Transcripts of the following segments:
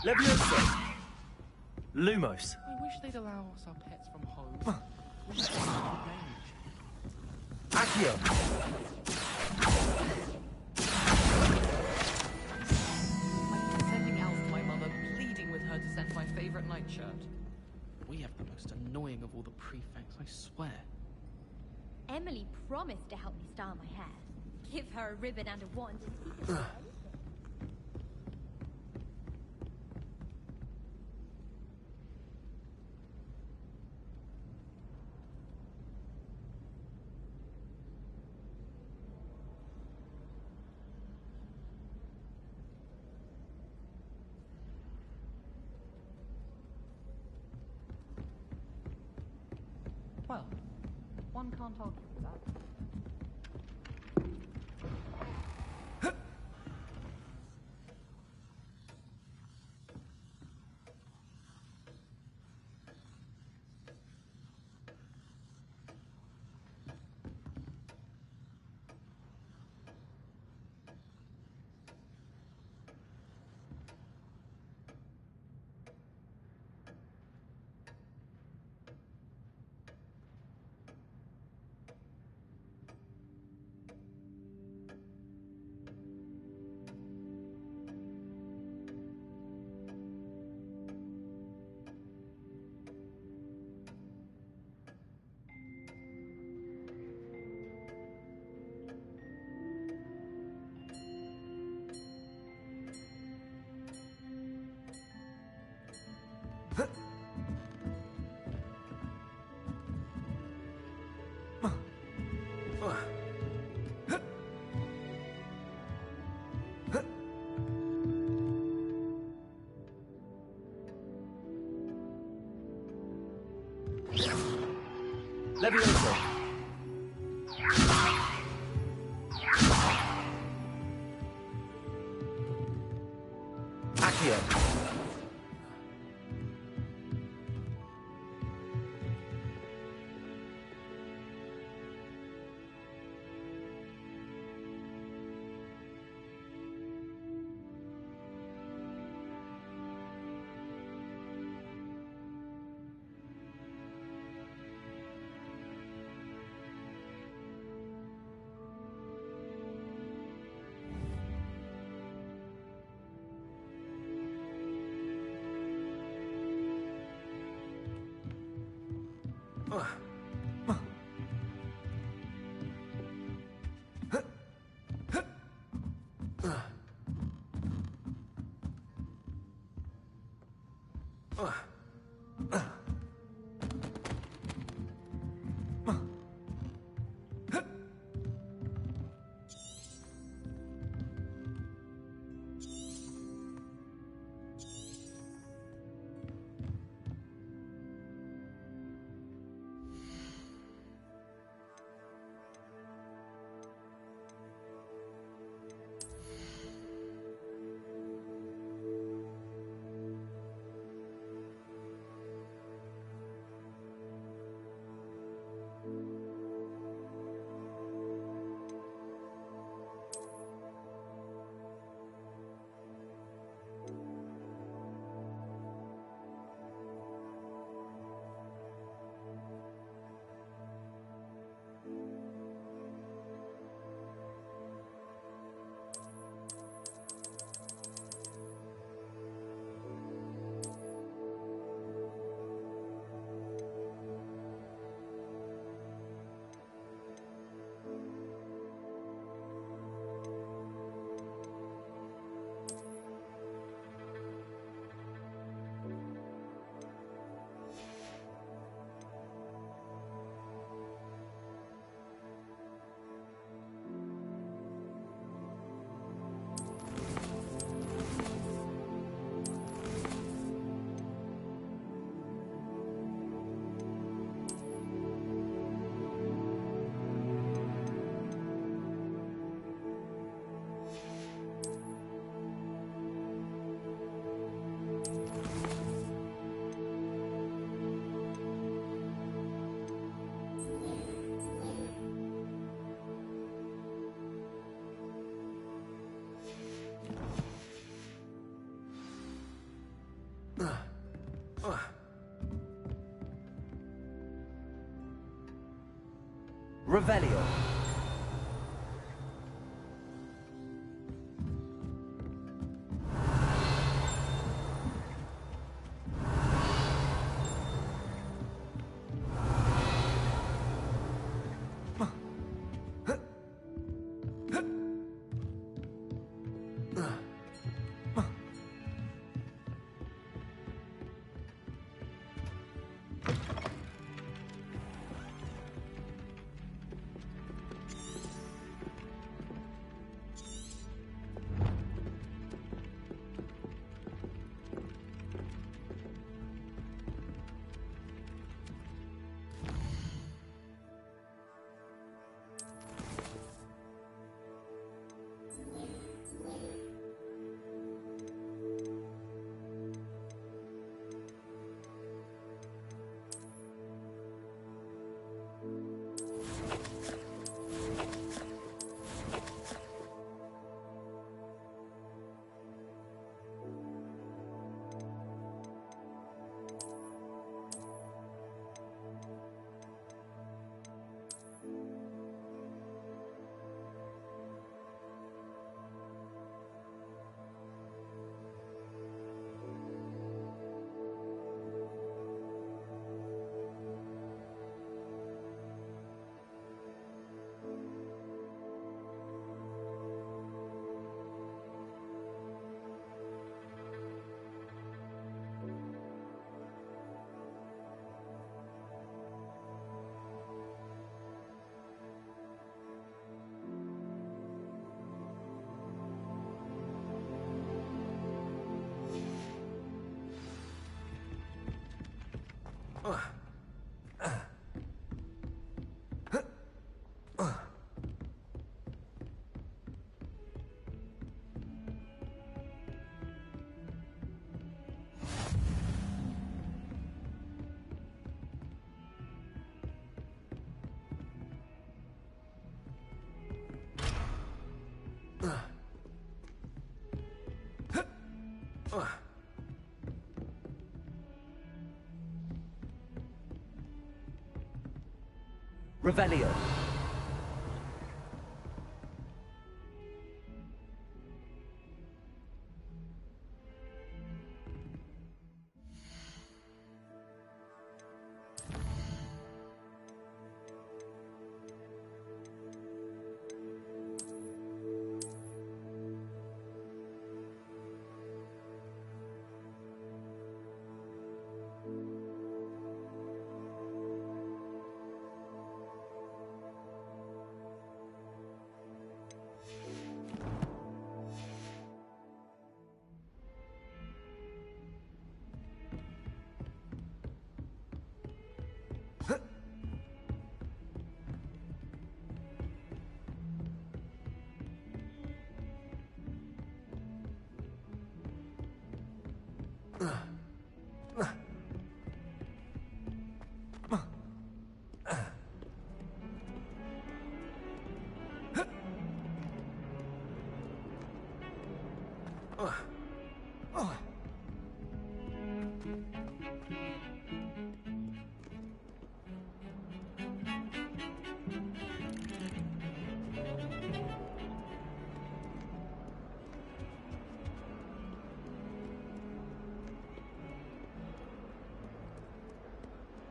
Levioso. Lumos. I wish they'd allow us our pets from home. Accio. I've been sending Alice to my mother, pleading with her to send my favorite nightshirt. We have the most annoying of all the prefects, I swear. Emily promised to help me style my hair. Give her a ribbon and a wand and she can wear anything. Well, one can't argue with that. Levioso. Accio. Revelio. Revelio.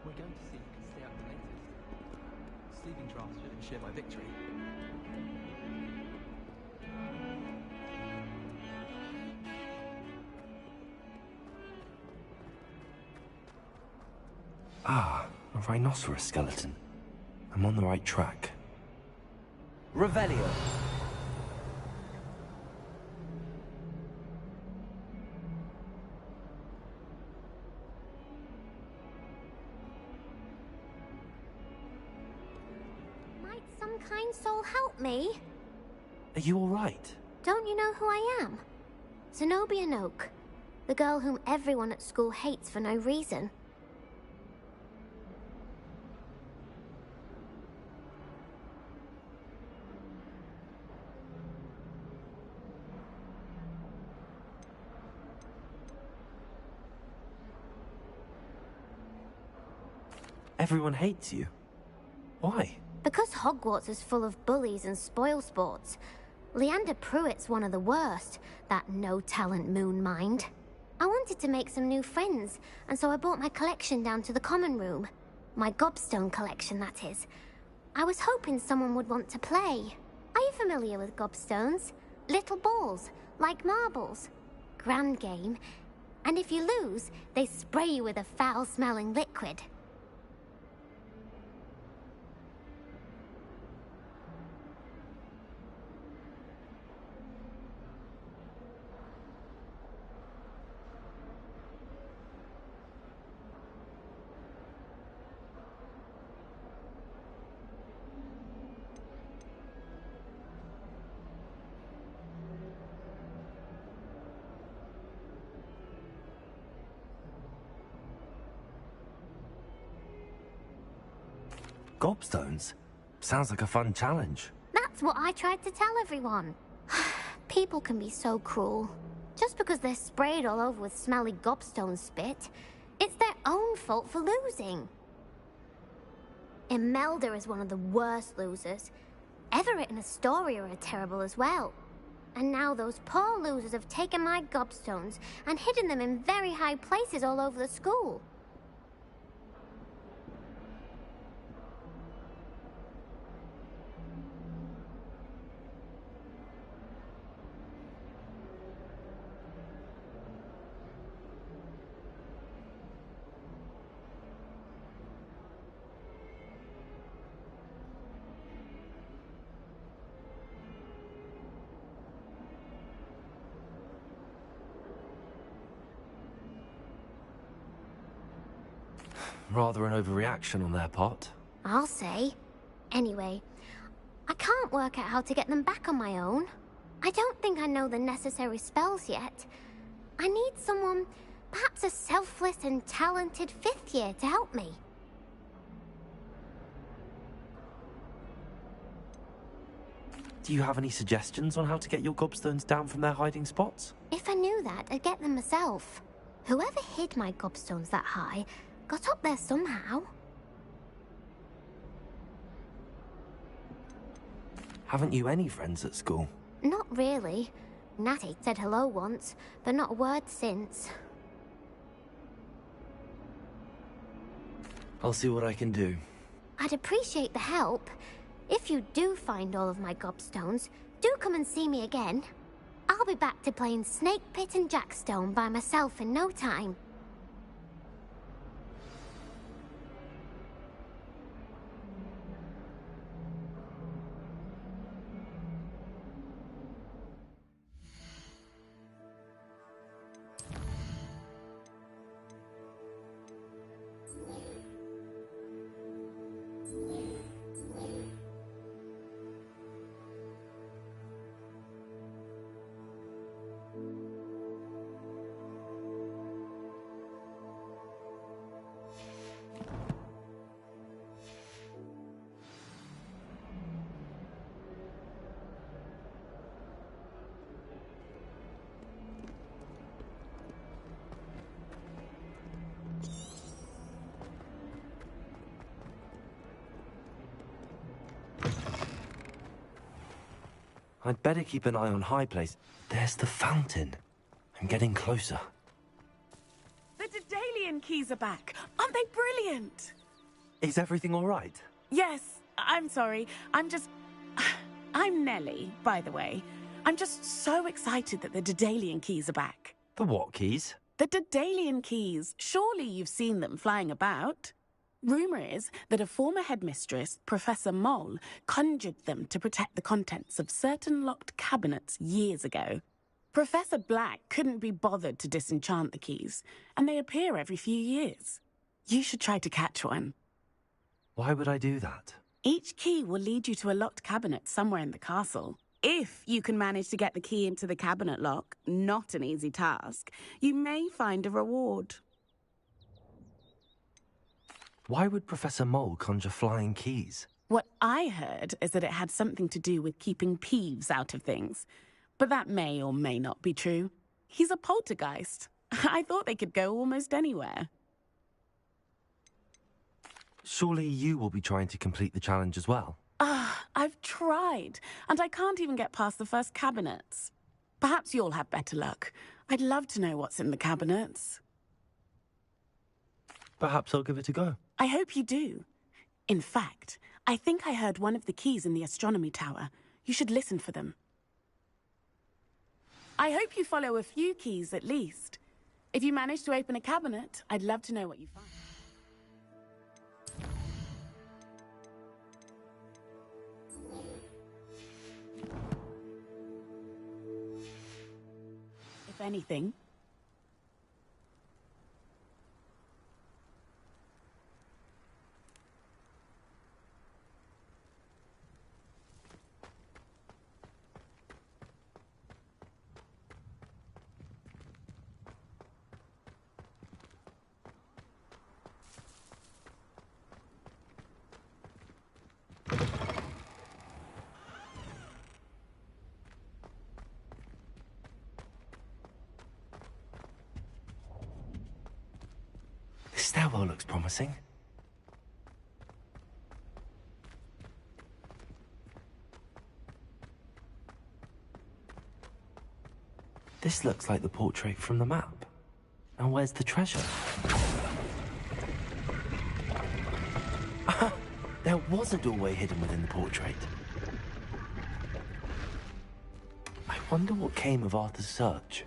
We're going to see who can stay up the latest. Sleeping drafts should ensure my victory. Ah, a rhinoceros skeleton. I'm on the right track. Revelio. Might some kind soul help me? Are you alright? Don't you know who I am? Zenobia Noak, the girl whom everyone at school hates for no reason. Everyone hates you. Why? Because Hogwarts is full of bullies and spoilsports. Leander Pruitt's one of the worst, that no-talent moon mind. I wanted to make some new friends, and so I brought my collection down to the common room. My gobstone collection, that is. I was hoping someone would want to play. Are you familiar with gobstones? Little balls, like marbles. Grand game. And if you lose, they spray you with a foul-smelling liquid. Gobstones? Sounds like a fun challenge. That's what I tried to tell everyone. People can be so cruel. Just because they're sprayed all over with smelly gobstone spit, it's their own fault for losing. Imelda is one of the worst losers. Everett and Astoria are terrible as well. And now those poor losers have taken my gobstones and hidden them in very high places all over the school. Rather an overreaction on their part. I'll say. Anyway, I can't work out how to get them back on my own. I don't think I know the necessary spells yet. I need someone, perhaps a selfless and talented fifth year to help me. Do you have any suggestions on how to get your gobstones down from their hiding spots? If I knew that, I'd get them myself. Whoever hid my gobstones that high got up there somehow. Haven't you any friends at school? Not really. Natty said hello once, but not a word since. I'll see what I can do. I'd appreciate the help. If you do find all of my gobstones, do come and see me again. I'll be back to playing Snake Pit and Jackstone by myself in no time. I'd better keep an eye on High Place. There's the fountain. I'm getting closer. The Daedalian keys are back. Aren't they brilliant? Is everything all right? Yes, I'm sorry. I'm Nellie, by the way. I'm just so excited that the Daedalian keys are back. The what keys? The Daedalian keys. Surely you've seen them flying about. Rumour is that a former headmistress, Professor Mole, conjured them to protect the contents of certain locked cabinets years ago. Professor Black couldn't be bothered to disenchant the keys, and they appear every few years. You should try to catch one. Why would I do that? Each key will lead you to a locked cabinet somewhere in the castle. If you can manage to get the key into the cabinet lock, not an easy task, you may find a reward. Why would Professor Mole conjure flying keys? What I heard is that it had something to do with keeping Peeves out of things. But that may or may not be true. He's a poltergeist. I thought they could go almost anywhere. Surely you will be trying to complete the challenge as well. I've tried, and I can't even get past the first cabinets. Perhaps you'll have better luck. I'd love to know what's in the cabinets. Perhaps I'll give it a go. I hope you do. In fact, I think I heard one of the keys in the astronomy tower. You should listen for them. I hope you follow a few keys at least. If you manage to open a cabinet, I'd love to know what you find. If anything, This stairwell looks promising. This looks like the portrait from the map. And where's the treasure? There was a doorway hidden within the portrait. I wonder what came of Arthur's search.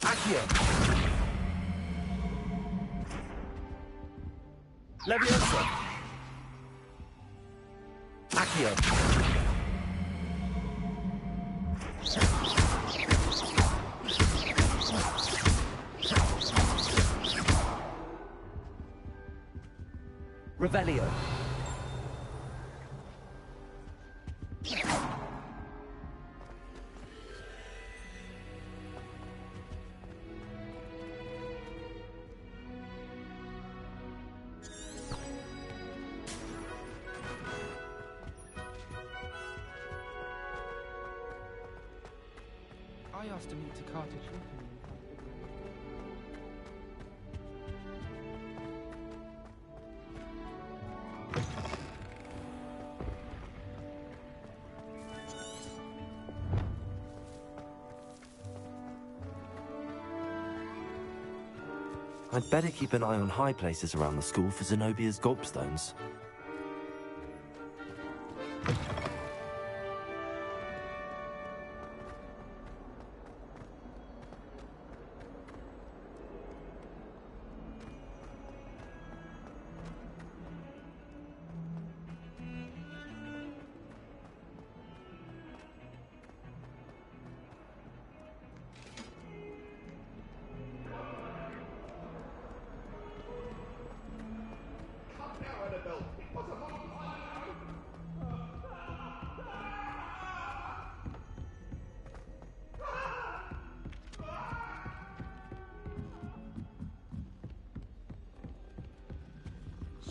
Accio! Leviosa! Accio! Revelio. I asked him to cottage with me. I'd better keep an eye on high places around the school for Zenobia's gobstones.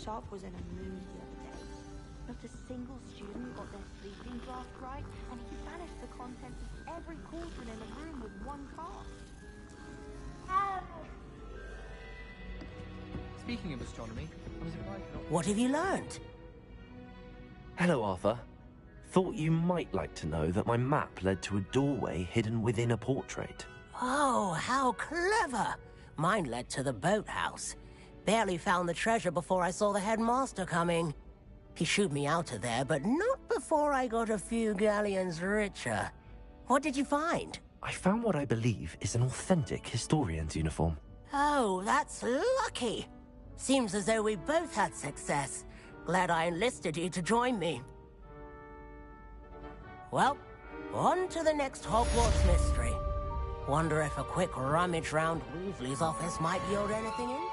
Sharp was in a mood the other day. Not a single student got their sleeping draft right, and he banished the contents of every cauldron in the room with one cast. Speaking of astronomy, I'm surprised not. What have you learned? Hello, Arthur. Thought you might like to know that my map led to a doorway hidden within a portrait. Oh, how clever! Mine led to the boathouse. Barely found the treasure before I saw the headmaster coming. He shooed me out of there, but not before I got a few galleons richer. What did you find? I found what I believe is an authentic historian's uniform. Oh, that's lucky. Seems as though we both had success. Glad I enlisted you to join me. Well, on to the next Hogwarts mystery. Wonder if a quick rummage round Weasley's office might yield anything in?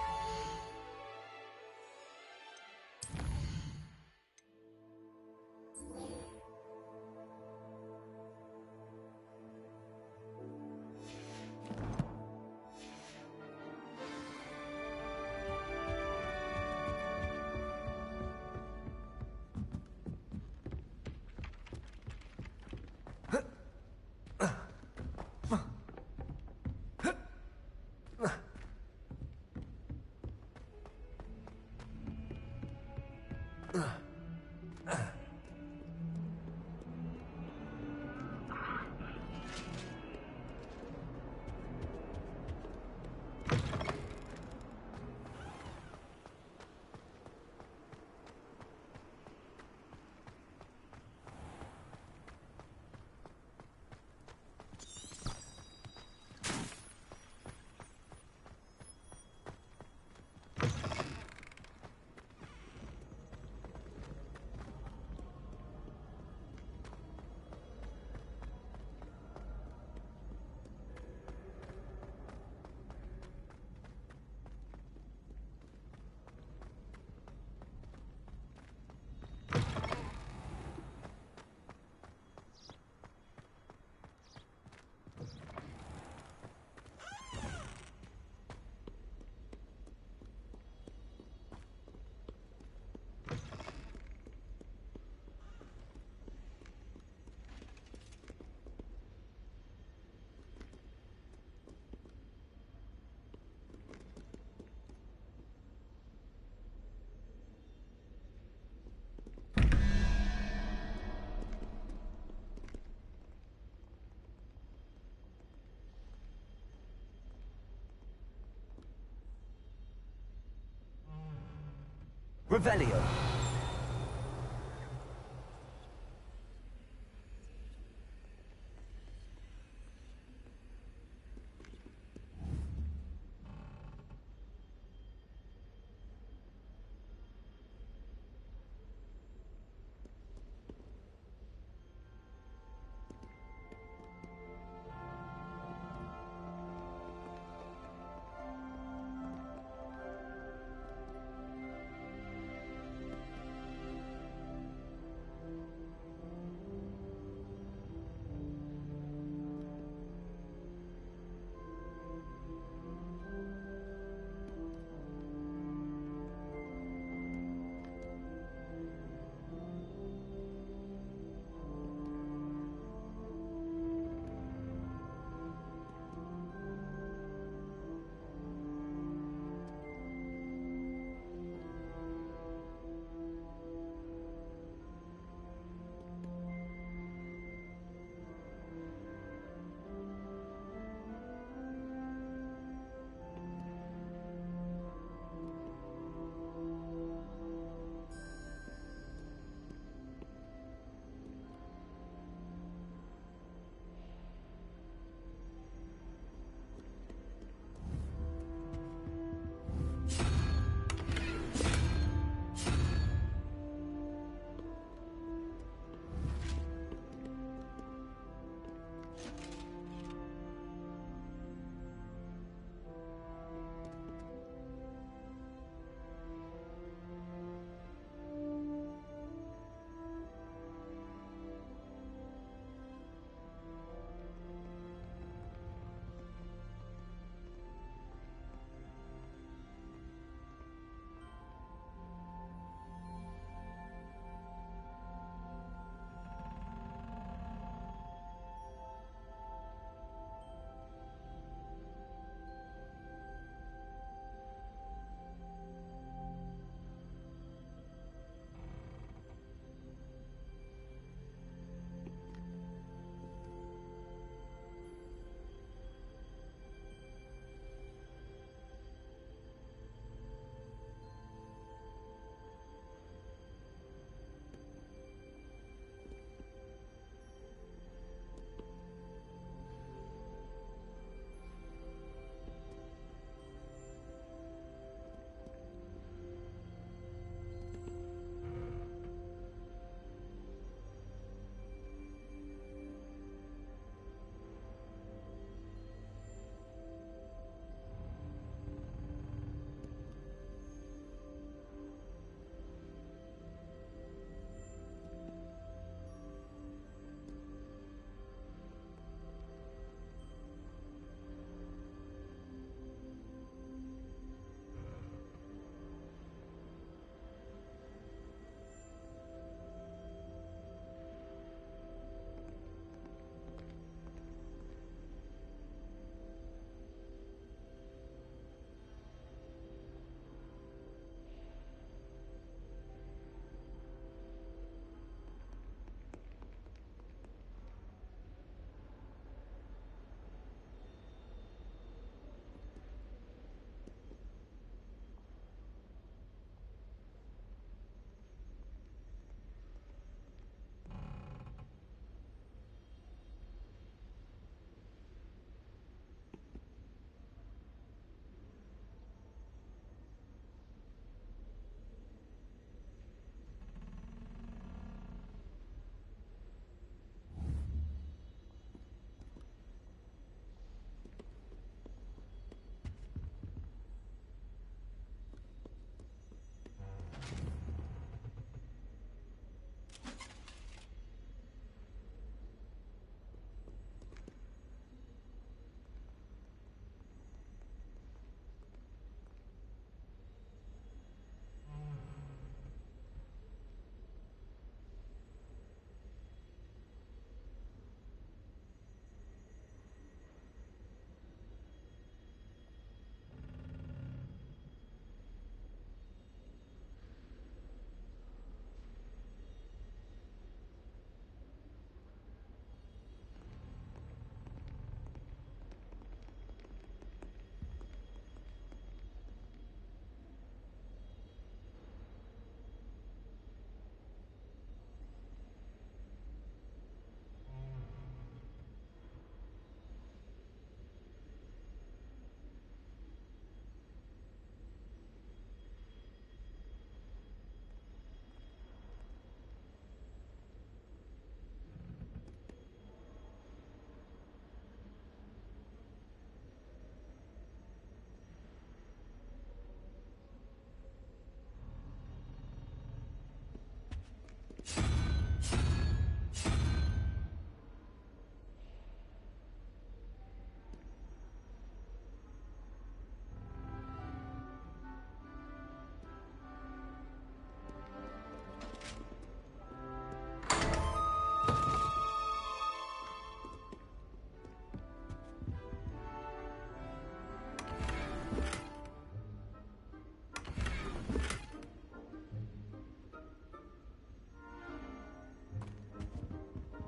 Revelio.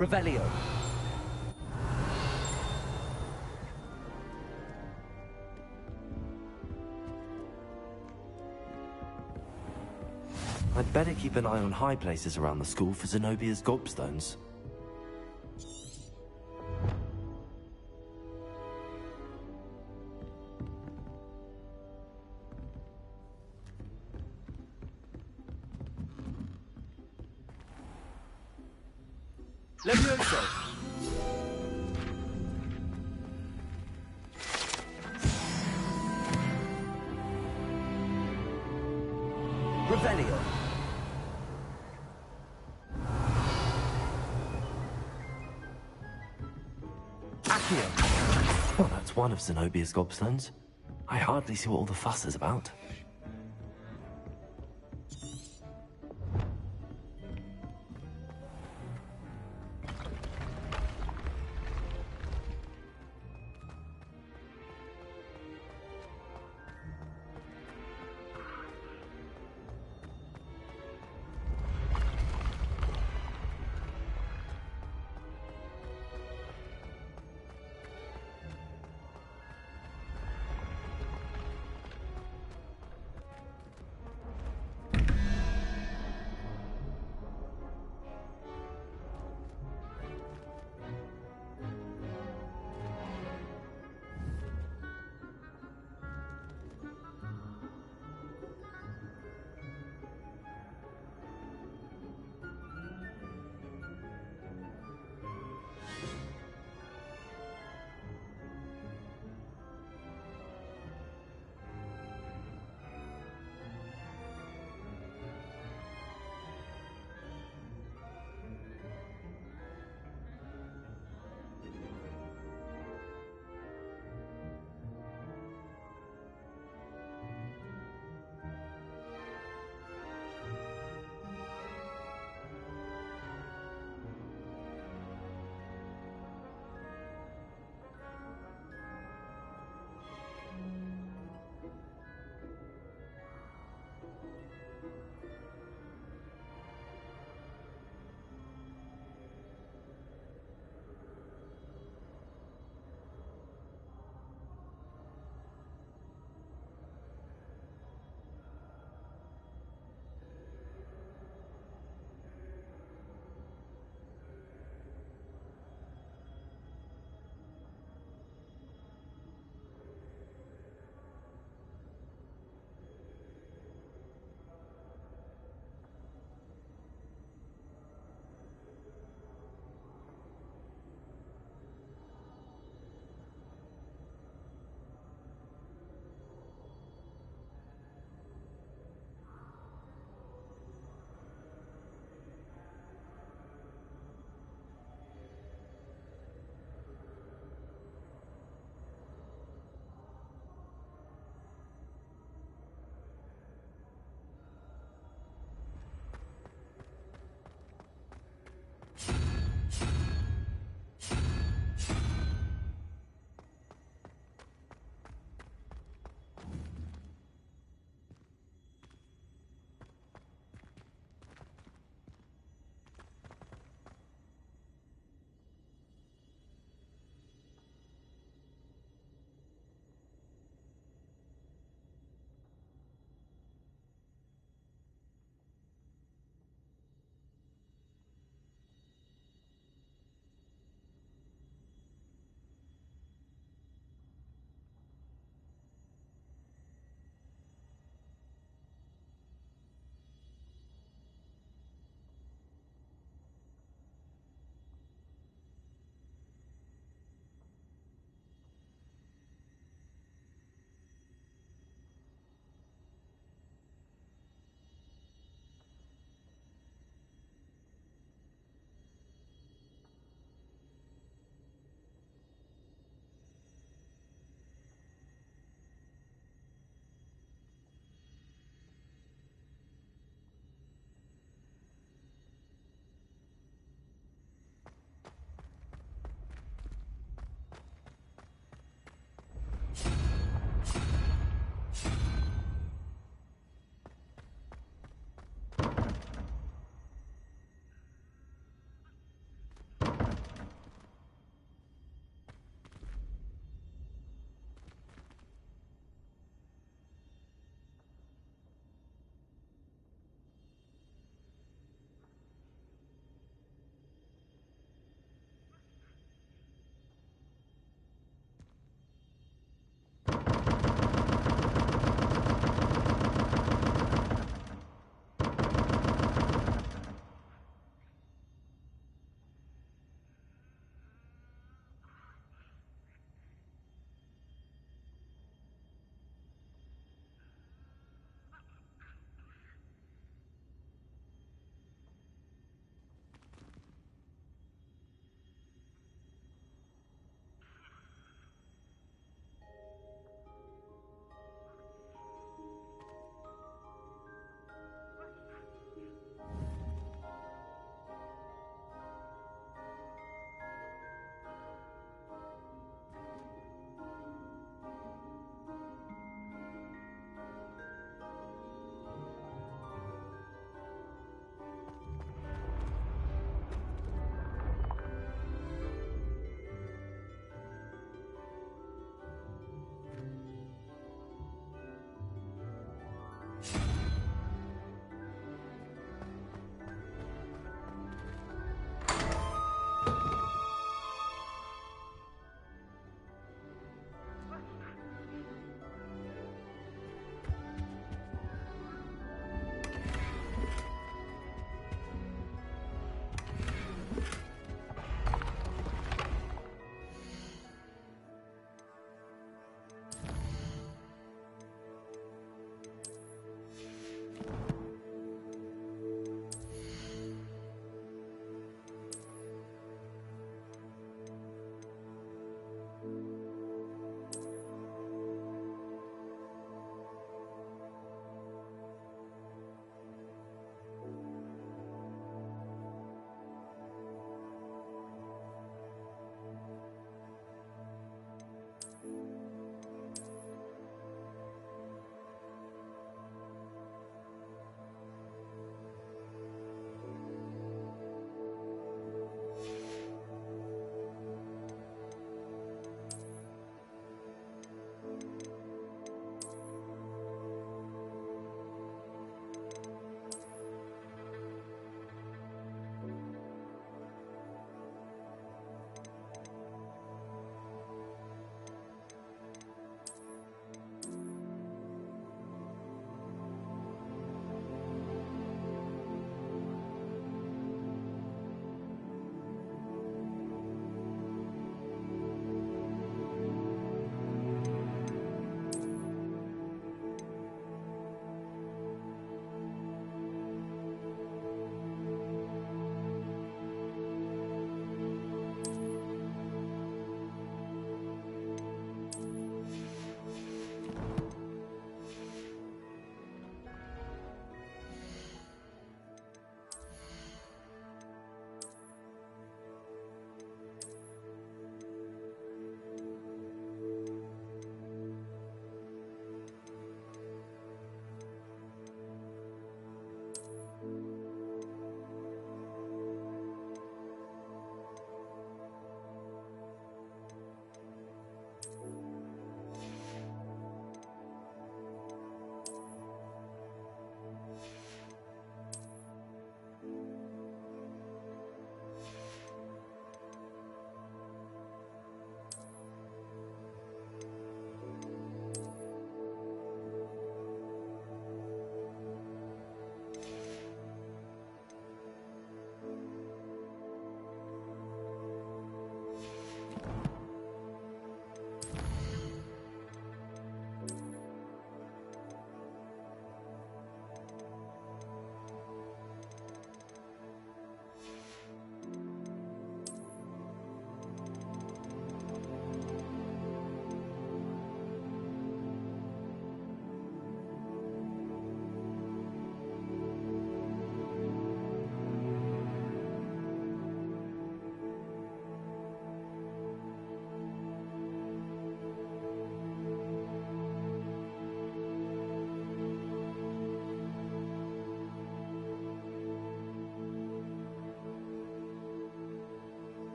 Revelio. I'd better keep an eye on high places around the school for Zenobia's gobstones. Levioso. Revelio. Accio. Well, that's one of Zenobia's gobstones. I hardly see what all the fuss is about.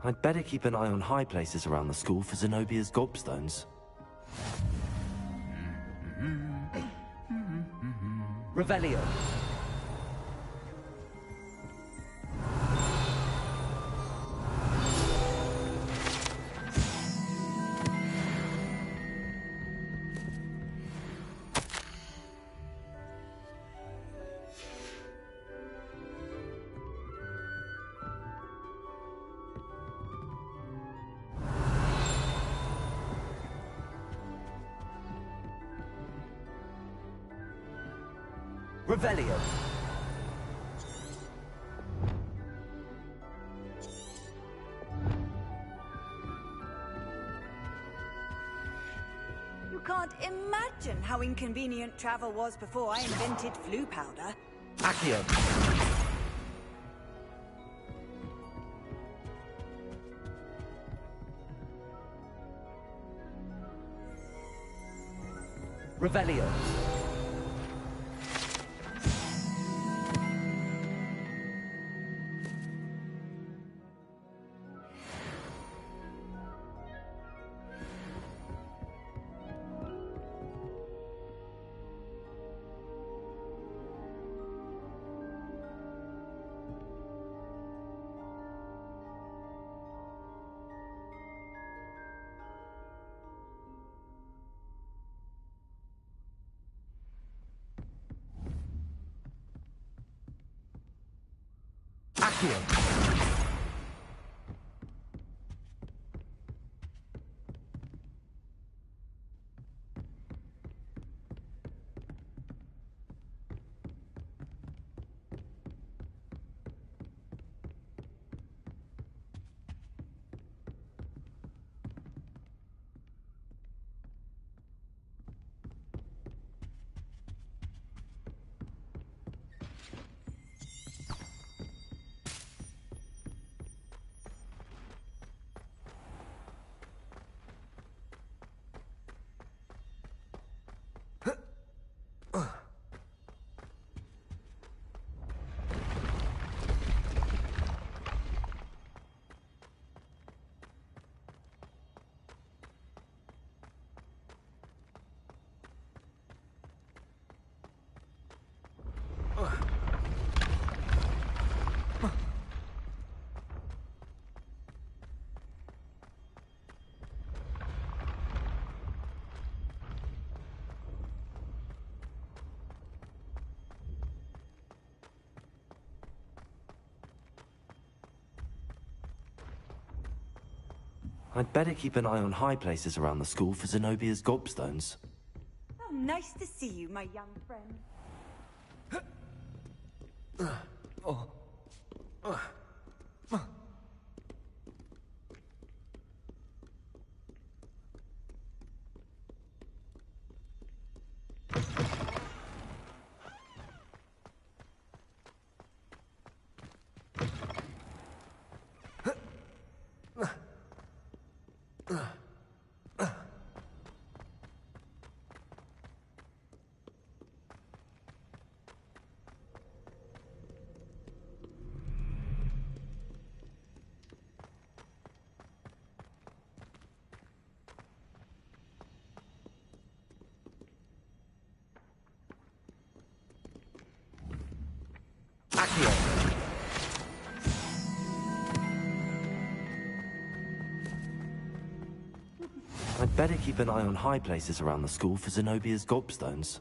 I'd better keep an eye on high places around the school for Zenobia's gobstones. Revelio. Revelio. You can't imagine how inconvenient travel was before I invented flu powder. Accio. Revelio. Accio. I'd better keep an eye on high places around the school for Zenobia's gobstones. Oh, nice to see you, my young friend. Accio. I'd better keep an eye on high places around the school for Zenobia's gobstones.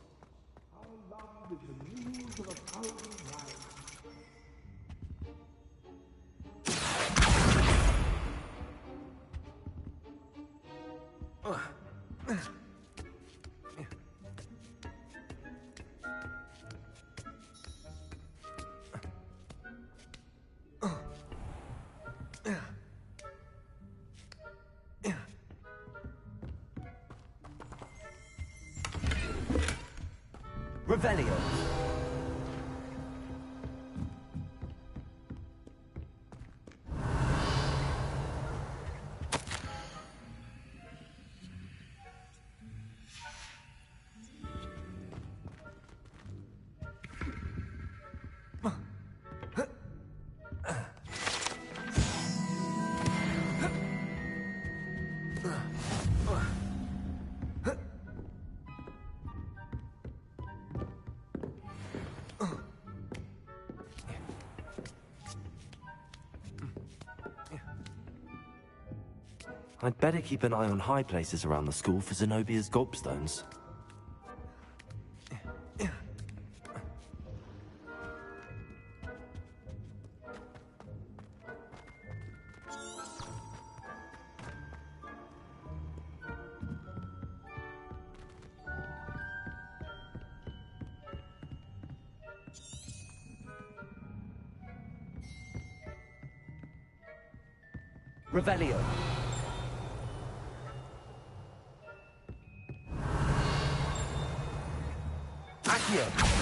Revelio. I'd better keep an eye on high places around the school for Zenobia's gobstones. Revelio. Accio.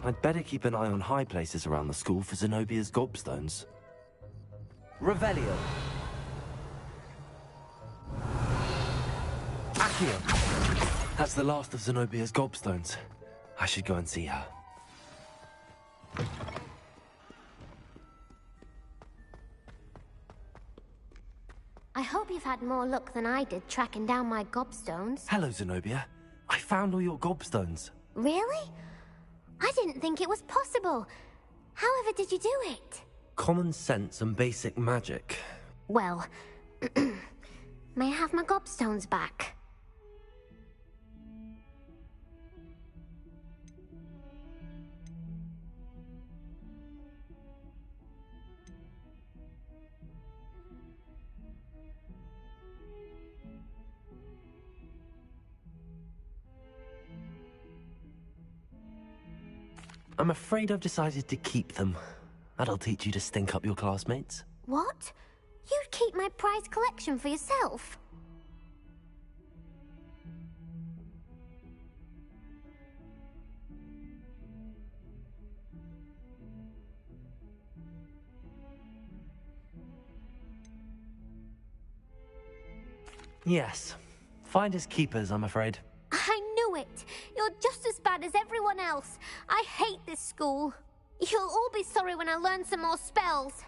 I'd better keep an eye on high places around the school for Zenobia's gobstones. Revelio. Accio. That's the last of Zenobia's gobstones. I should go and see her. I hope you've had more luck than I did tracking down my gobstones. Hello, Zenobia. I found all your gobstones. Really? I didn't think it was possible. However did you do it? Common sense and basic magic. Well, may I have my gobstones back? I'm afraid I've decided to keep them. That'll teach you to stink up your classmates. What? You'd keep my prized collection for yourself? Yes. Finders keepers, I'm afraid. I knew it! You're just as bad as everyone else. I hate this school. You'll all be sorry when I learn some more spells.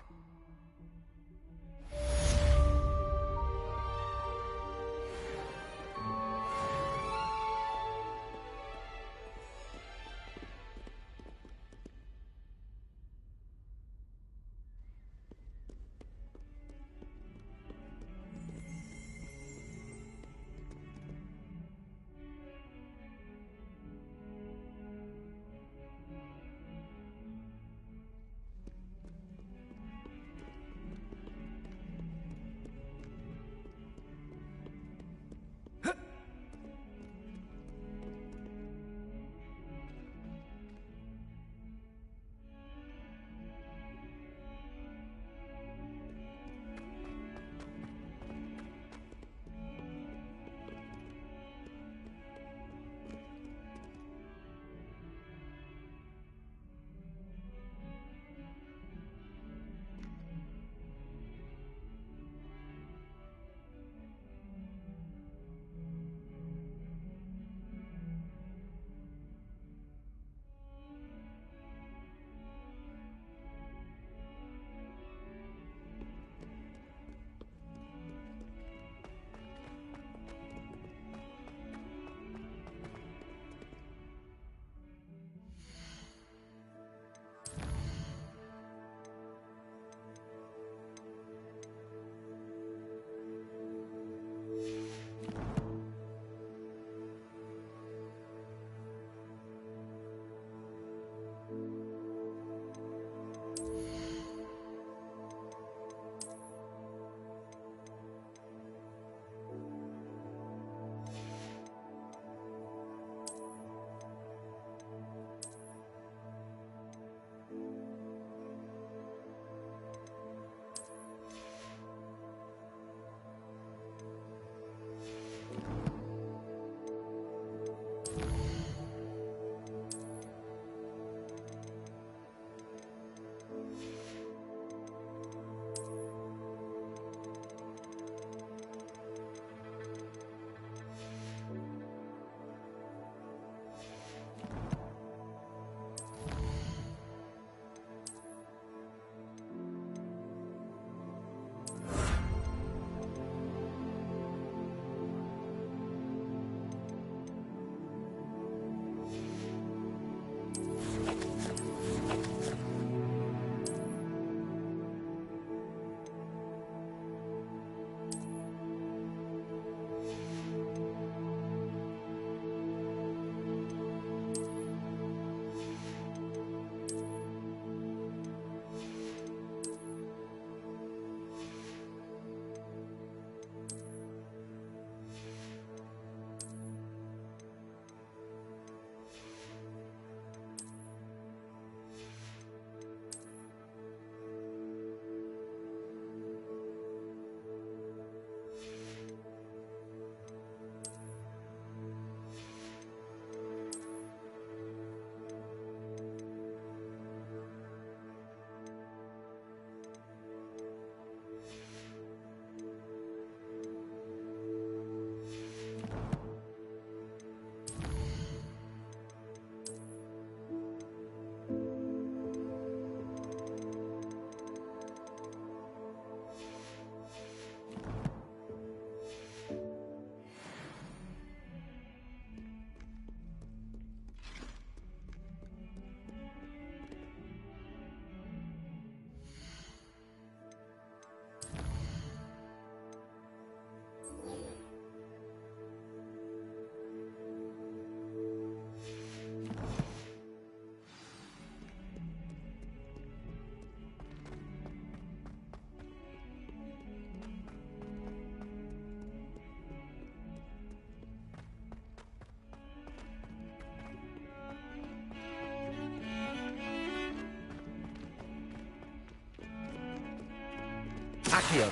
Accio.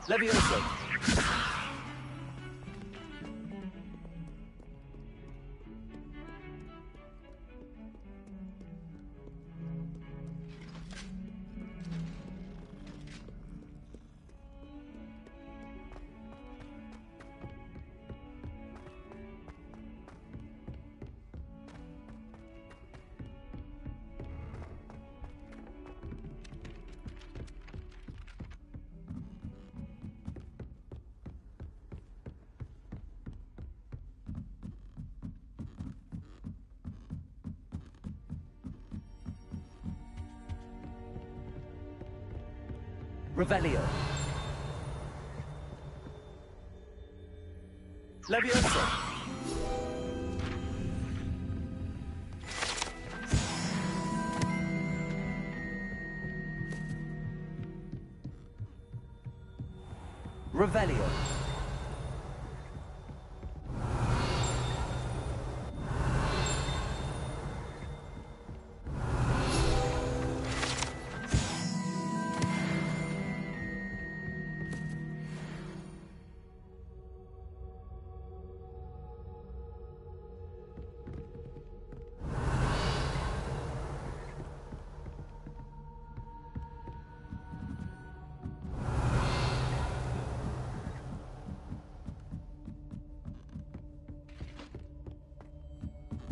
Levioso. Revelio. Levioso. Revelio.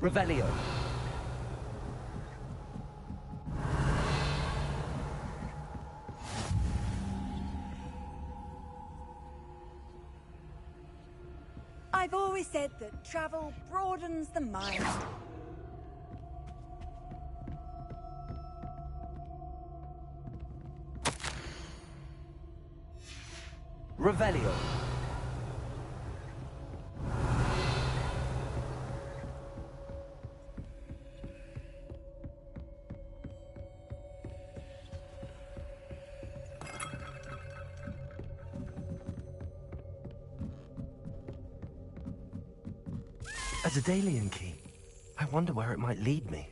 Revelio. I've always said that travel broadens the mind. Revelio. A Daedalian key. I wonder where it might lead me.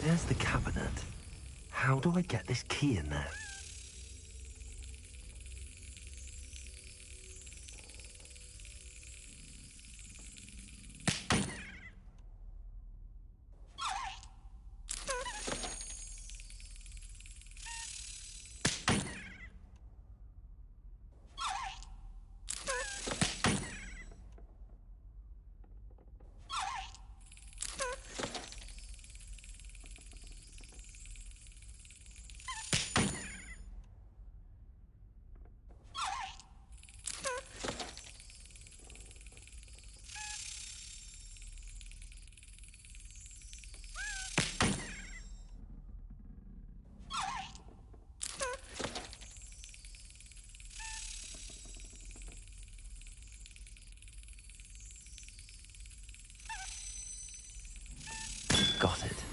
There's the cabinet. How do I get this key in there? Got it.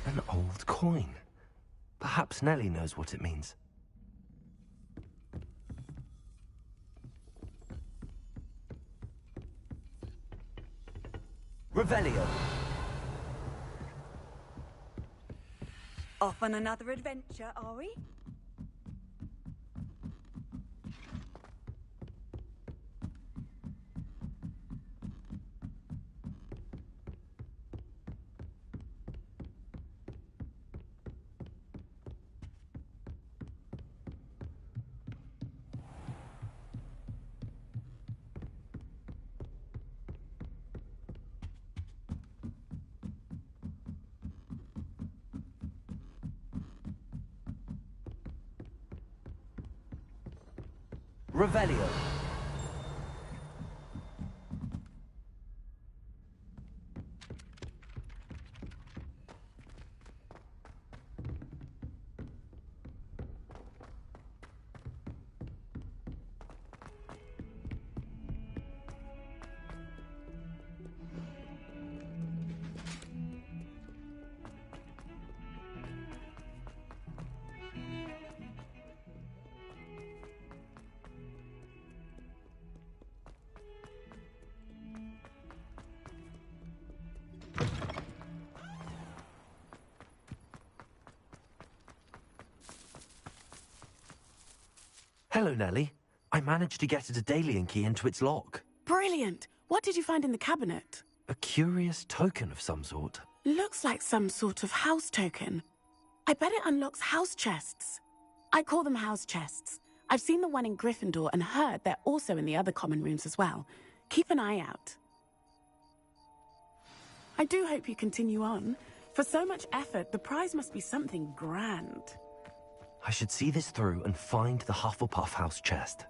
An old coin. Perhaps Nellie knows what it means. Revelio. Off on another adventure, are we? Revelio. Hello, Nellie. I managed to get a Daedalian key into its lock. Brilliant! What did you find in the cabinet? A curious token of some sort. Looks like some sort of house token. I bet it unlocks house chests. I call them house chests. I've seen the one in Gryffindor and heard they're also in the other common rooms as well. Keep an eye out. I do hope you continue on. For so much effort, the prize must be something grand. I should see this through and find the Hufflepuff house chest.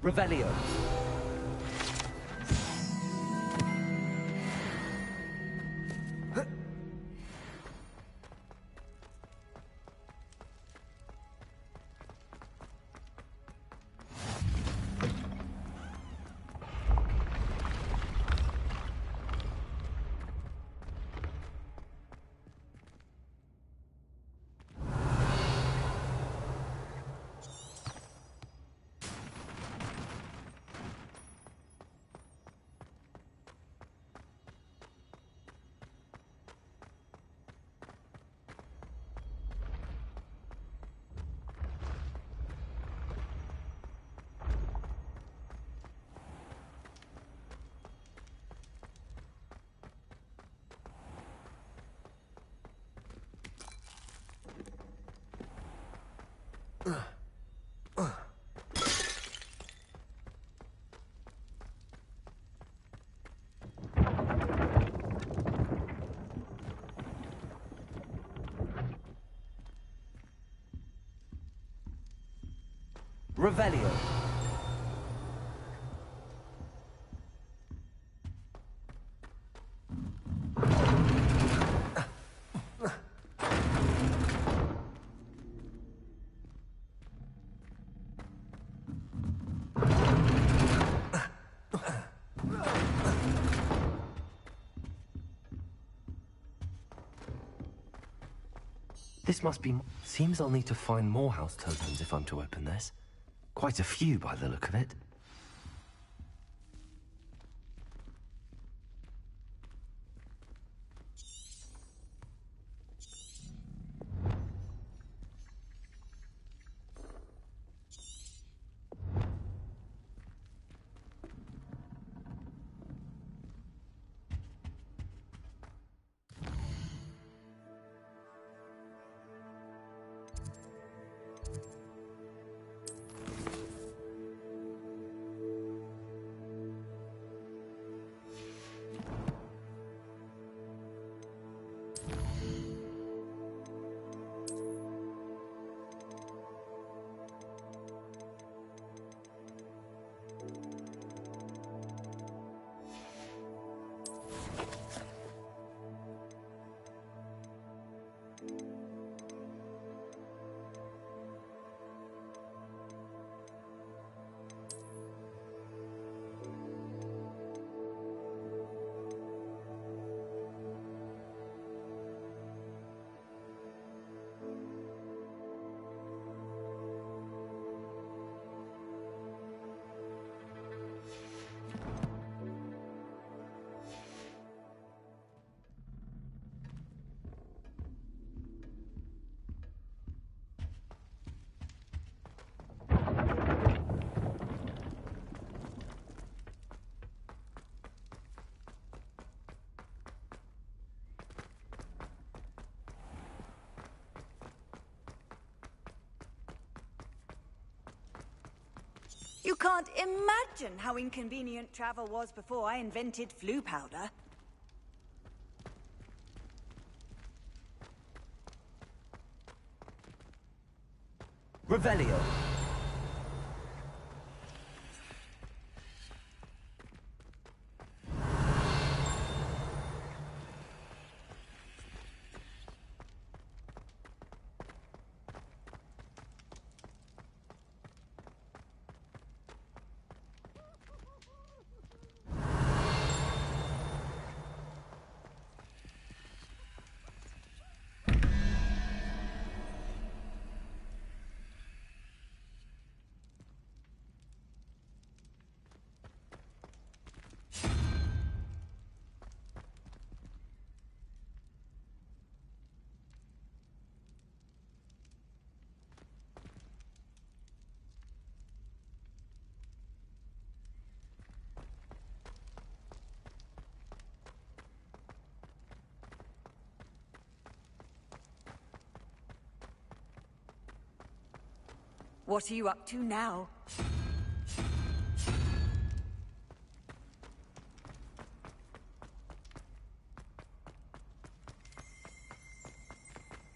Revelio. Revelio. This must be... Seems I'll need to find more house tokens if I'm to open this. Quite a few by the look of it. You can't imagine how inconvenient travel was before I invented flu powder. Revelio. What are you up to now?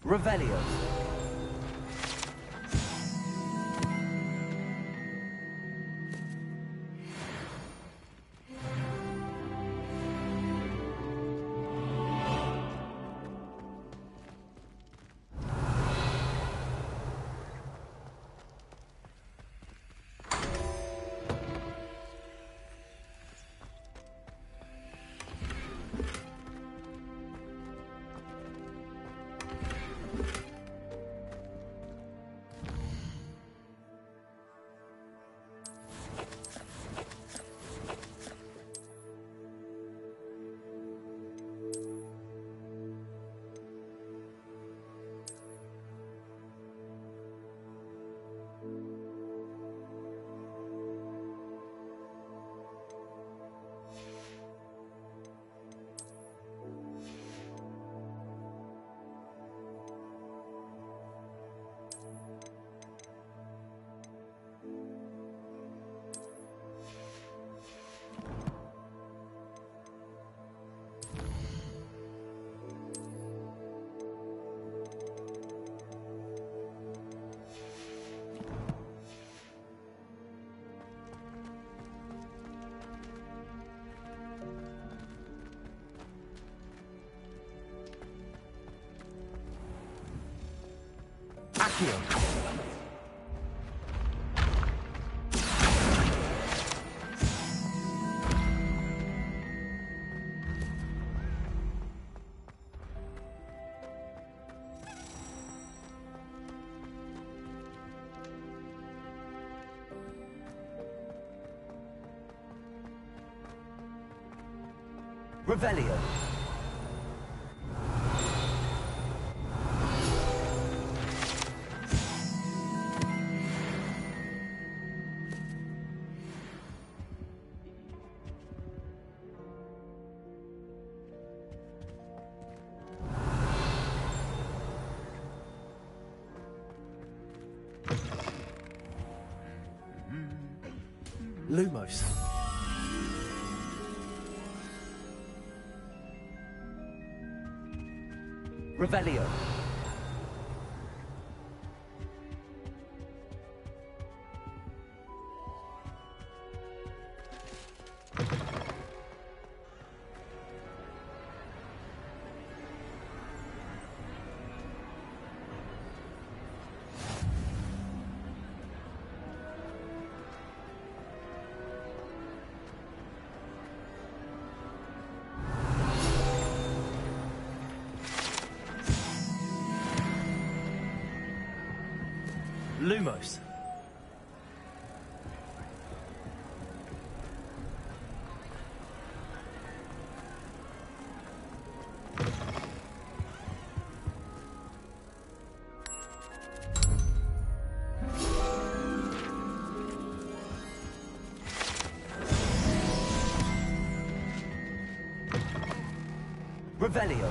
Revelio. Accio. Revelio. Lumos. Revelio. Lumos. Revelio.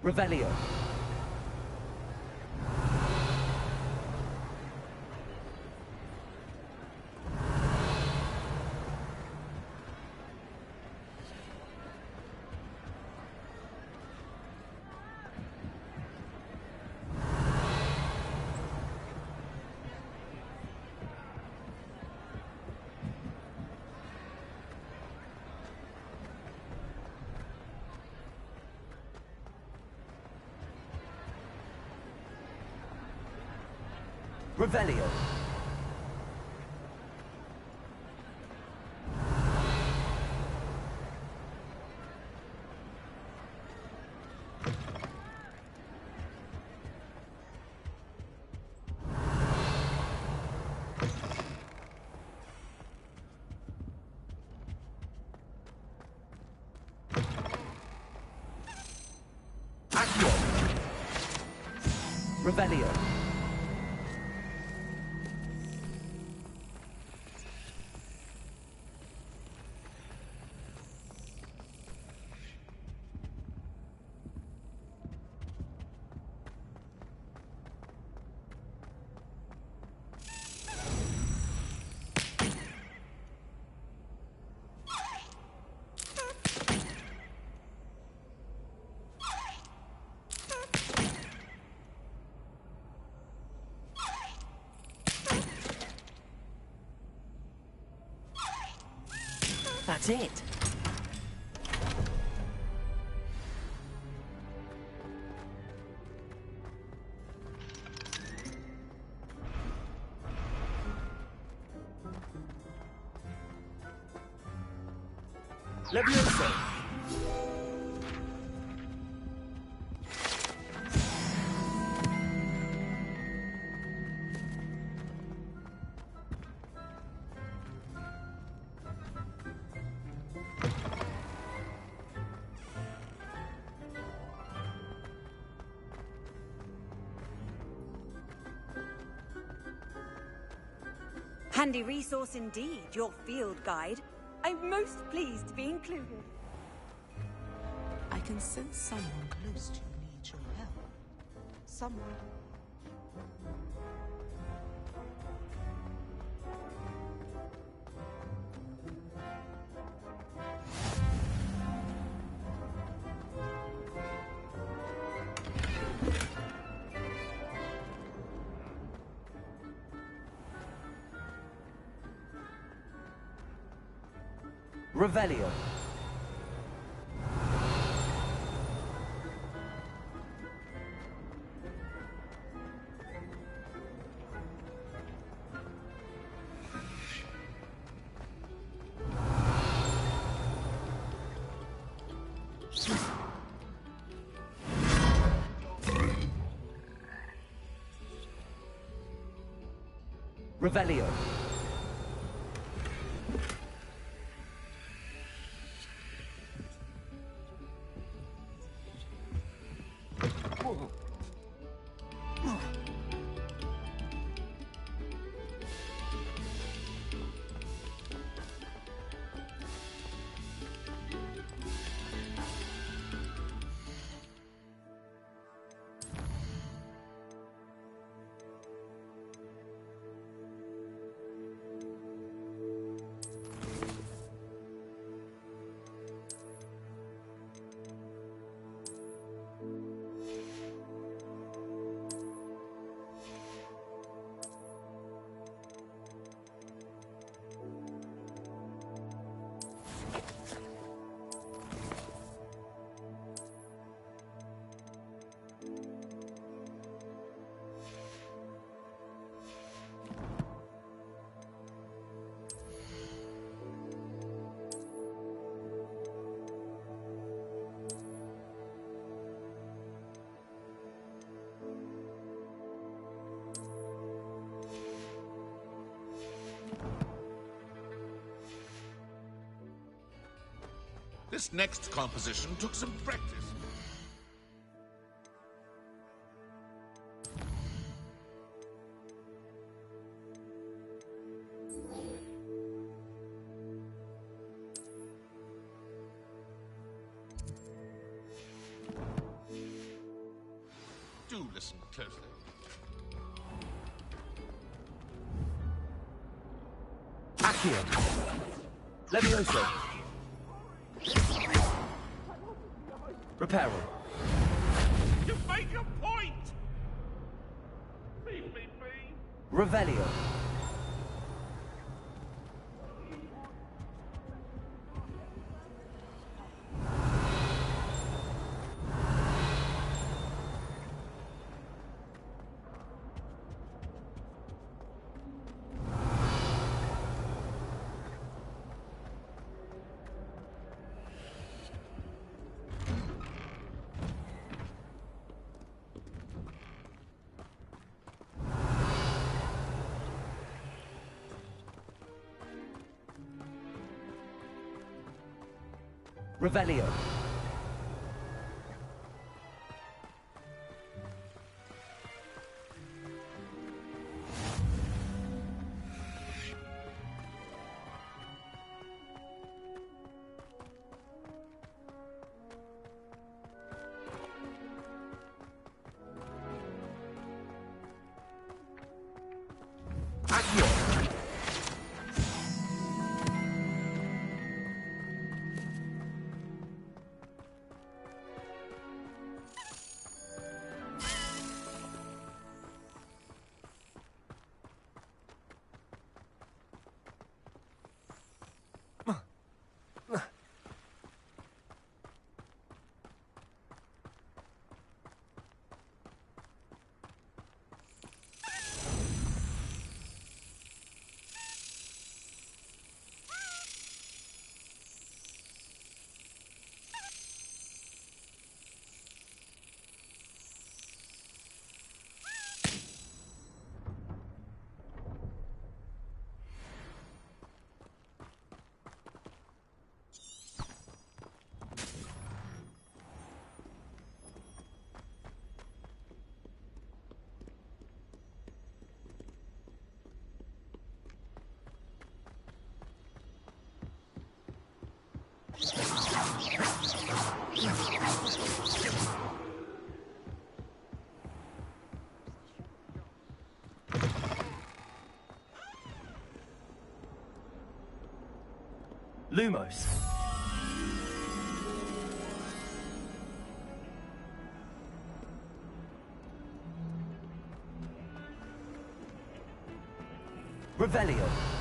Revelio. Revelio. Revelio. That's it. Levioso. Handy resource indeed, your field guide. I'm most pleased to be included. I can sense someone close to you needs your help. Someone. Revelio. Revelio. This next composition took some practice. Do listen closely. Accio. Levioso. Reparo. You make a point! Leave me be. Revelio. Revelio. Lumos. Revelio.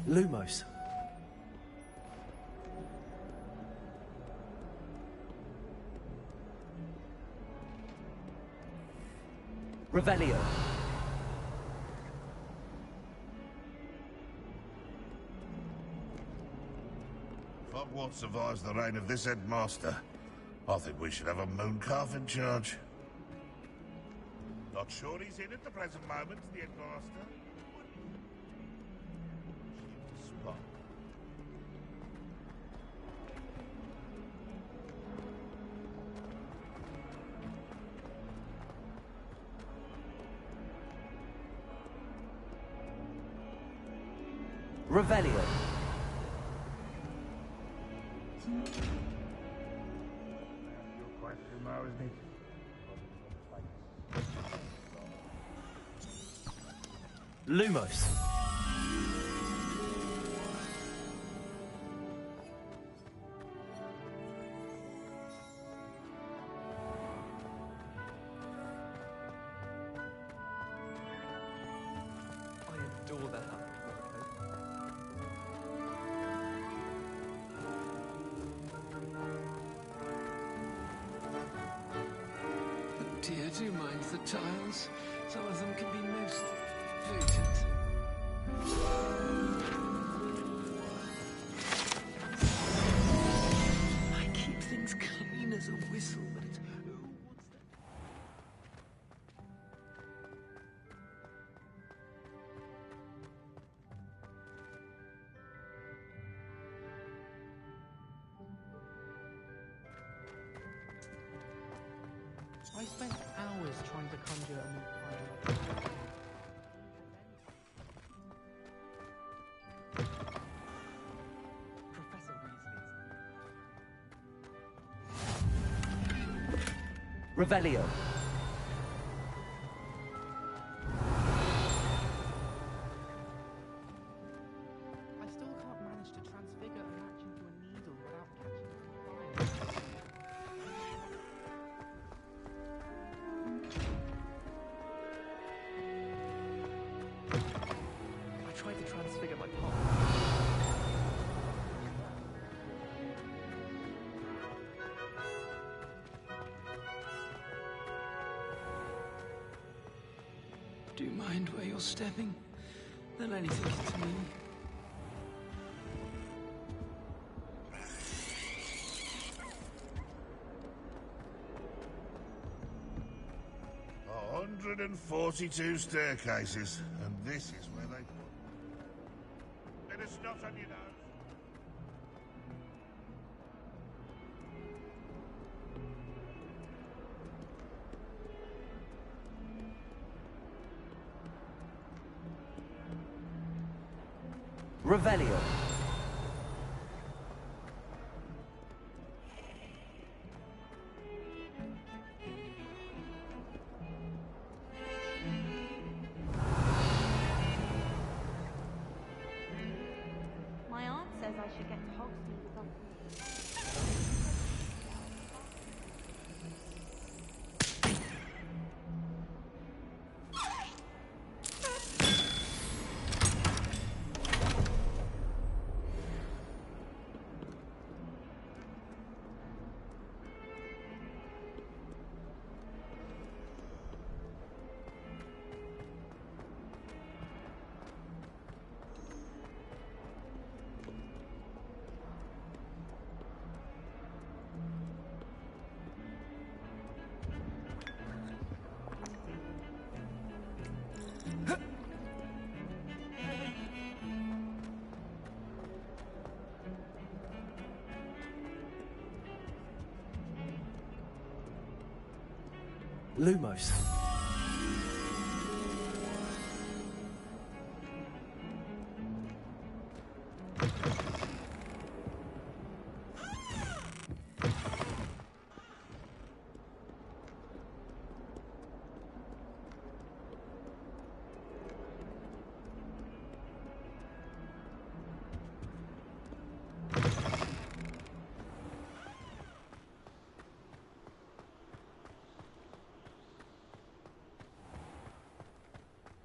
Lumos. Revelio. Hogwart survives the reign of this headmaster. I think we should have a mooncalf in charge. Not sure he's in at the present moment, the headmaster. Spot. Revelio. Lumos. I adore that. Dear, do mind the tiles. Some of them can be most potent. I keep things clean as a whistle, but it's... Oh, what's that? I spent hours trying to conjure a new fire. Revelio. I still can't manage to transfigure a match into a needle without catching it on fire. I tried to transfigure my palm. Do you mind where you're stepping? They'll only think it's me. A 142 staircases, and this is where they put. Bit of snot on your nose. Revelio. My aunt says I should get to Hogsmeade with Uncle. Lumos.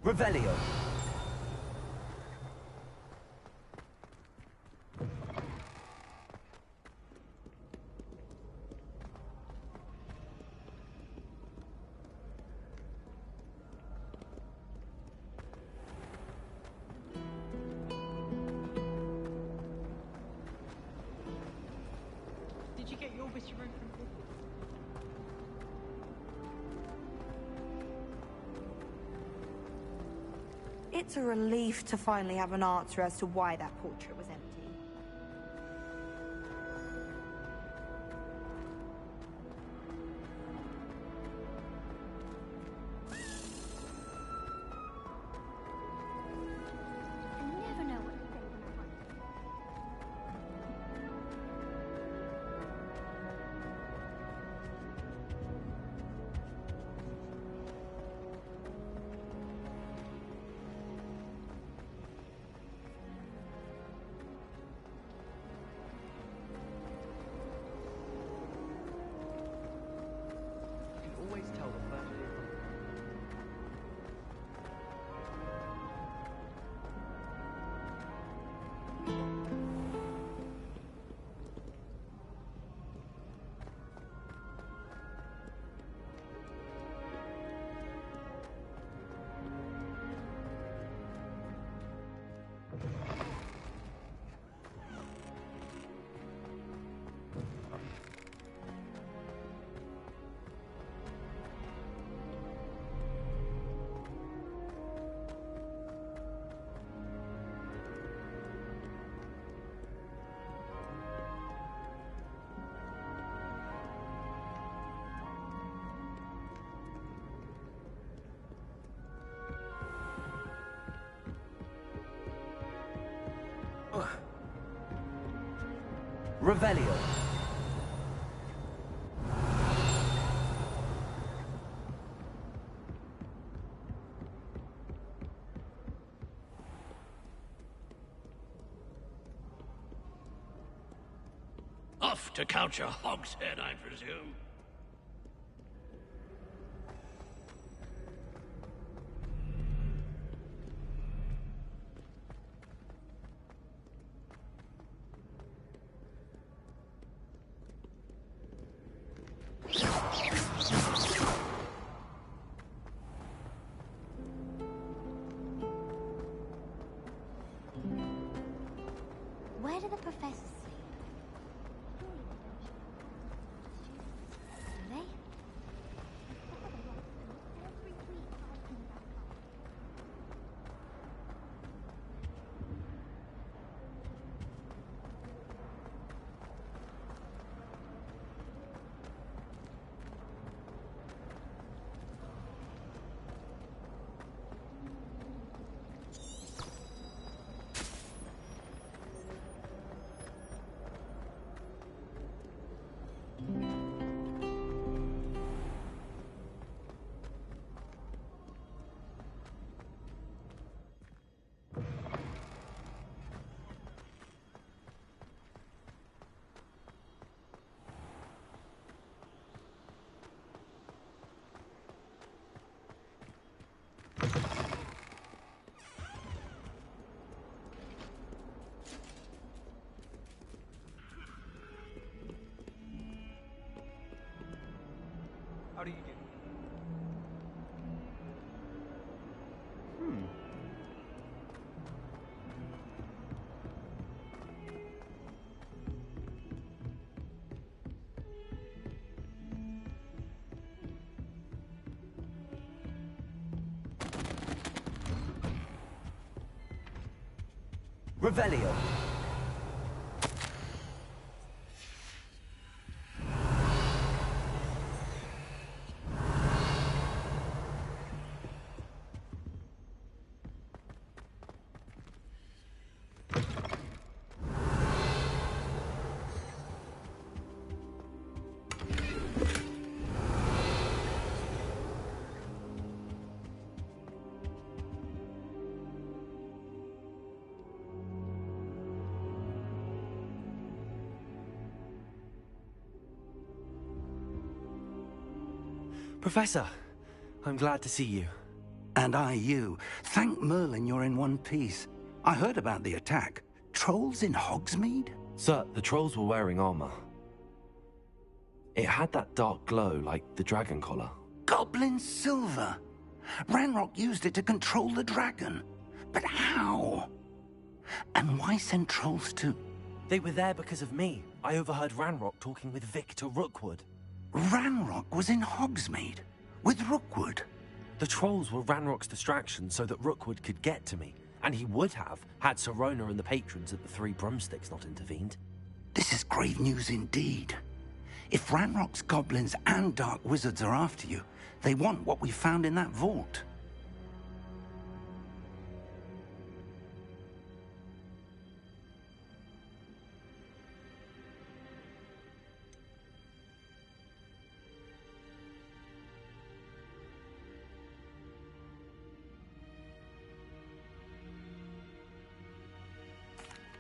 Revelio. Did you get your wish room from Phillip? It's a relief to finally have an answer as to why that portrait was empty. I never know what to say when I want to. You can always tell the family. Revelio. Off to couch a hogshead, I presume. Where do the professors sleep? Do they? How do you do? Revelio. Professor, I'm glad to see you. And I you. Thank Merlin you're in one piece. I heard about the attack. Trolls in Hogsmeade? Sir, the trolls were wearing armor. It had that dark glow like the dragon collar. Goblin silver! Ranrock used it to control the dragon. But how? And why send trolls to... They were there because of me. I overheard Ranrock talking with Victor Rookwood. Ranrock was in Hogsmeade? With Rookwood? The trolls were Ranrock's distraction so that Rookwood could get to me. And he would have, had Sirona and the patrons at the Three Broomsticks not intervened. This is grave news indeed. If Ranrock's goblins and dark wizards are after you, they want what we found in that vault.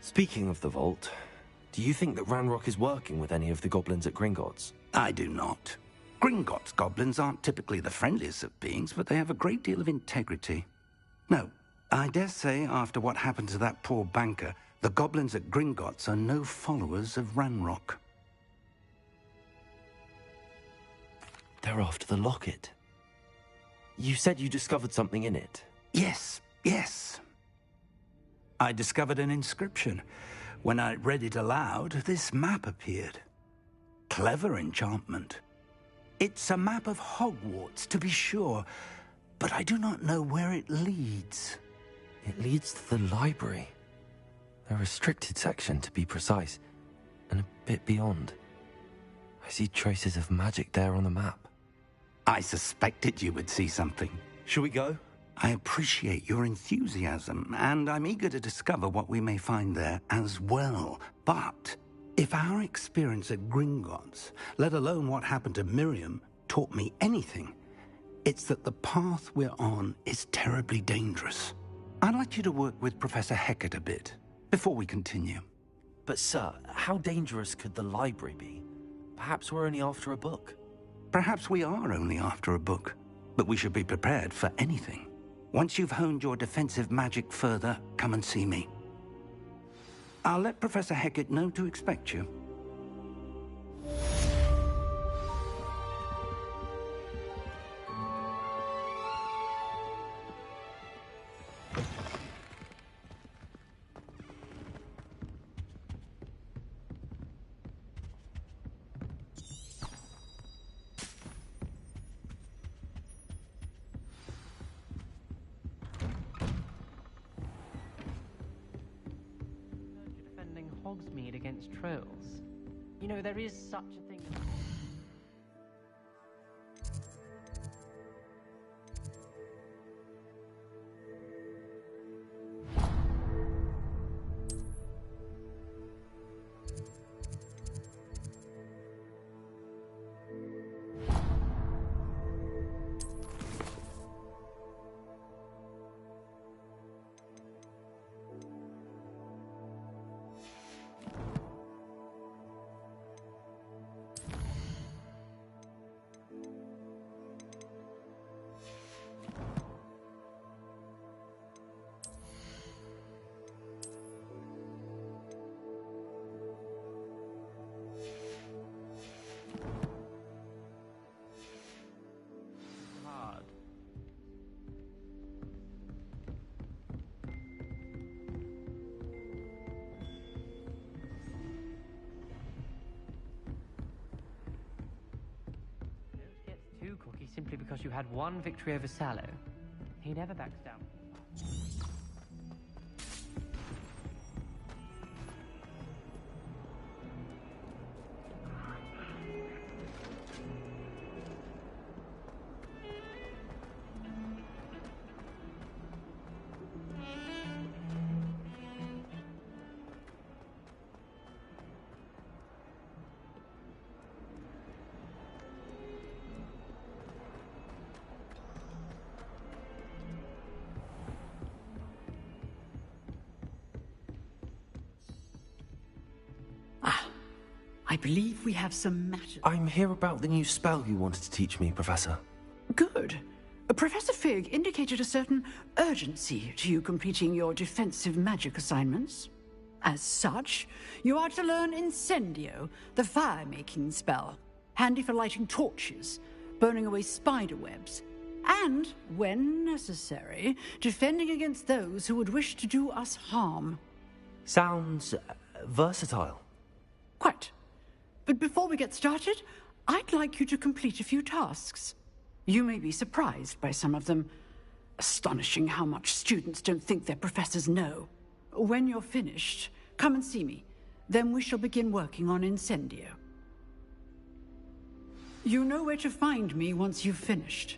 Speaking of the vault, do you think that Ranrock is working with any of the goblins at Gringotts? I do not. Gringotts goblins aren't typically the friendliest of beings, but they have a great deal of integrity. No, I dare say after what happened to that poor banker, the goblins at Gringotts are no followers of Ranrock. They're after the locket. You said you discovered something in it. Yes, yes. I discovered an inscription. When I read it aloud, this map appeared. Clever enchantment. It's a map of Hogwarts, to be sure, but I do not know where it leads. It leads to the library. A restricted section, to be precise, and a bit beyond. I see traces of magic there on the map. I suspected you would see something. Shall we go? I appreciate your enthusiasm, and I'm eager to discover what we may find there as well. But if our experience at Gringotts, let alone what happened to Miriam, taught me anything, it's that the path we're on is terribly dangerous. I'd like you to work with Professor Hecat a bit, before we continue. But sir, how dangerous could the library be? Perhaps we're only after a book. Perhaps we are only after a book, but we should be prepared for anything. Once you've honed your defensive magic further, come and see me. I'll let Professor Hecat know to expect you. Hogsmeade against trolls. You know, there is such a thing. Cookie simply because you had one victory over Sallow. He never backs down. I believe we have some matter. I'm here about the new spell you wanted to teach me, Professor. Good. Professor Fig indicated a certain urgency to you completing your defensive magic assignments. As such, you are to learn Incendio, the fire-making spell, handy for lighting torches, burning away spider webs, and, when necessary, defending against those who would wish to do us harm. Sounds versatile. Quite. But before we get started, I'd like you to complete a few tasks. You may be surprised by some of them. Astonishing how much students don't think their professors know. When you're finished, come and see me. Then we shall begin working on Incendio. You know where to find me once you've finished.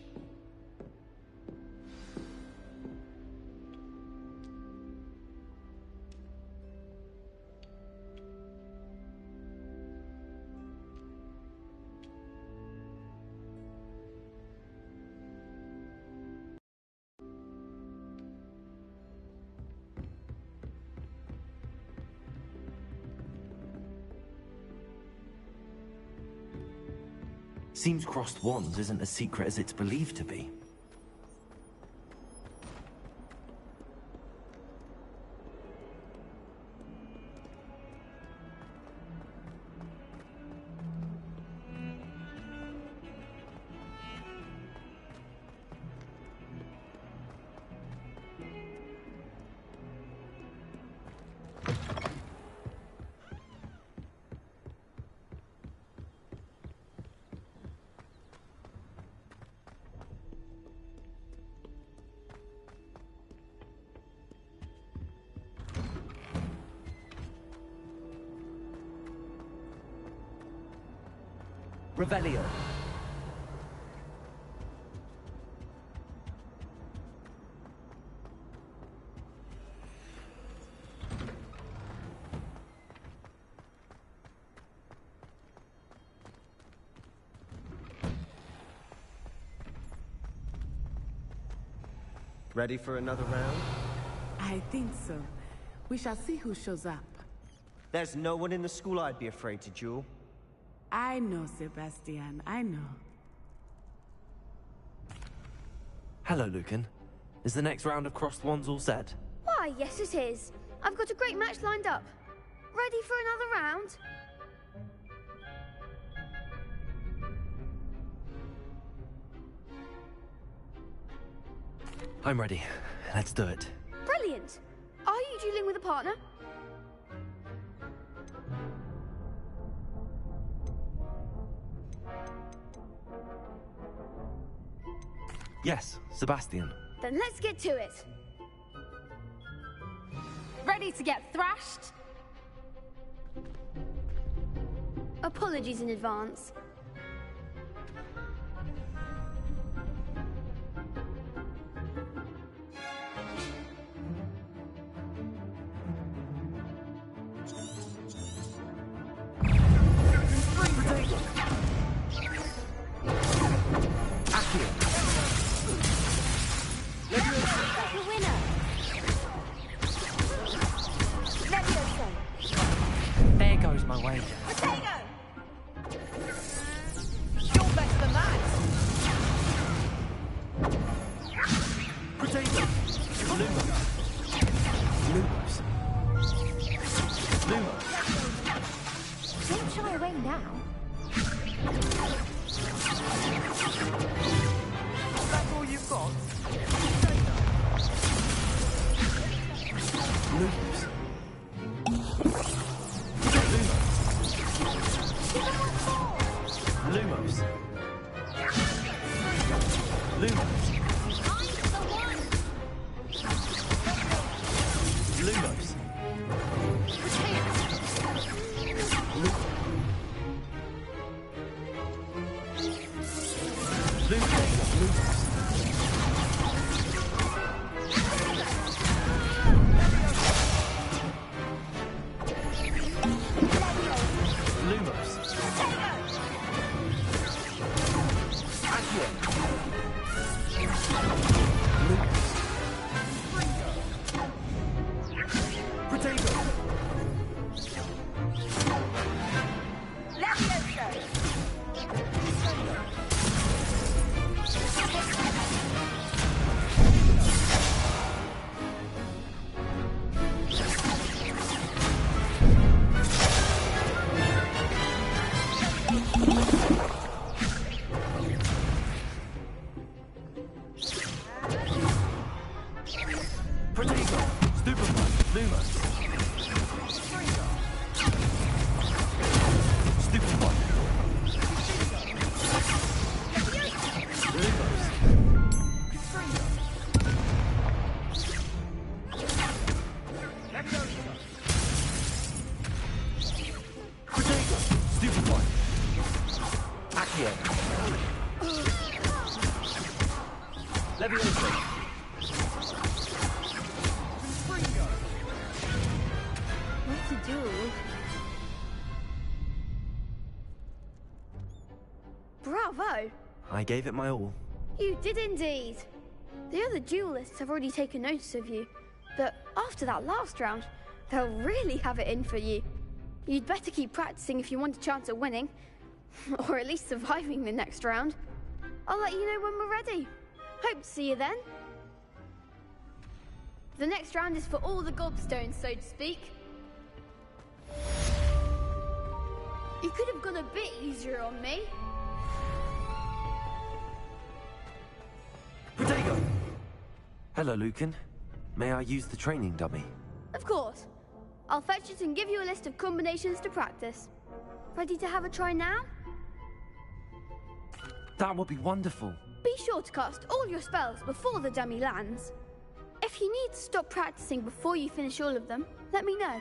Seems crossed wands isn't as secret as it's believed to be. Revelio. Ready for another round? I think so. We shall see who shows up. There's no one in the school I'd be afraid to duel. I know, Sebastian, I know. Hello, Lucan. Is the next round of crossed wands all set? Why, yes it is. I've got a great match lined up. Ready for another round? I'm ready. Let's do it. Brilliant. Are you dueling with a partner? Yes, Sebastian. Then let's get to it. Ready to get thrashed? Apologies in advance. There goes my wager. Potato! You're better than that! Potato! Lumos! Lumos! Lumos! Don't shy away now. That's all you've got? Lumos! Lumos! Lumos! Lumos! Bravo! I gave it my all. You did indeed. The other duelists have already taken notice of you, but after that last round, they'll really have it in for you. You'd better keep practicing if you want a chance at winning, or at least surviving the next round. I'll let you know when we're ready. Hope to see you then. The next round is for all the gobstones, so to speak. You could have gone a bit easier on me. Potato! Hello, Lucan. May I use the training dummy? Of course. I'll fetch it and give you a list of combinations to practice. Ready to have a try now? That would be wonderful. Be sure to cast all your spells before the dummy lands. If you need to stop practicing before you finish all of them, let me know.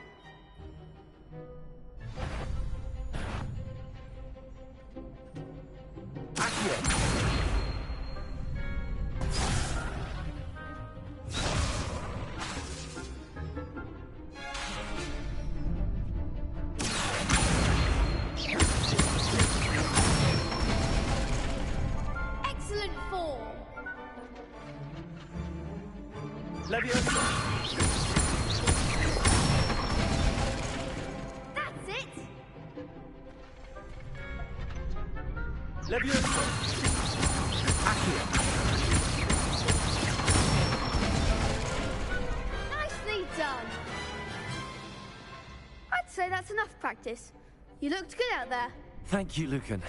Excellent form. Levioso! Accio! Nicely done! I'd say that's enough practice. You looked good out there. Thank you, Lucan.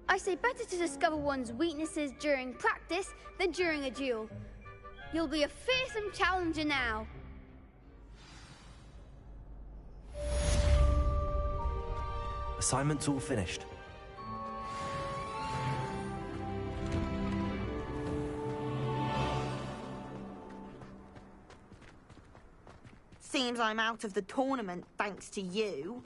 I say better to discover one's weaknesses during practice than during a duel. You'll be a fearsome challenger now. Assignment's all finished. Seems I'm out of the tournament thanks to you.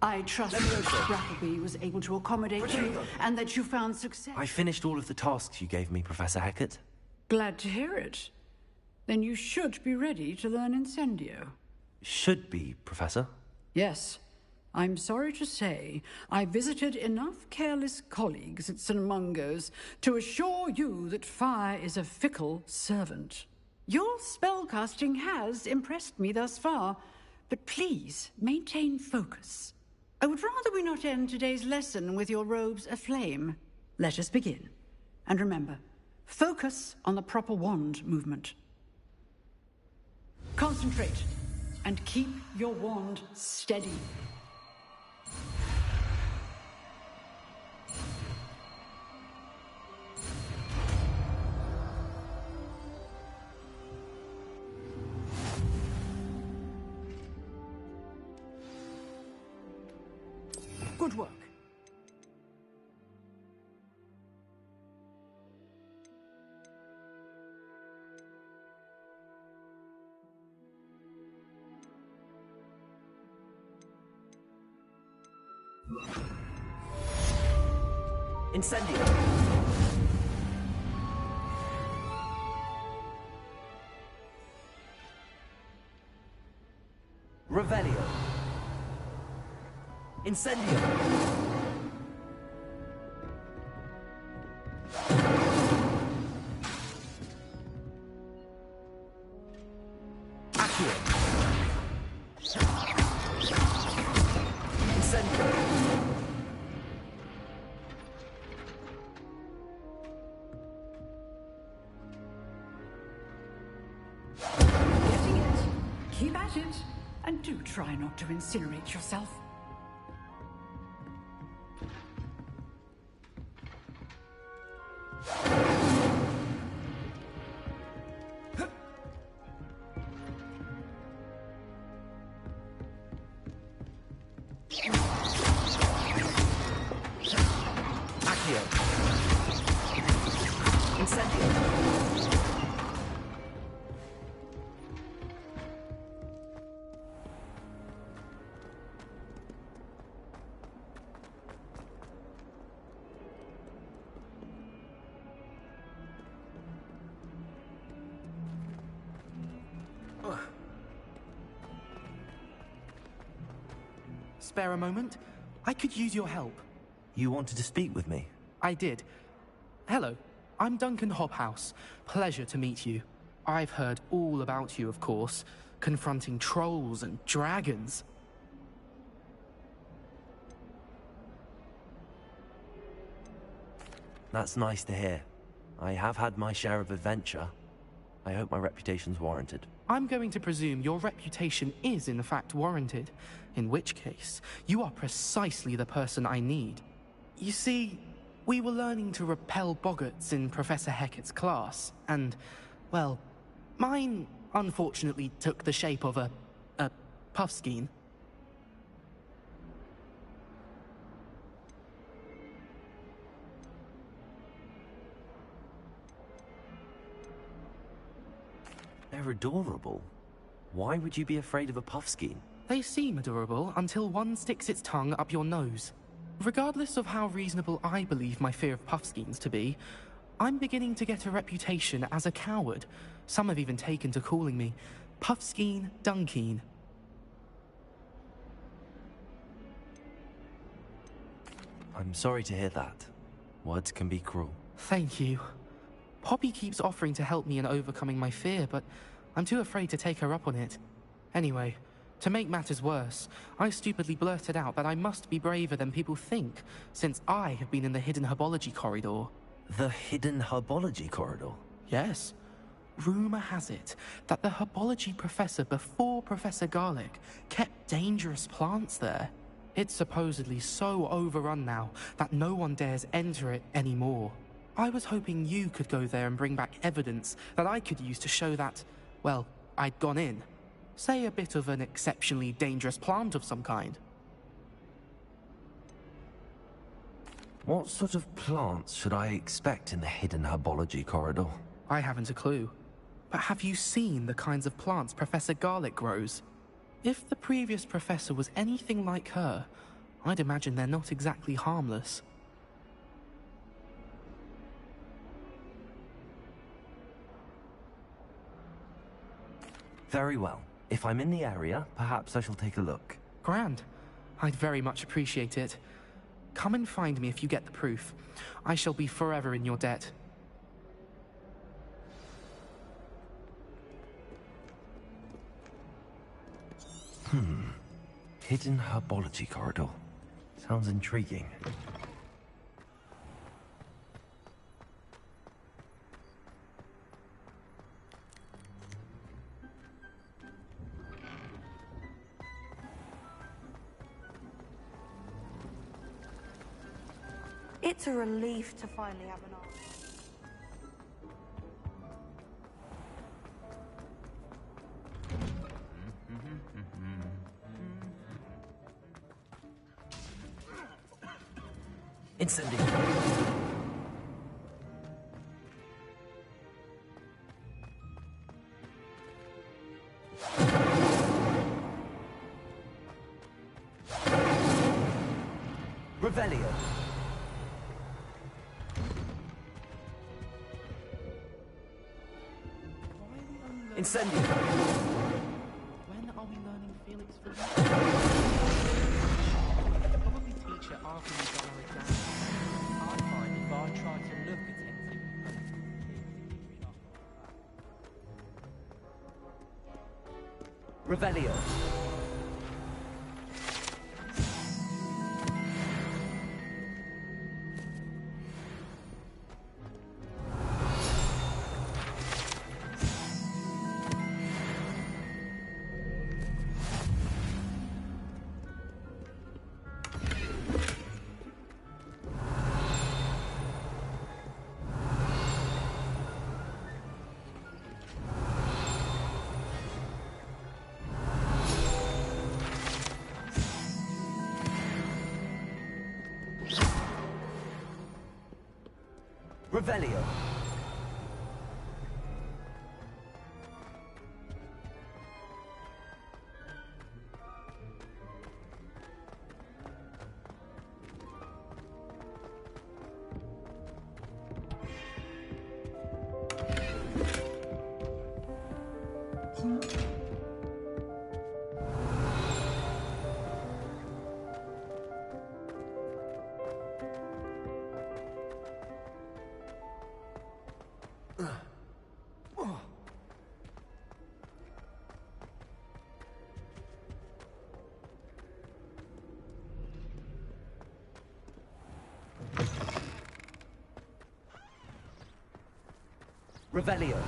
I trust that Brackleby was able to accommodate you and that you found success. I finished all of the tasks you gave me, Professor Hackett. Glad to hear it. Then you should be ready to learn Incendio. Should be, Professor. Yes. I'm sorry to say, I visited enough careless colleagues at St. Mungo's to assure you that fire is a fickle servant. Your spellcasting has impressed me thus far, but please maintain focus. I would rather we not end today's lesson with your robes aflame. Let us begin. And remember, focus on the proper wand movement. Concentrate, and keep your wand steady. Good work. Incendio! Revelio! Incendio! Accio! Incendio! Getting it. Keep at it. And do try not to incinerate yourself. Spare a moment? I could use your help. You wanted to speak with me? I did. Hello, I'm Duncan Hobhouse. Pleasure to meet you. I've heard all about you, of course, confronting trolls and dragons. That's nice to hear. I have had my share of adventure. I hope my reputation's warranted. I'm going to presume your reputation is in fact warranted, in which case, you are precisely the person I need. You see, we were learning to repel boggarts in Professor Hecat's class, and, well, mine unfortunately took the shape of a puffskein. They're adorable. Why would you be afraid of a puffskein? They seem adorable until one sticks its tongue up your nose. Regardless of how reasonable I believe my fear of puffskeins to be, I'm beginning to get a reputation as a coward. Some have even taken to calling me Puffskein Dunkeen. I'm sorry to hear that. Words can be cruel. Thank you. Poppy keeps offering to help me in overcoming my fear, but I'm too afraid to take her up on it. Anyway, to make matters worse, I stupidly blurted out that I must be braver than people think, since I have been in the hidden herbology corridor. The hidden herbology corridor? Yes. Rumor has it that the herbology professor before Professor Garlic kept dangerous plants there. It's supposedly so overrun now that no one dares enter it anymore. I was hoping you could go there and bring back evidence that I could use to show that, well, I'd gone in. Say a bit of an exceptionally dangerous plant of some kind. What sort of plants should I expect in the hidden herbology corridor? I haven't a clue. But have you seen the kinds of plants Professor Garlic grows? If the previous professor was anything like her, I'd imagine they're not exactly harmless. Very well. If I'm in the area, perhaps I shall take a look. Grand. I'd very much appreciate it. Come and find me if you get the proof. I shall be forever in your debt. Hidden herbology corridor. Sounds intriguing. It's a relief to finally have an answer. Incendio. Revelio. Incendio. When are we learning Felix for Probably teach it after we've done our exam. I find if I try to look attentive. Revelio. Revelio. Revelio.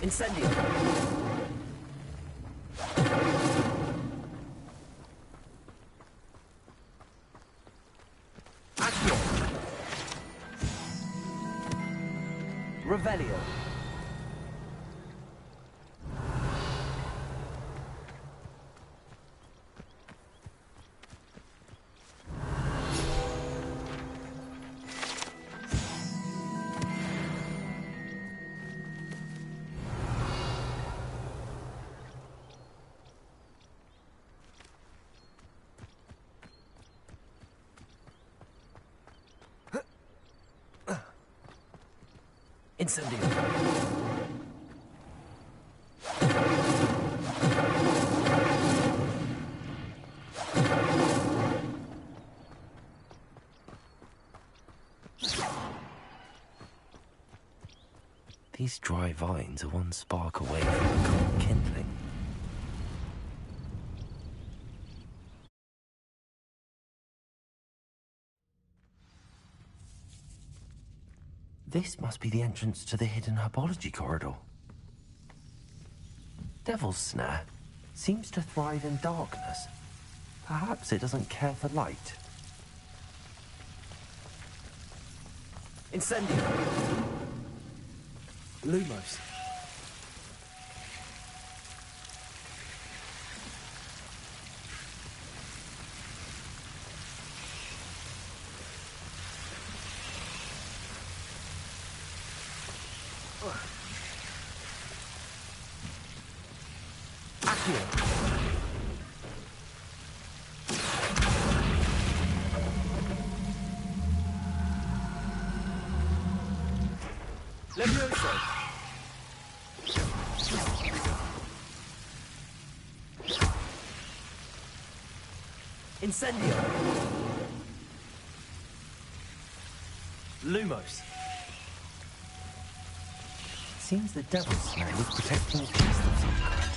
Incendio. Accio. Revelio. Incendio. These dry vines are one spark away from a cold kindling. This must be the entrance to the hidden herbology corridor. Devil's Snare seems to thrive in darkness. Perhaps it doesn't care for light. Incendio. Lumos. Levioso. Incendio. Lumos. Seems the Devil's Snare was protecting a beast of some kind.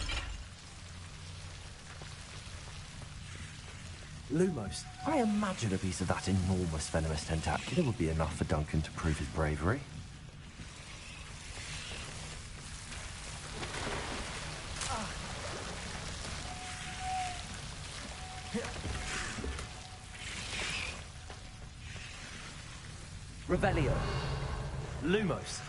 Lumos. I imagine a piece of that enormous venomous tentacular would be enough for Duncan to prove his bravery. Revelio. Lumos.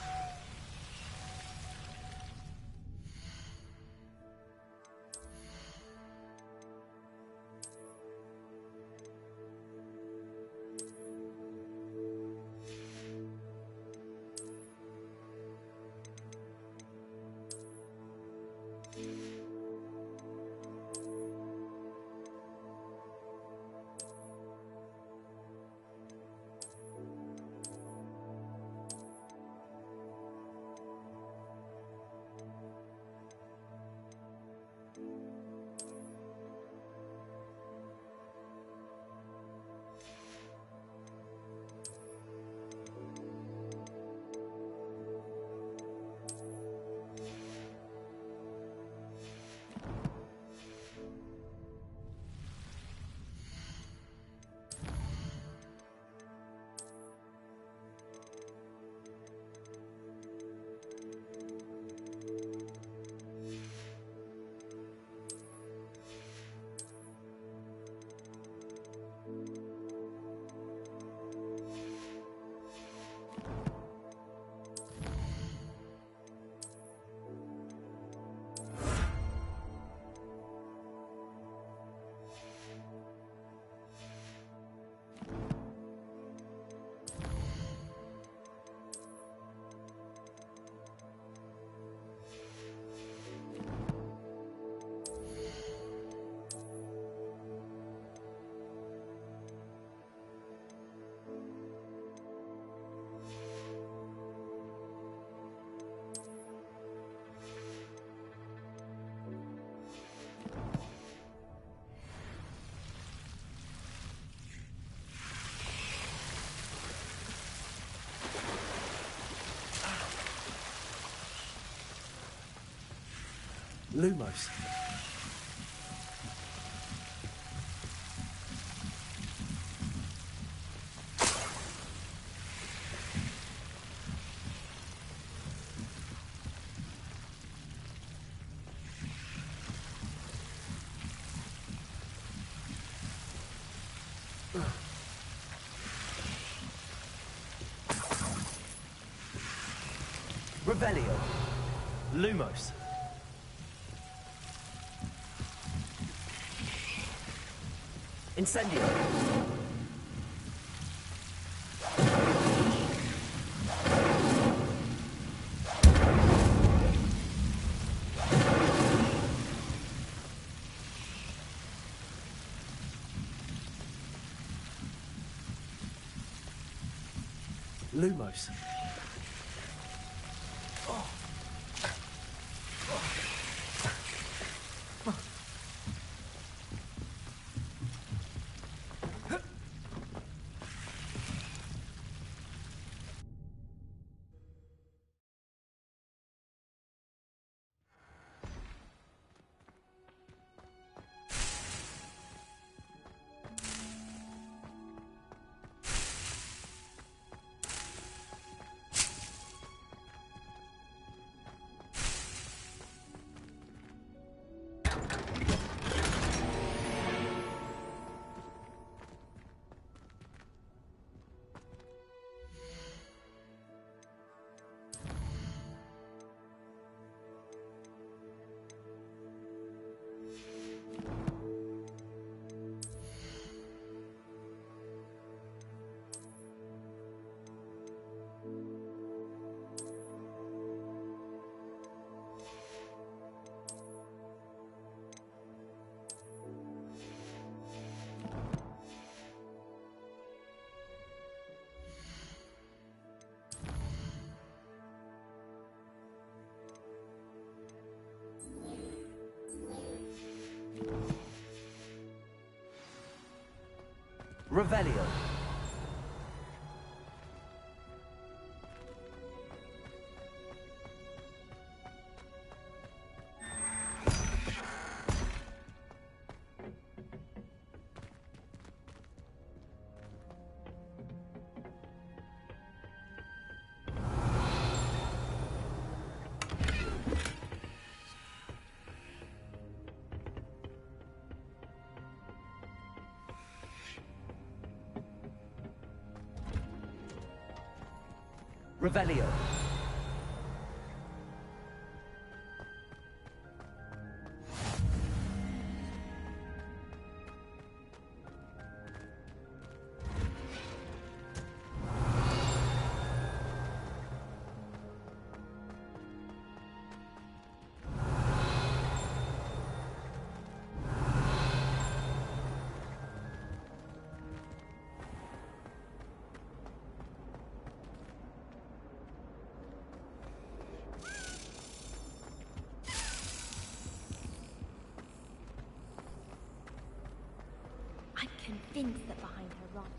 Lumos. Revelio. Lumos. Incendio. Lumos. Revelio. Revelio. Convinced that behind her wrong.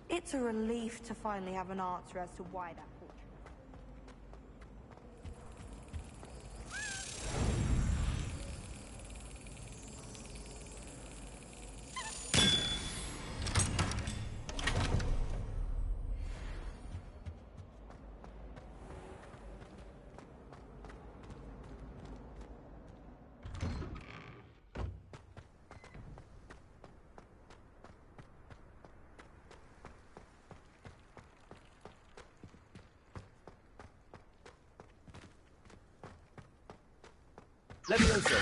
It's a relief to finally have an answer as to why that portrait. Levioso.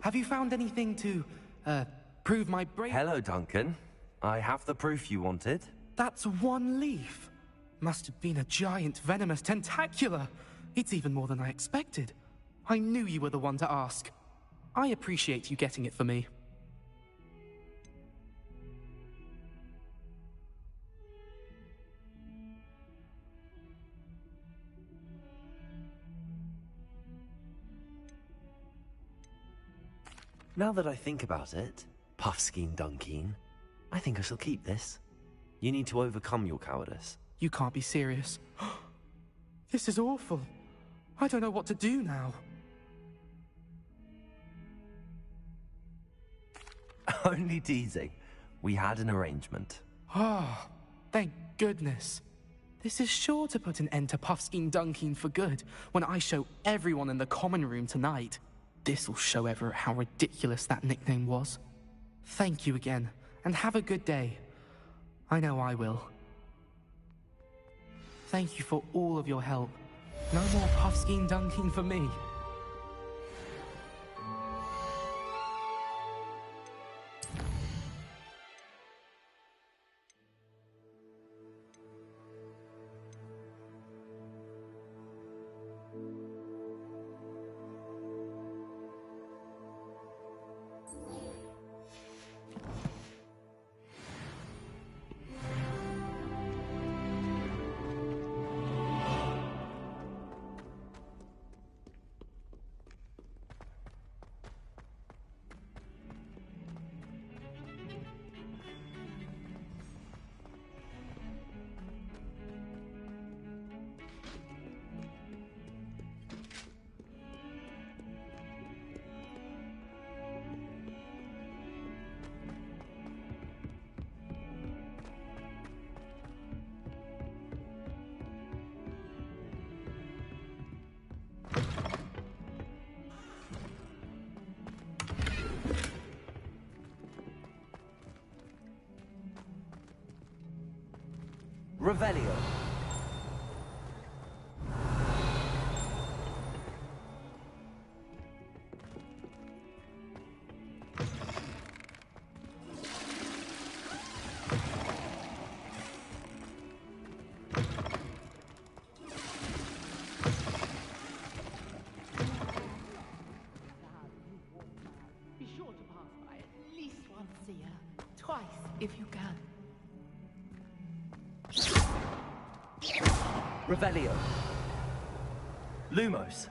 Have you found anything to, prove my brain? Hello, Duncan. I have the proof you wanted. That's one leaf. Must have been a giant venomous tentacula. It's even more than I expected. I knew you were the one to ask. I appreciate you getting it for me. Now that I think about it, Puffskein Dunkeen, I think I shall keep this. You need to overcome your cowardice. You can't be serious. This is awful. I don't know what to do now. Only teasing. We had an arrangement. Ah, thank goodness. This is sure to put an end to Puffskein Dunking for good when I show everyone in the common room tonight. This'll show Everett how ridiculous that nickname was. Thank you again, and have a good day. I know I will. Thank you for all of your help. No more Puffskein Dunking for me. Revelio. Be sure to pass by at least once a year. Twice, if you can. Revelio. Lumos.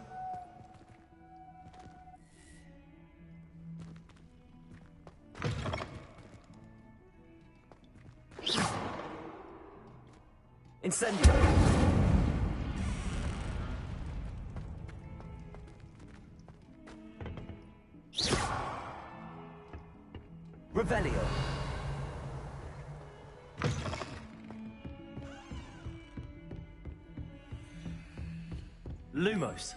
Incendio. Revelio. Lumos.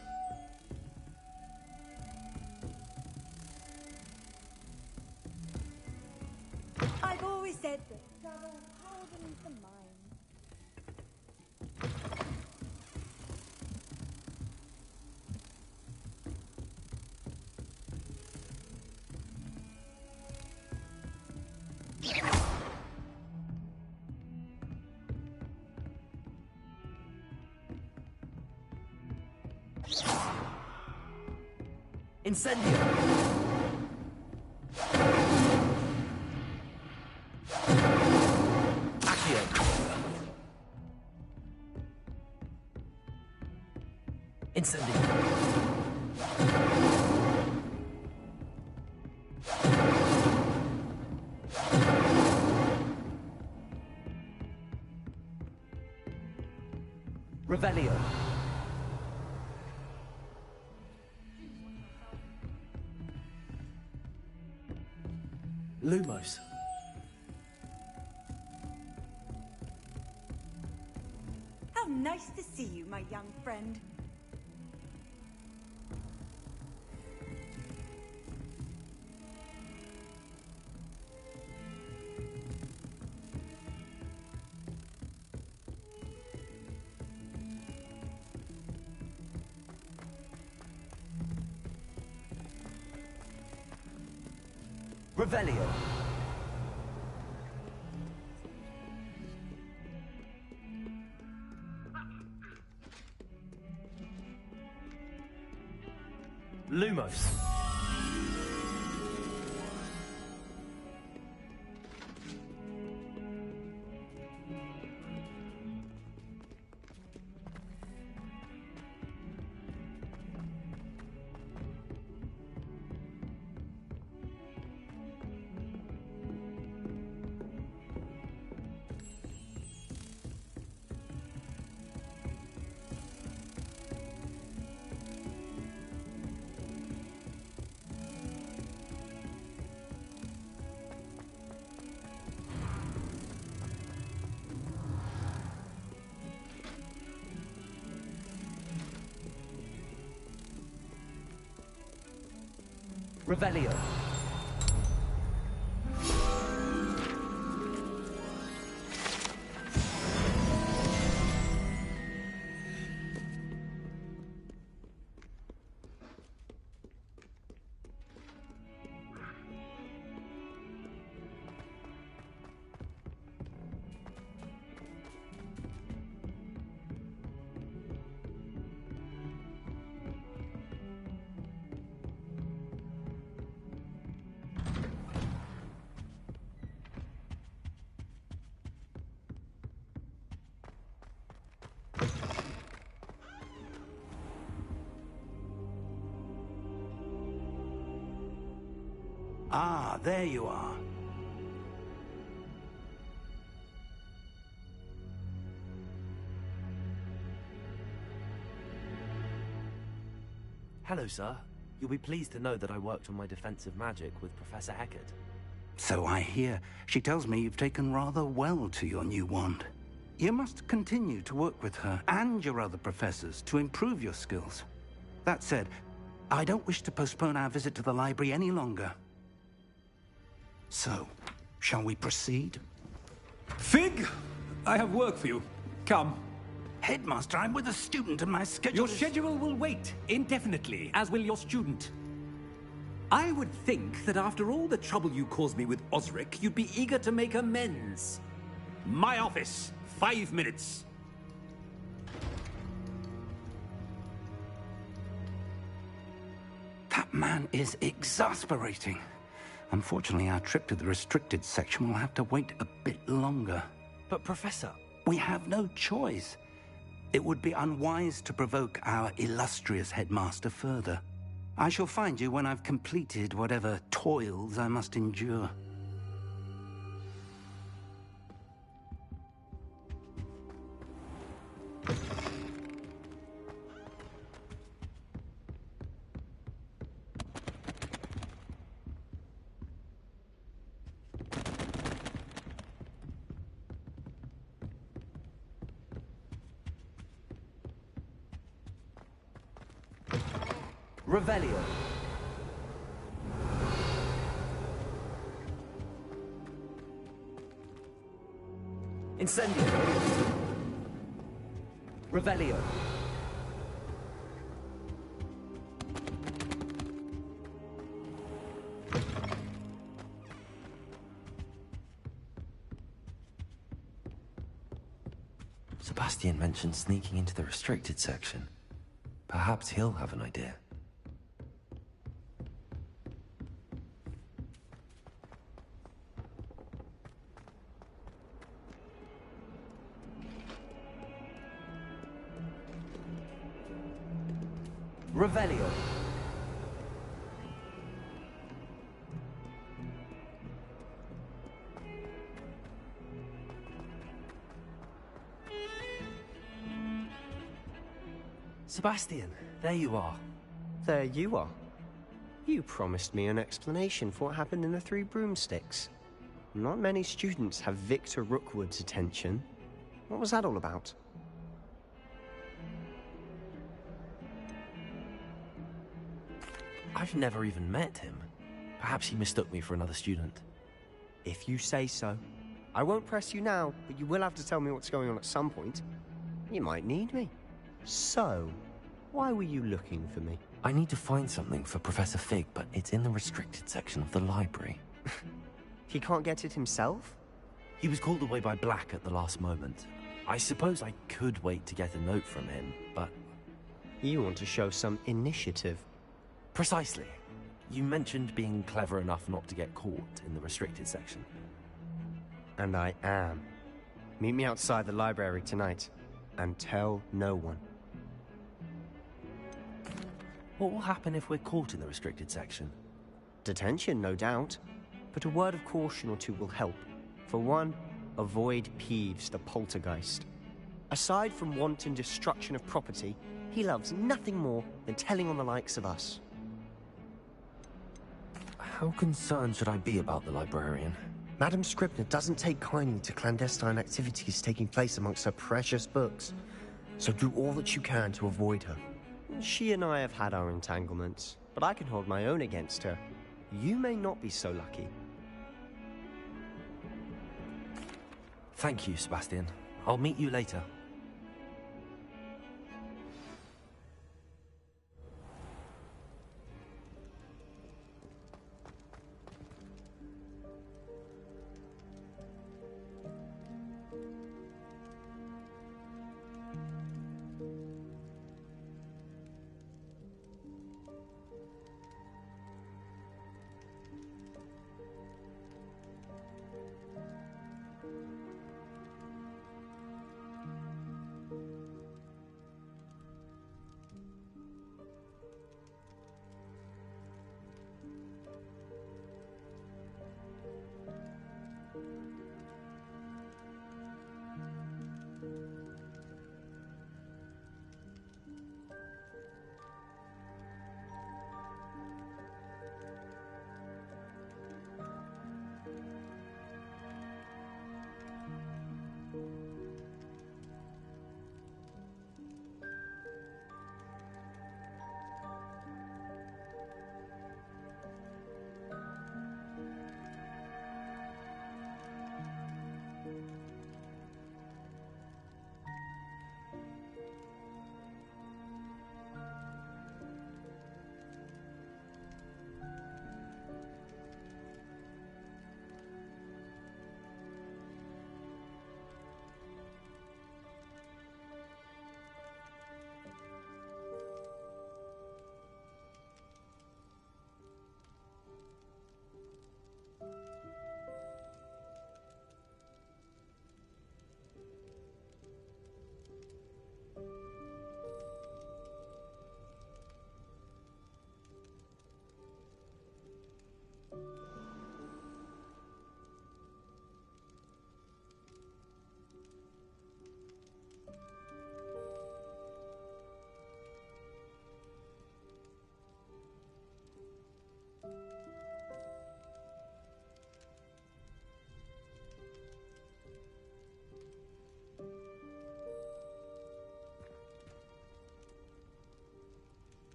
I've always said that travel hardens the mind. Incendio. Accio. Incendio. Revelio. Lumos. How nice to see you, my young friend. Revelio. Lumos. Revelio. Ah, there you are. Hello, sir. You'll be pleased to know that I worked on my defensive magic with Professor Eckert. So I hear. She tells me you've taken rather well to your new wand. You must continue to work with her and your other professors to improve your skills. That said, I don't wish to postpone our visit to the library any longer. So, shall we proceed? Fig! I have work for you. Come. Headmaster, I'm with a student and my schedule Your schedule will wait indefinitely, as will your student. I would think that after all the trouble you caused me with Osric, you'd be eager to make amends. My office, 5 minutes. That man is exasperating. Unfortunately, our trip to the restricted section will have to wait a bit longer. But, Professor... We have no choice. It would be unwise to provoke our illustrious headmaster further. I shall find you when I've completed whatever toils I must endure. Revelio. Incendio. Revelio. Sebastian mentioned sneaking into the restricted section. Perhaps he'll have an idea. Revelio. Sebastian, there you are. There you are. You promised me an explanation for what happened in the Three Broomsticks. Not many students have Victor Rookwood's attention. What was that all about? I've never even met him. Perhaps he mistook me for another student. If you say so. I won't press you now, but you will have to tell me what's going on at some point. You might need me. So, why were you looking for me? I need to find something for Professor Fig, but it's in the restricted section of the library. He can't get it himself? He was called away by Black at the last moment. I suppose I could wait to get a note from him, but... You want to show some initiative. Precisely. You mentioned being clever enough not to get caught in the restricted section. And I am. Meet me outside the library tonight, and tell no one. What will happen if we're caught in the restricted section? Detention, no doubt. But a word of caution or two will help. For one, avoid Peeves, the poltergeist. Aside from wanton destruction of property, he loves nothing more than telling on the likes of us. How concerned should I be about the librarian? Madam Scribner doesn't take kindly to clandestine activities taking place amongst her precious books. So do all that you can to avoid her. She and I have had our entanglements, but I can hold my own against her. You may not be so lucky. Thank you, Sebastian. I'll meet you later.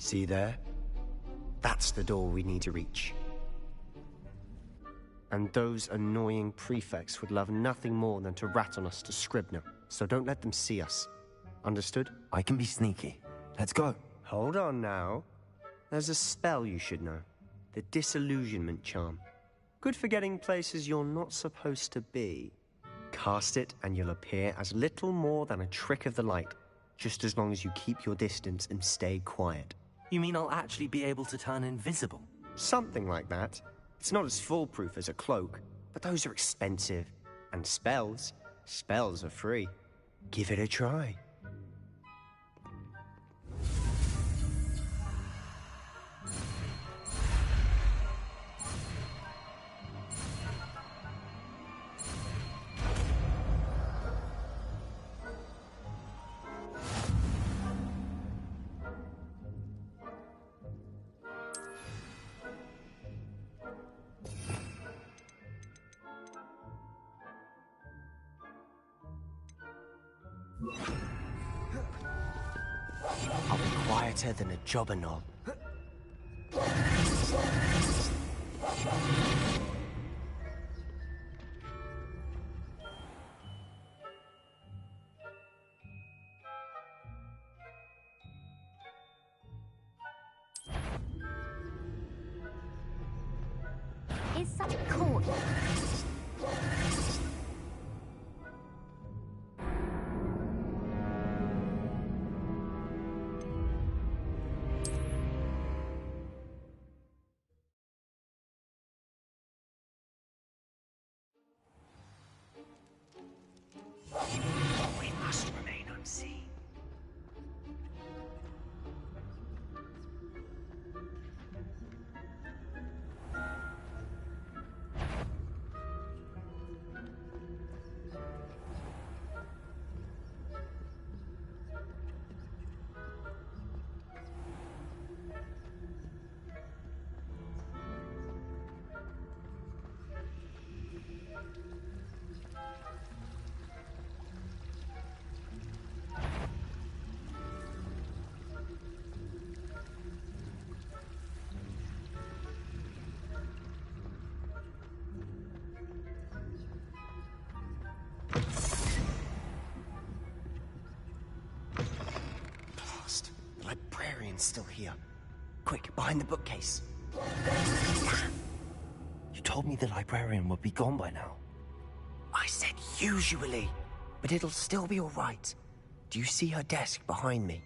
See there? That's the door we need to reach. And those annoying prefects would love nothing more than to rat on us to Scribner, so don't let them see us. Understood? I can be sneaky. Let's go. Hold on now. There's a spell you should know. The Disillusionment Charm. Good for getting places you're not supposed to be. Cast it and you'll appear as little more than a trick of the light, just as long as you keep your distance and stay quiet. You mean I'll actually be able to turn invisible? Something like that. It's not as foolproof as a cloak, but those are expensive. And spells are free. Give it a try. I'll be quieter than a jobber knob. Is such a corner. We must remain unseen. The librarian's still here. Quick, behind the bookcase. You told me the librarian would be gone by now. I said usually, but it'll still be all right. Do you see her desk behind me?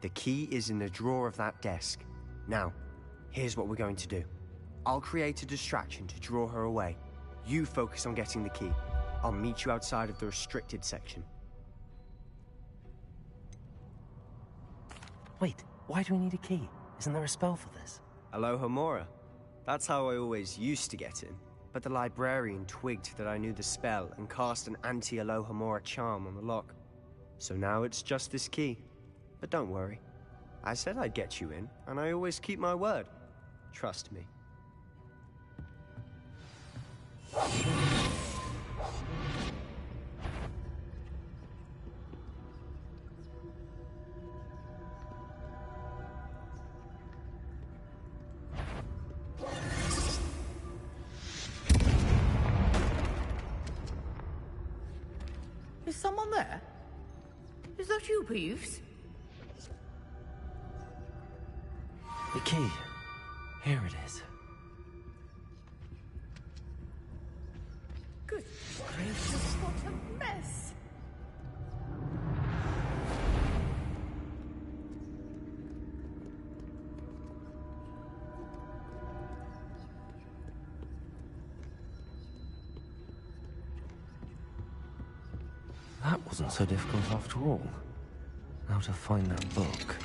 The key is in the drawer of that desk. Now, here's what we're going to do. I'll create a distraction to draw her away. You focus on getting the key. I'll meet you outside of the restricted section. Wait, why do we need a key? Isn't there a spell for this? Alohomora. That's how I always used to get in. But the librarian twigged that I knew the spell and cast an anti-Alohomora charm on the lock. So now it's just this key. But don't worry. I said I'd get you in, and I always keep my word. Trust me. Is someone there? Is that you, Peeves? The key. Here it is. Good gracious, what a mess! That wasn't so difficult after all. Now to find that book.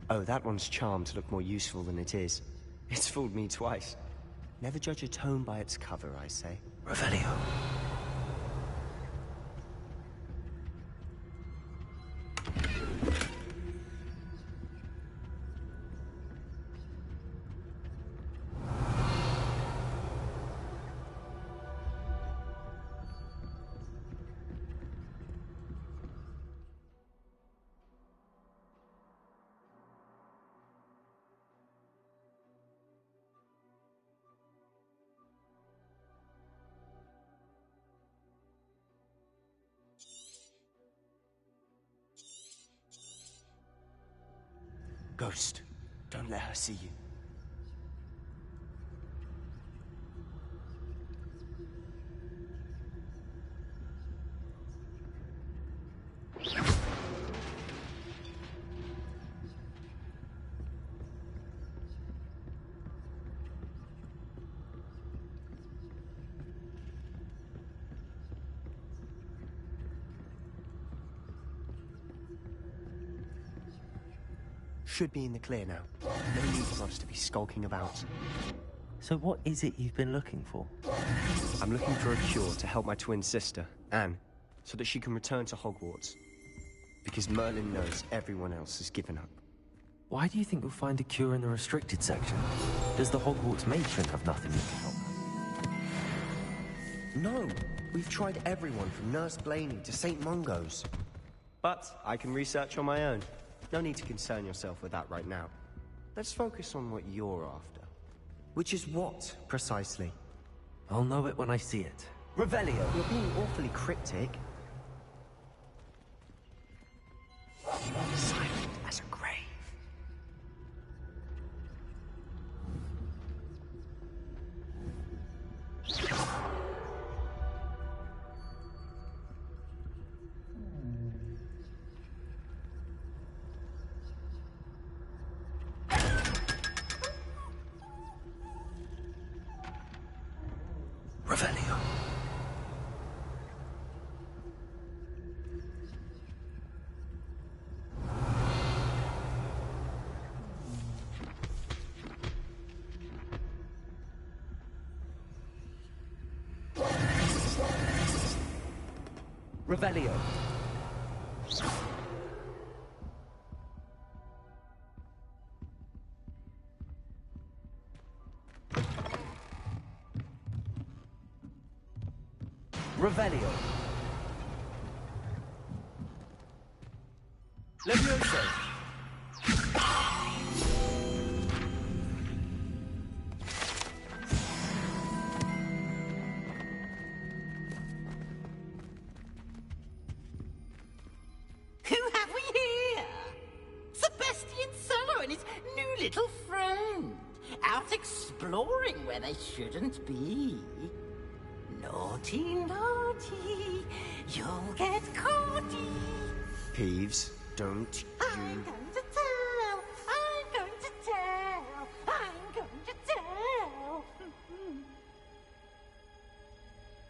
Oh, that one's charmed to look more useful than it is. It's fooled me twice. Never judge a tome by its cover, I say. Revelio. Ghost, don't let her see you. Should be in the clear now. No need for us to be skulking about. So what is it you've been looking for? I'm looking for a cure to help my twin sister, Anne, so that she can return to Hogwarts. Because Merlin knows everyone else has given up. Why do you think you'll find a cure in the restricted section? Does the Hogwarts matron have nothing that can help? No! We've tried everyone from Nurse Blaney to St. Mungo's. But I can research on my own. No need to concern yourself with that right now. Let's focus on what you're after. Which is what, precisely? I'll know it when I see it. Revelio! You're being awfully cryptic. Silent as a grave. Revelio. Revelio. Revelio. Levioso. Who have we here? Sebastian Solo and his new little friend. Out exploring where they shouldn't be. Naughty, naughty, you'll get caughty. Peeves, don't you... I'm going to tell, I'm going to tell, I'm going to tell.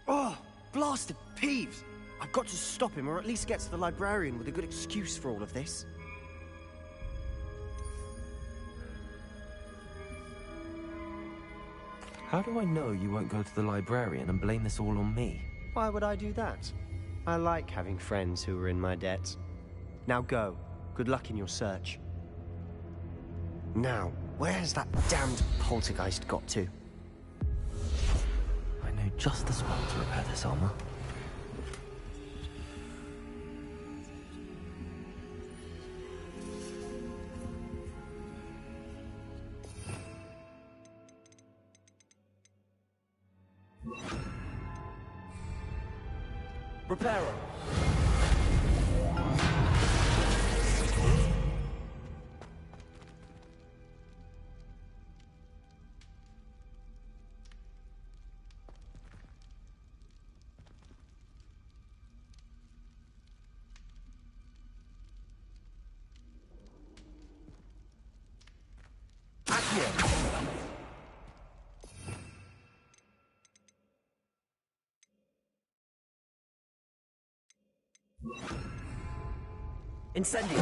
Oh, blasted Peeves! I've got to stop him, or at least get to the librarian with a good excuse for all of this. How do I know you won't go to the librarian and blame this all on me? Why would I do that? I like having friends who are in my debt. Now go. Good luck in your search. Now, where has that damned poltergeist got to? I know just the spot to repair this armor. Reparo. Incendio.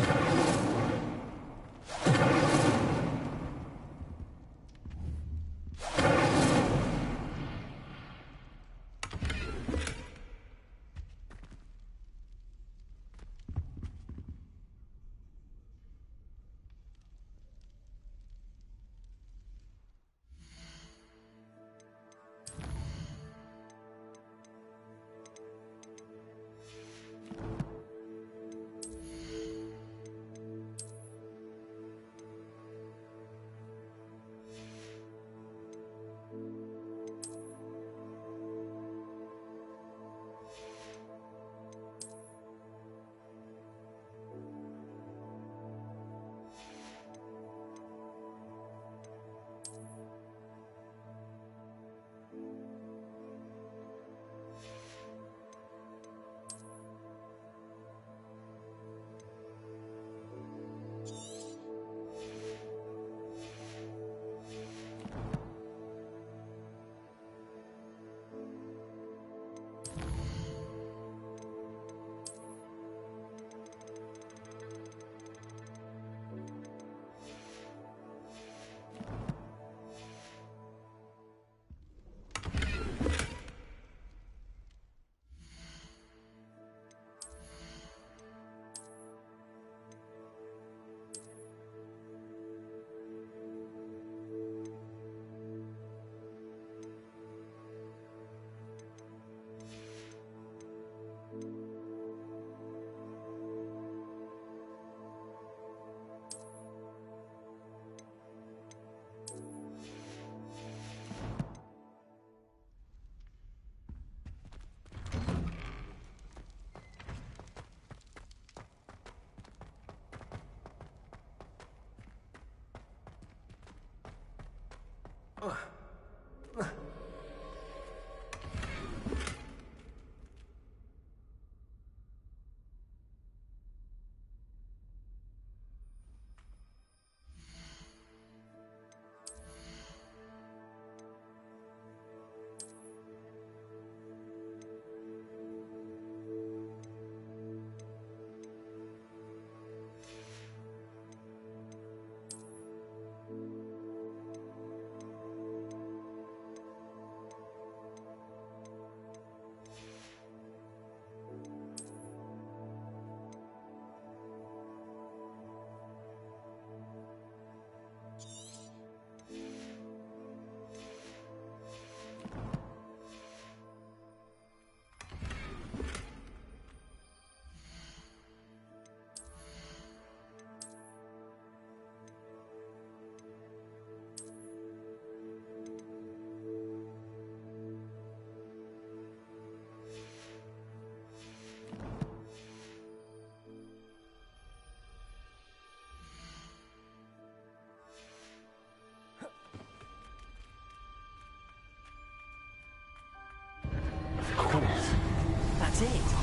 it?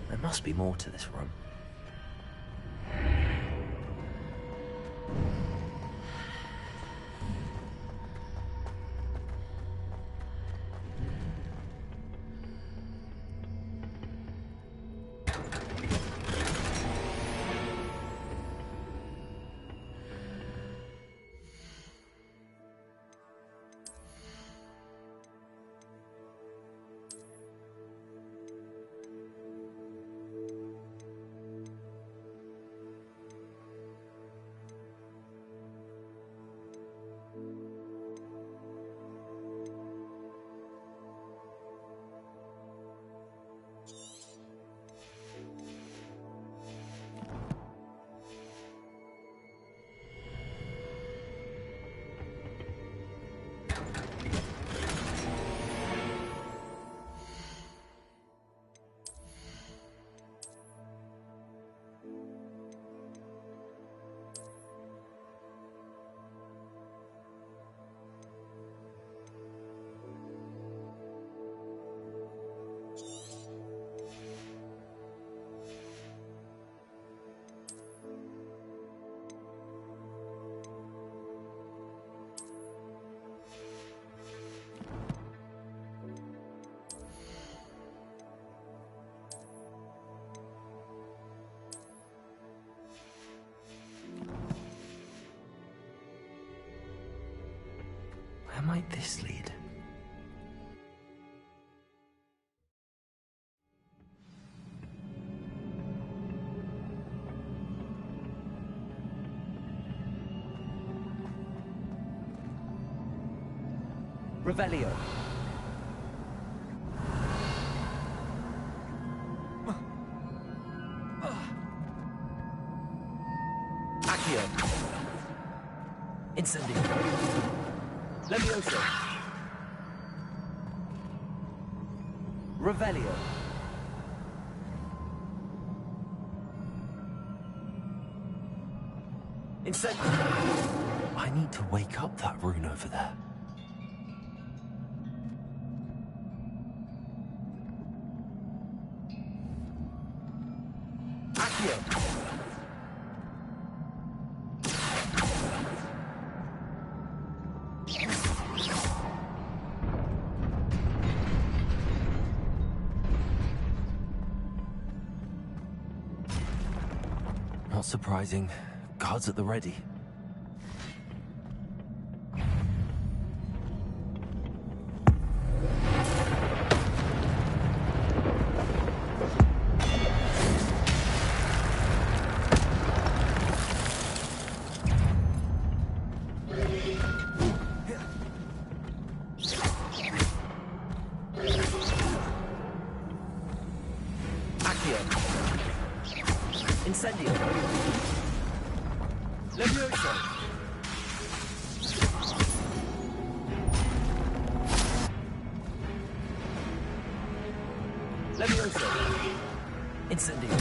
There must be more to this room. Where might this lead? Revelio. Accio. Incendio. Levioso. Revelio. Incendio. I need to wake up that rune over there. Accio. Not surprising. Guards at the ready. Incendio. Levioso. Levioso. Incendio.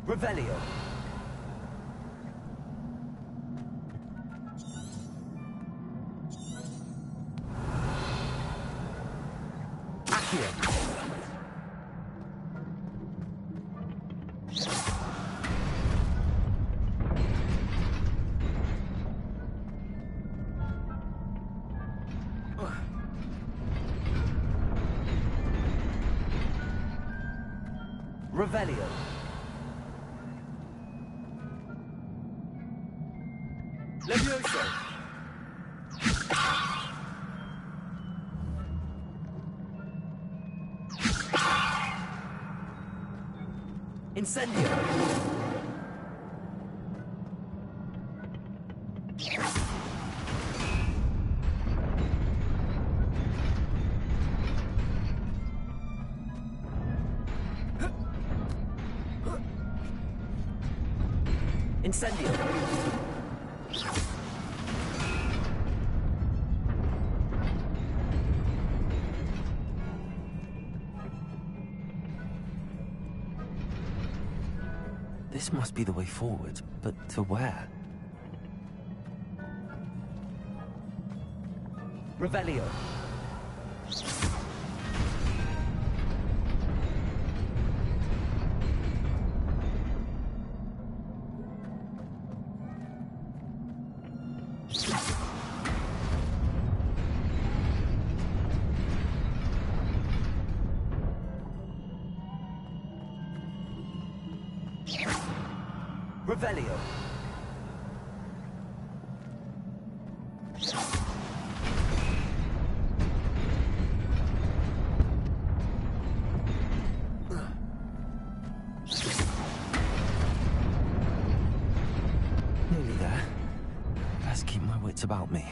Revelio. Accio. Revelio. Levioso. Incendio. Incendio. This must be the way forward, but to where? Revelio. Revelio. Nearly there. Best keep my wits about me.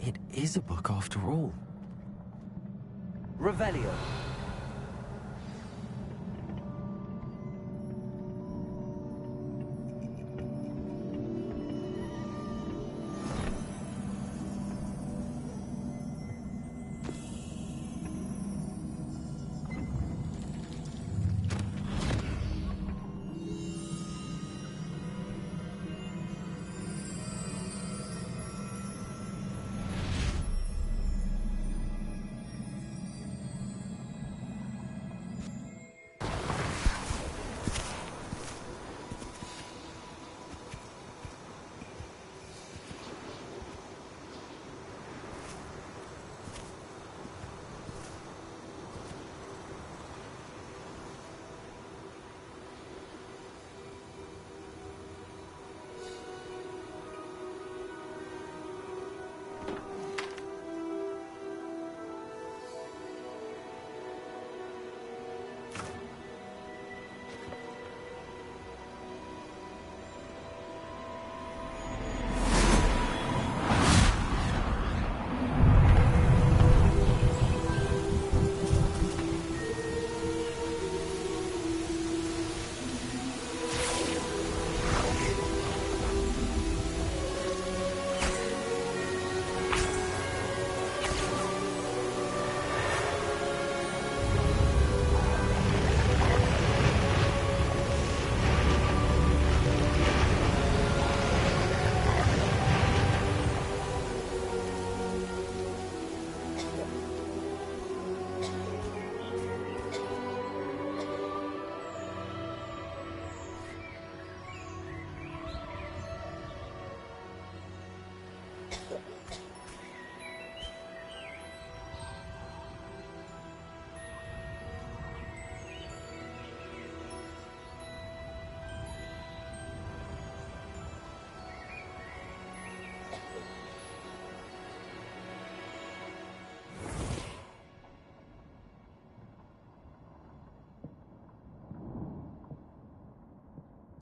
It is a book after all. Revelio.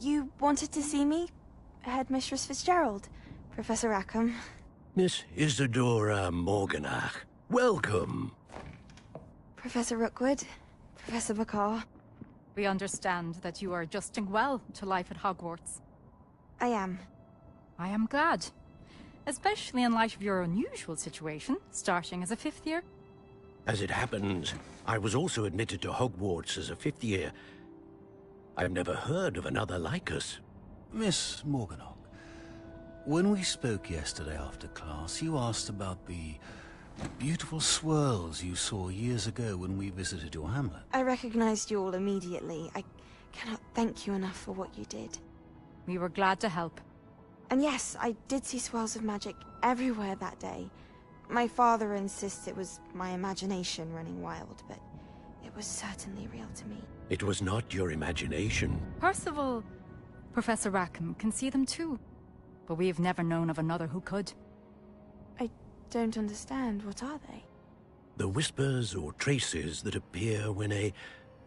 You wanted to see me? Headmistress Fitzgerald, Professor Rackham. Miss Isadora Morganach, welcome. Professor Rookwood, Professor Bakar. We understand that you are adjusting well to life at Hogwarts. I am. I am glad. Especially in light of your unusual situation, starting as a 5th year. As it happens, I was also admitted to Hogwarts as a 5th year. I've never heard of another like us. Miss Morganach, when we spoke yesterday after class, you asked about the beautiful swirls you saw years ago when we visited your hamlet. I recognized you all immediately. I cannot thank you enough for what you did. We were glad to help. And yes, I did see swirls of magic everywhere that day. My father insists it was my imagination running wild, but it was certainly real to me. It was not your imagination. Percival, Professor Rackham can see them too. But we have never known of another who could. I don't understand. What are they? The whispers or traces that appear when a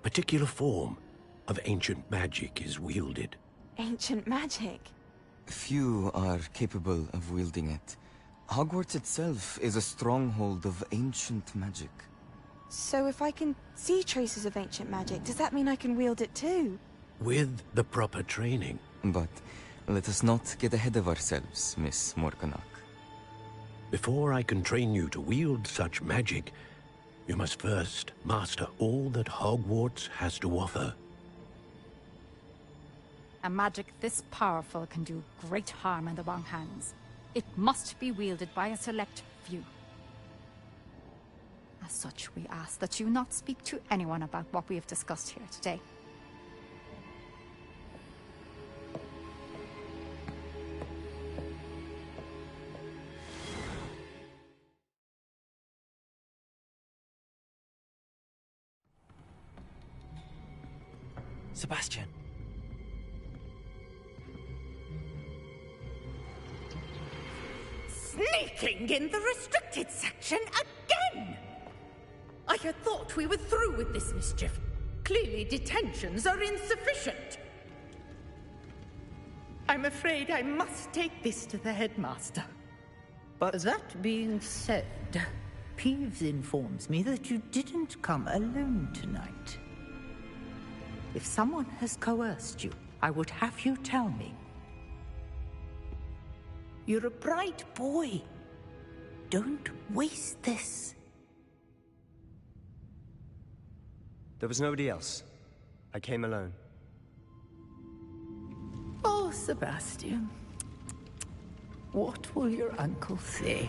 particular form of ancient magic is wielded. Ancient magic? Few are capable of wielding it. Hogwarts itself is a stronghold of ancient magic. So if I can see traces of ancient magic, does that mean I can wield it too? With the proper training. But let us not get ahead of ourselves, Miss Morganach. Before I can train you to wield such magic, you must first master all that Hogwarts has to offer. A magic this powerful can do great harm in the wrong hands. It must be wielded by a select few. As such, we ask that you not speak to anyone about what we have discussed here today. Sebastian. Sneaking in the restricted section again! I had thought we were through with this mischief. Clearly detentions are insufficient. I'm afraid I must take this to the headmaster. But that being said, Peeves informs me that you didn't come alone tonight. If someone has coerced you, I would have you tell me. You're a bright boy. Don't waste this. There was nobody else. I came alone. Oh, Sebastian. What will your uncle say?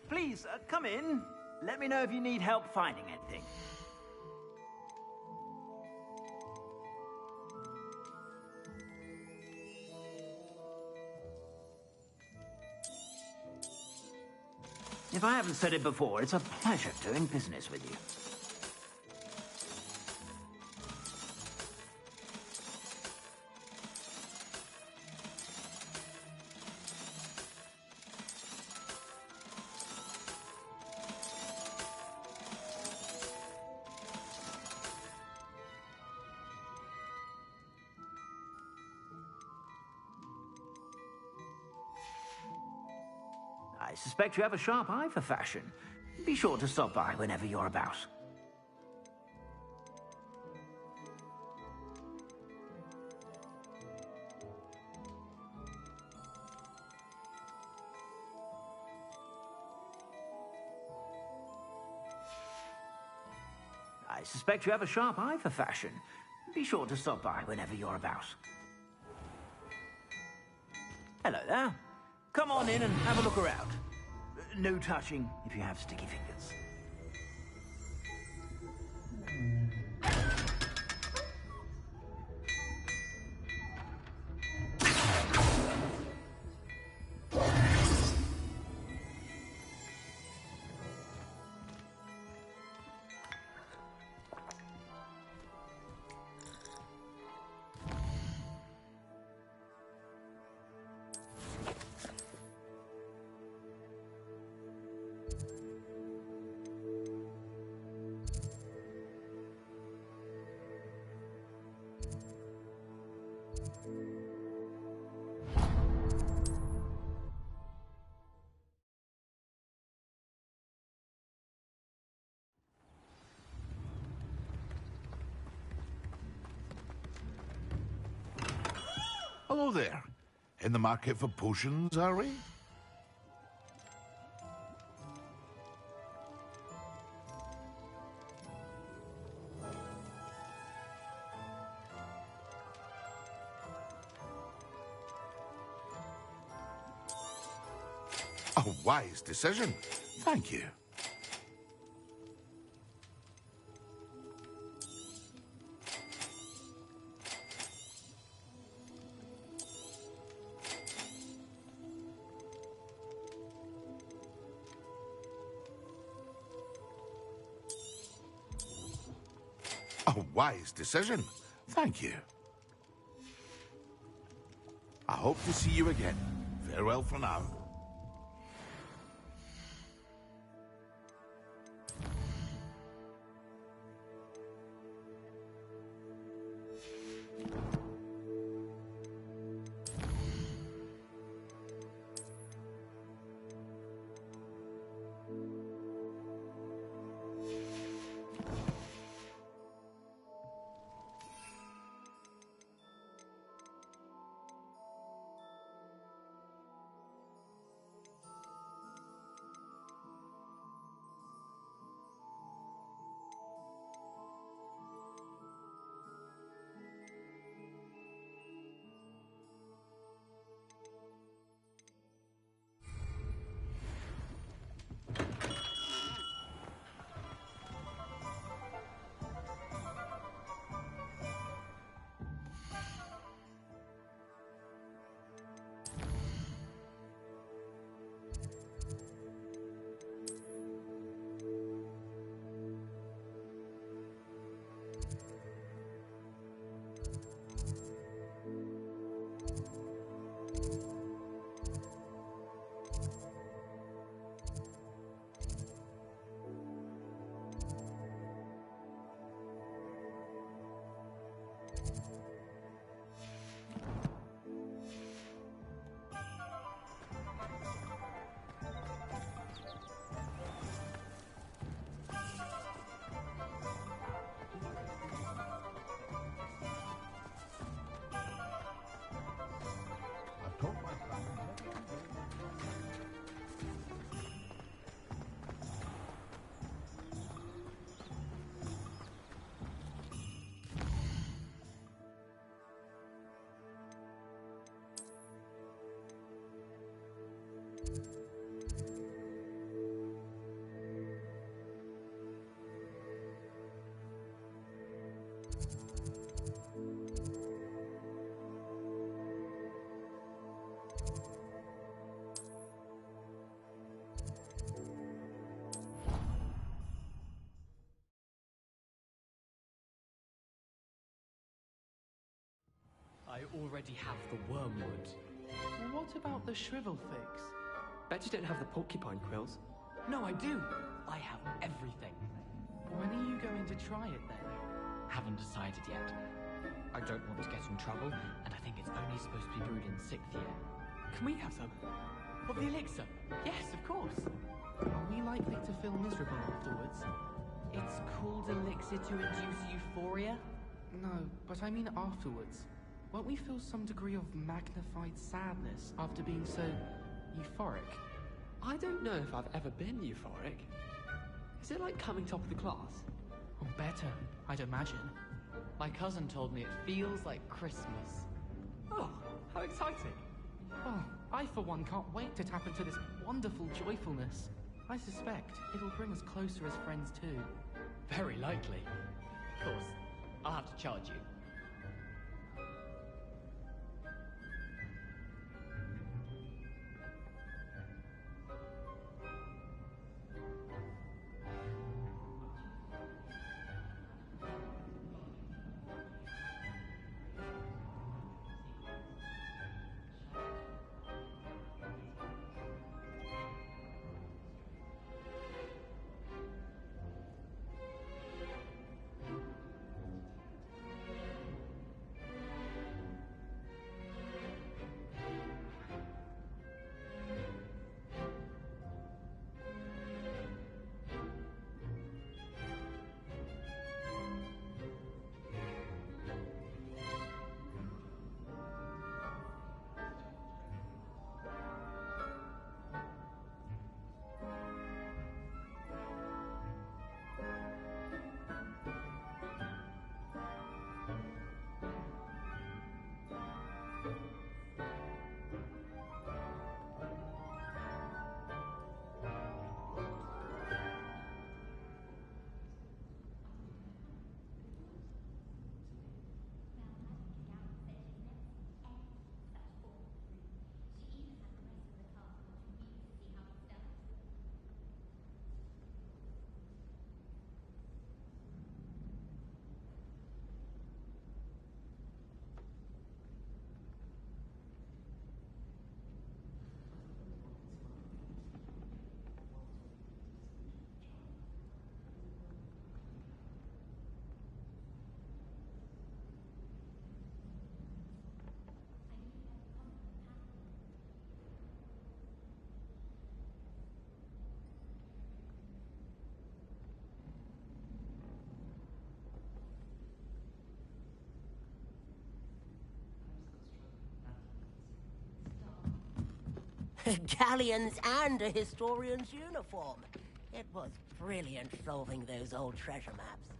Please, come in. Let me know if you need help finding anything. If I haven't said it before, it's a pleasure doing business with you. I suspect you have a sharp eye for fashion. Be sure to stop by whenever you're about. I suspect you have a sharp eye for fashion. Be sure to stop by whenever you're about. Hello there. Come on in and have a look around. No touching if you have sticky fingers. Hello there. In the market for potions, are we? A wise decision. Thank you. A wise decision. Thank you. I hope to see you again. Farewell for now. I already have the wormwood. What about the shrivel figs? Bet you don't have the porcupine quills. No, I do. I have everything. When are you going to try it then? Haven't decided yet. I don't want to get in trouble, and I think it's only supposed to be brewed in 6th year. Can we have some? Of the elixir? Yes, of course. Are we likely to feel miserable afterwards? It's called elixir to induce euphoria? No, but I mean afterwards. Won't we feel some degree of magnified sadness after being so euphoric? I don't know if I've ever been euphoric. Is it like coming top of the class? Or better, I'd imagine. My cousin told me it feels like Christmas. Oh, how exciting. Well, I for one can't wait to tap into this wonderful joyfulness. I suspect it'll bring us closer as friends too. Very likely. Of course, I'll have to charge you. Galleons and a historian's uniform. It was brilliant solving those old treasure maps.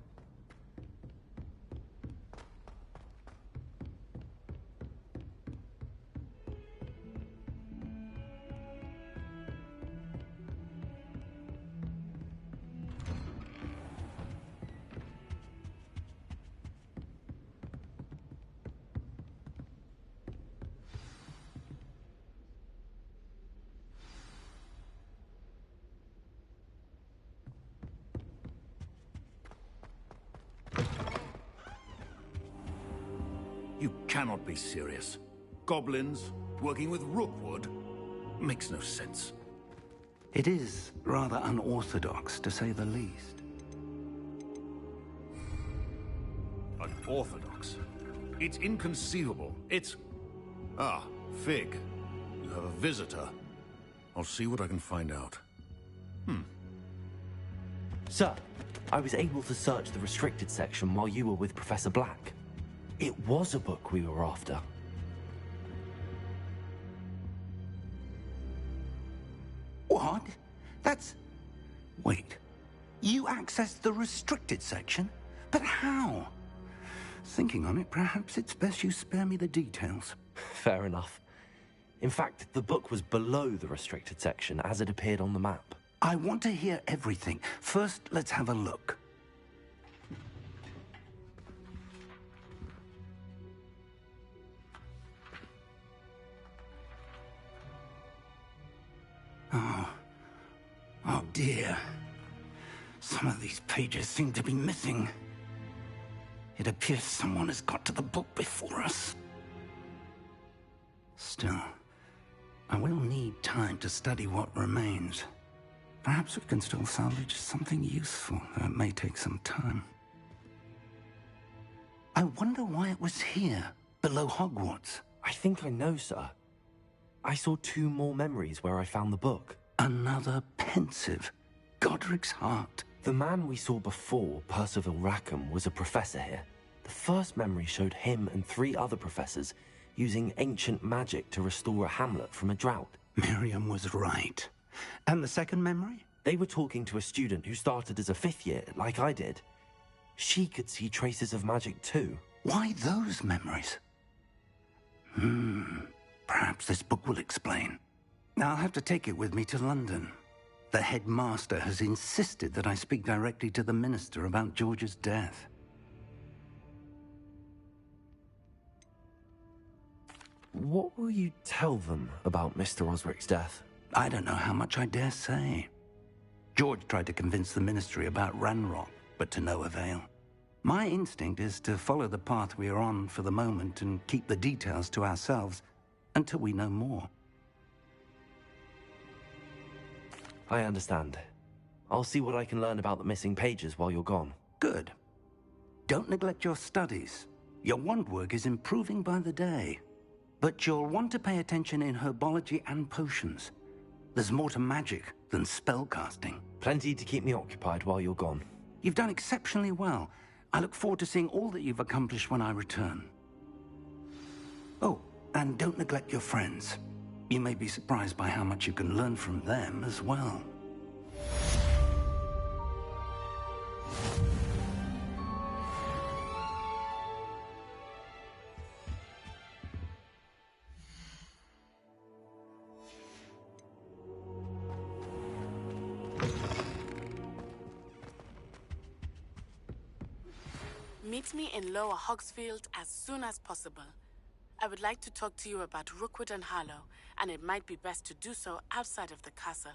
You cannot be serious. Goblins working with rookwood makes no sense. It is rather unorthodox, to say the least. Unorthodox? It's inconceivable. It's... Ah, Fig. You have a visitor. I'll see what I can find out. Sir, I was able to search the restricted section while you were with Professor Black. It was a book we were after. What? That's... Wait. You accessed the restricted section? But how? Thinking on it, perhaps it's best you spare me the details. Fair enough. In fact, the book was below the restricted section as it appeared on the map. I want to hear everything. First, let's have a look. Oh dear. Some of these pages seem to be missing. It appears someone has got to the book before us. Still, I will need time to study what remains. Perhaps we can still salvage something useful, though it may take some time. I wonder why it was here, below Hogwarts. I think I know, sir. I saw 2 more memories where I found the book. Another pensive. Godric's heart. The man we saw before, Percival Rackham, was a professor here. The first memory showed him and 3 other professors using ancient magic to restore a hamlet from a drought. Miriam was right. And the second memory? They were talking to a student who started as a 5th year, like I did. She could see traces of magic too. Why those memories? Perhaps this book will explain. I'll have to take it with me to London. The headmaster has insisted that I speak directly to the minister about George's death. What will you tell them about Mr. Osric's death? I don't know how much I dare say. George tried to convince the ministry about Ranrock, but to no avail. My instinct is to follow the path we are on for the moment and keep the details to ourselves until we know more. I understand. I'll see what I can learn about the missing pages while you're gone. Good. Don't neglect your studies. Your wand work is improving by the day. But you'll want to pay attention in herbology and potions. There's more to magic than spellcasting. Plenty to keep me occupied while you're gone. You've done exceptionally well. I look forward to seeing all that you've accomplished when I return. Oh, and don't neglect your friends. You may be surprised by how much you can learn from them as well. Meet me in Lower Hogsfield as soon as possible. I would like to talk to you about Rookwood and Harlow, and it might be best to do so outside of the castle.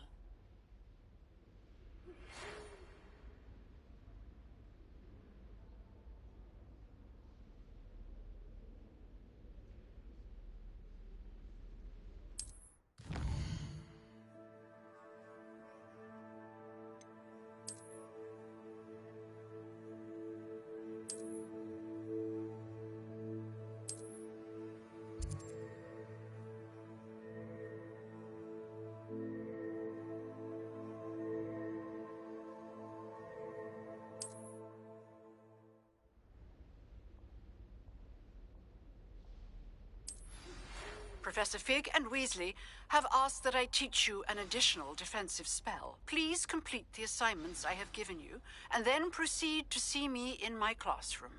Professor Fig and Weasley have asked that I teach you an additional defensive spell. Please complete the assignments I have given you, and then proceed to see me in my classroom.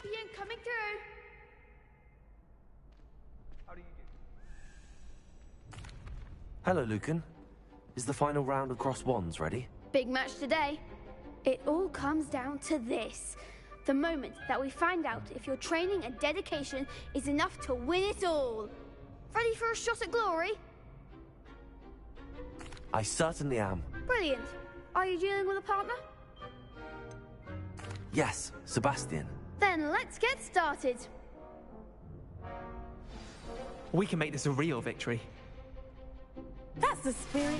Champion coming through. Hello, Lucan. Is the final round of cross wands ready? Big match today. It all comes down to this. The moment that we find out if your training and dedication is enough to win it all. Ready for a shot at glory? I certainly am. Brilliant. Are you dealing with a partner? Yes, Sebastian. Then let's get started. We can make this a real victory. That's the spirit.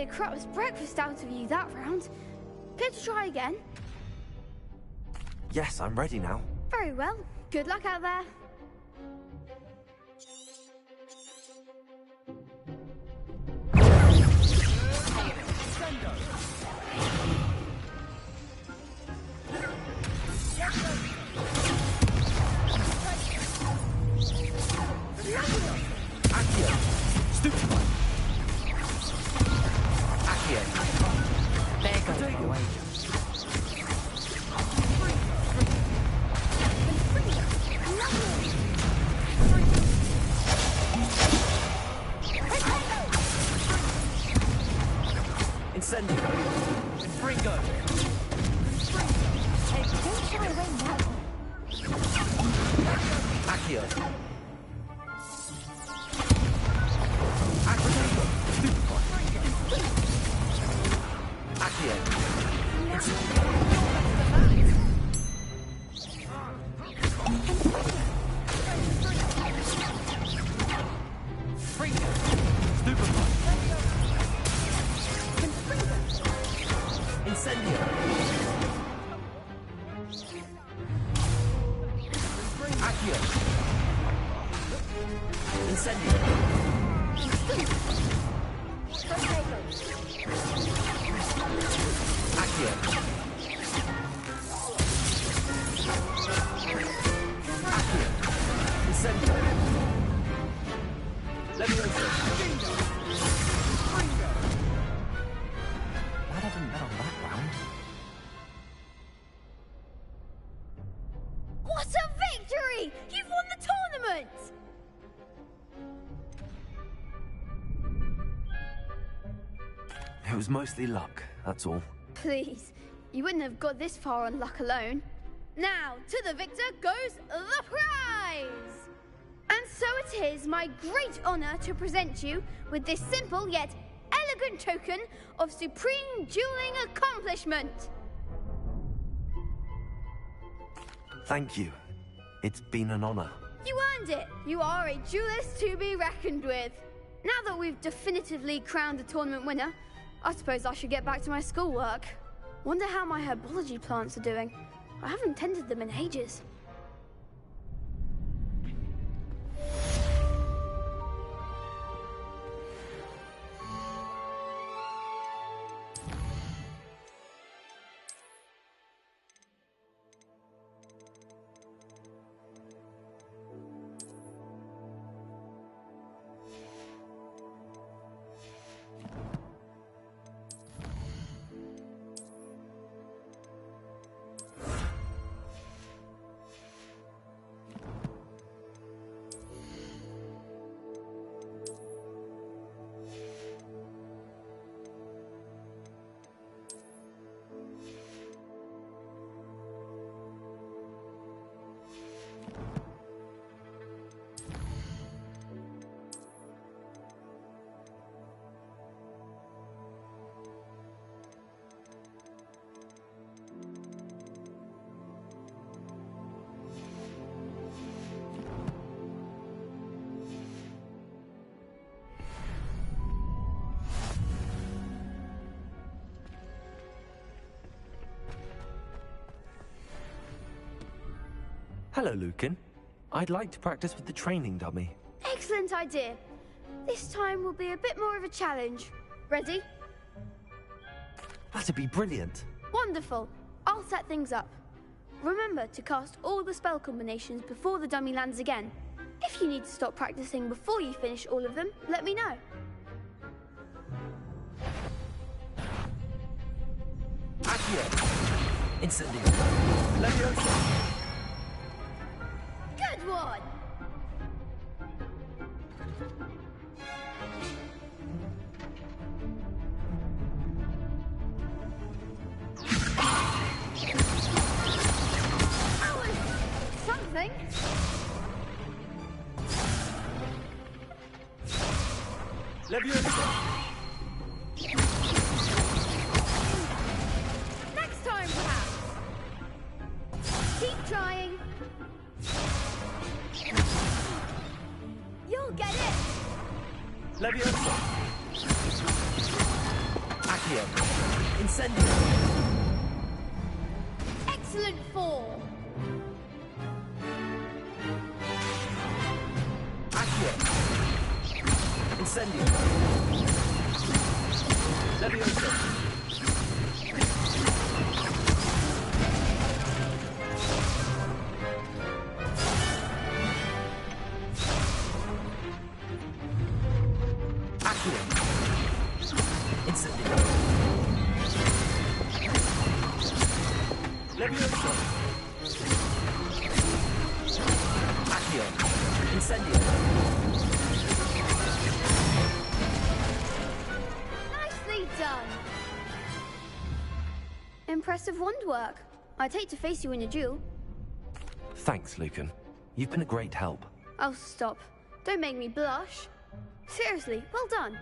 Crap's breakfast out of you that round. Care to try again? Yes, I'm ready now. Very well. Good luck out there. What a victory! You've won the tournament! It was mostly luck, that's all. Please, you wouldn't have got this far on luck alone. Now, to the victor goes the prize! And so it is my great honor to present you with this simple yet elegant token of supreme dueling accomplishment. Thank you. It's been an honor. You earned it. You are a duelist to be reckoned with. Now that we've definitively crowned the tournament winner, I suppose I should get back to my schoolwork. Wonder how my herbology plants are doing. I haven't tended them in ages. Hello, Lucan. I'd like to practice with the training dummy. Excellent idea. This time will be a bit more of a challenge. Ready? That'd be brilliant. Wonderful. I'll set things up. Remember to cast all the spell combinations before the dummy lands again. If you need to stop practicing before you finish all of them, let me know. Accio. Incendio. Leviosa. Good one! That was something. Leviosa. Next time, perhaps. Keep trying. You'll get it! Leviosa. Accio. Incendio. Excellent form! Accio. Incendio. Leviosa. Leviosa. Accio. Incendio. Nicely done! Impressive wand work. I'd hate to face you in a duel. Thanks, Lucan. You've been a great help. Oh, stop. Don't make me blush. Seriously, well done.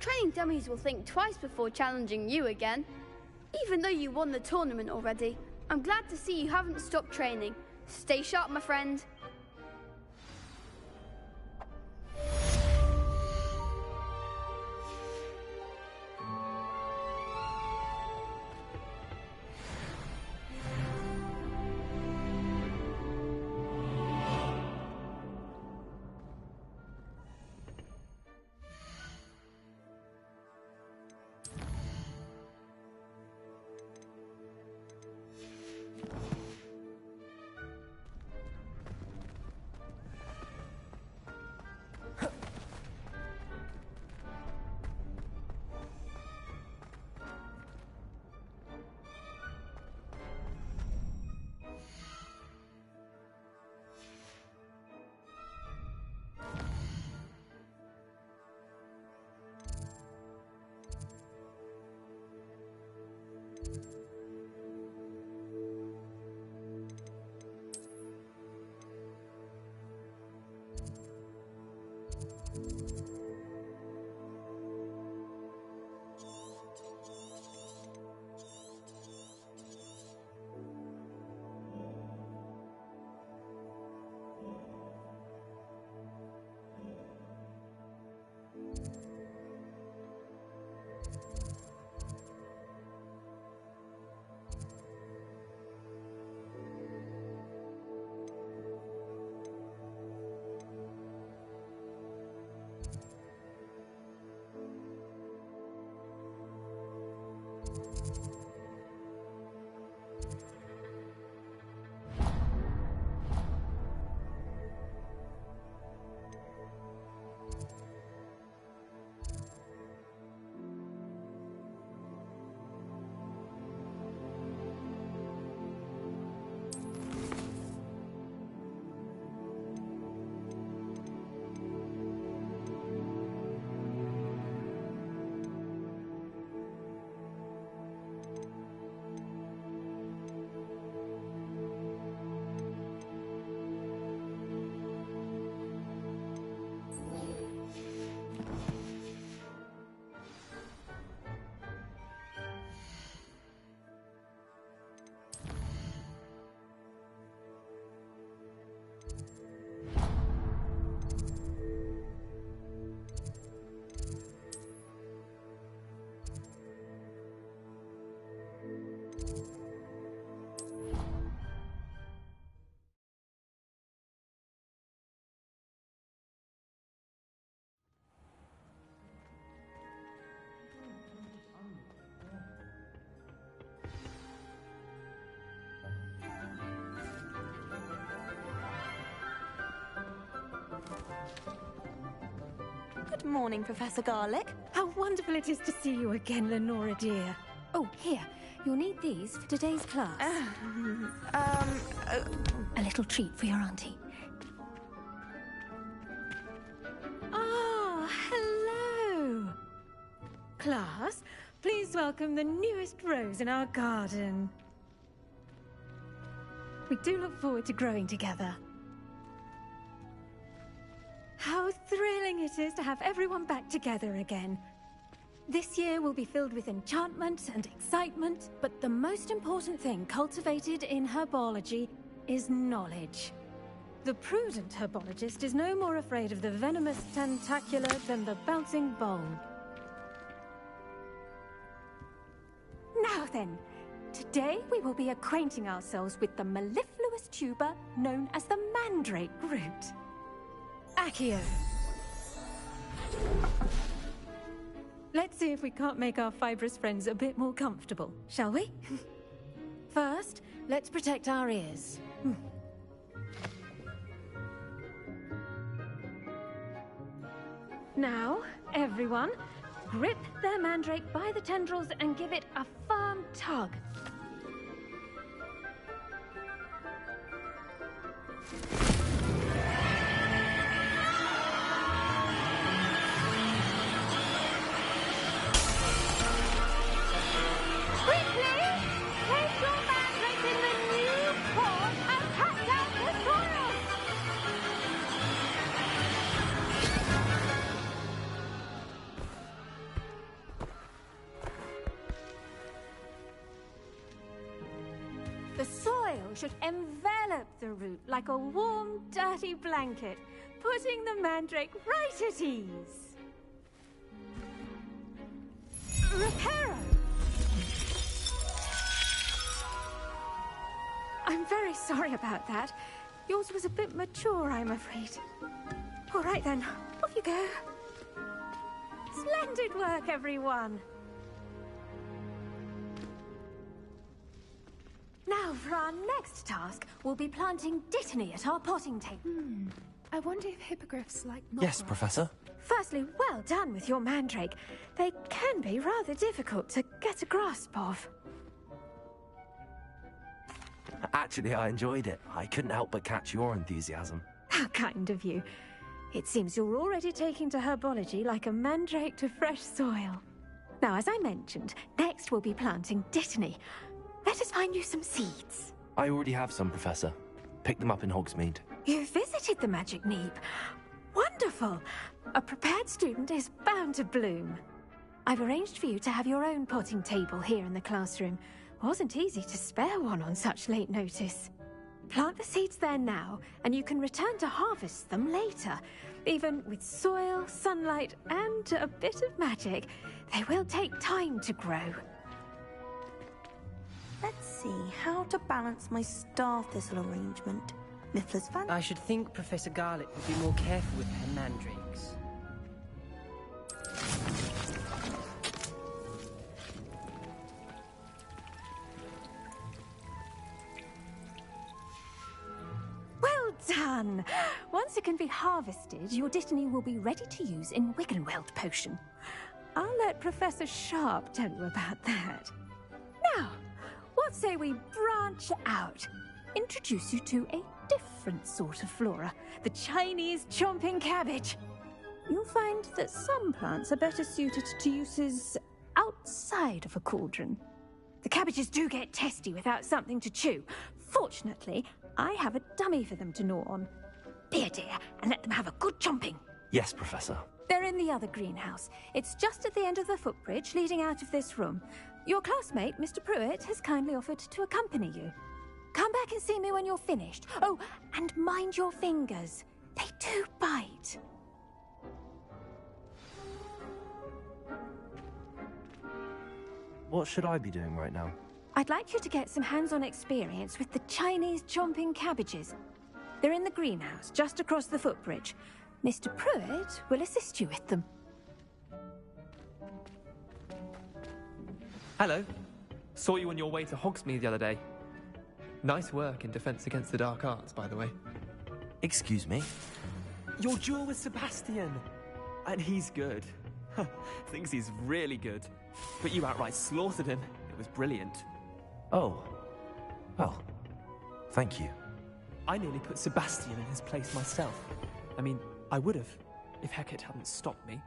Training dummies will think twice before challenging you again. Even though you won the tournament already, I'm glad to see you haven't stopped training. Stay sharp, my friend. Good morning, Professor Garlick. How wonderful it is to see you again, Lenora dear. Oh, here. You'll need these for today's class. A little treat for your auntie. Ah, hello. Class, please welcome the newest rose in our garden. We do look forward to growing together. How thrilling it is to have everyone back together again. This year will be filled with enchantment and excitement, but the most important thing cultivated in herbology is knowledge. The prudent herbologist is no more afraid of the venomous tentacula than the bouncing bulb. Now then, today we will be acquainting ourselves with the mellifluous tuber known as the mandrake root. Accio. Let's see if we can't make our fibrous friends a bit more comfortable, shall we? First, let's protect our ears. Now, everyone, grip their mandrake by the tendrils and give it a firm tug. Should envelop the root like a warm, dirty blanket, putting the mandrake right at ease. Reparo! I'm very sorry about that. Yours was a bit mature, I'm afraid. All right then, off you go. Splendid work, everyone. Now, for our next task, we'll be planting Dittany at our potting table. I wonder if hippogriffs like Yes, Professor. Firstly, well done with your mandrake. They can be rather difficult to get a grasp of. Actually, I enjoyed it. I couldn't help but catch your enthusiasm. How kind of you. It seems you're already taking to herbology like a mandrake to fresh soil. Now, as I mentioned, next we'll be planting Dittany. Let us find you some seeds. I already have some, Professor. Picked them up in Hogsmeade. You visited the Magic Neep. Wonderful! A prepared student is bound to bloom. I've arranged for you to have your own potting table here in the classroom. Wasn't easy to spare one on such late notice. Plant the seeds there now, and you can return to harvest them later. Even with soil, sunlight, and a bit of magic, they will take time to grow. Let's see how to balance my star thistle arrangement. Miffler's fan. I should think Professor Garlick would be more careful with her mandrakes. Well done! Once it can be harvested, your Dittany will be ready to use in Wiggenweld potion. I'll let Professor Sharp tell you about that. Now, what say we branch out? Introduce you to a different sort of flora, the Chinese chomping cabbage. You'll find that some plants are better suited to uses outside of a cauldron. The cabbages do get testy without something to chew. Fortunately, I have a dummy for them to gnaw on. Be a dear and let them have a good chomping. Yes, Professor. They're in the other greenhouse. It's just at the end of the footbridge leading out of this room. Your classmate, Mr. Pruitt, has kindly offered to accompany you. Come back and see me when you're finished. Oh, and mind your fingers. They do bite. What should I be doing right now? I'd like you to get some hands-on experience with the Chinese chomping cabbages. They're in the greenhouse, just across the footbridge. Mr. Pruitt will assist you with them. Hello. Saw you on your way to Hogsmeade the other day. Nice work in Defense Against the Dark Arts, by the way. Excuse me? Your duel with Sebastian! And he's good. Thinks he's really good. But you outright slaughtered him. It was brilliant. Oh. Well, thank you. I nearly put Sebastian in his place myself. I mean, I would have, if Hecate hadn't stopped me.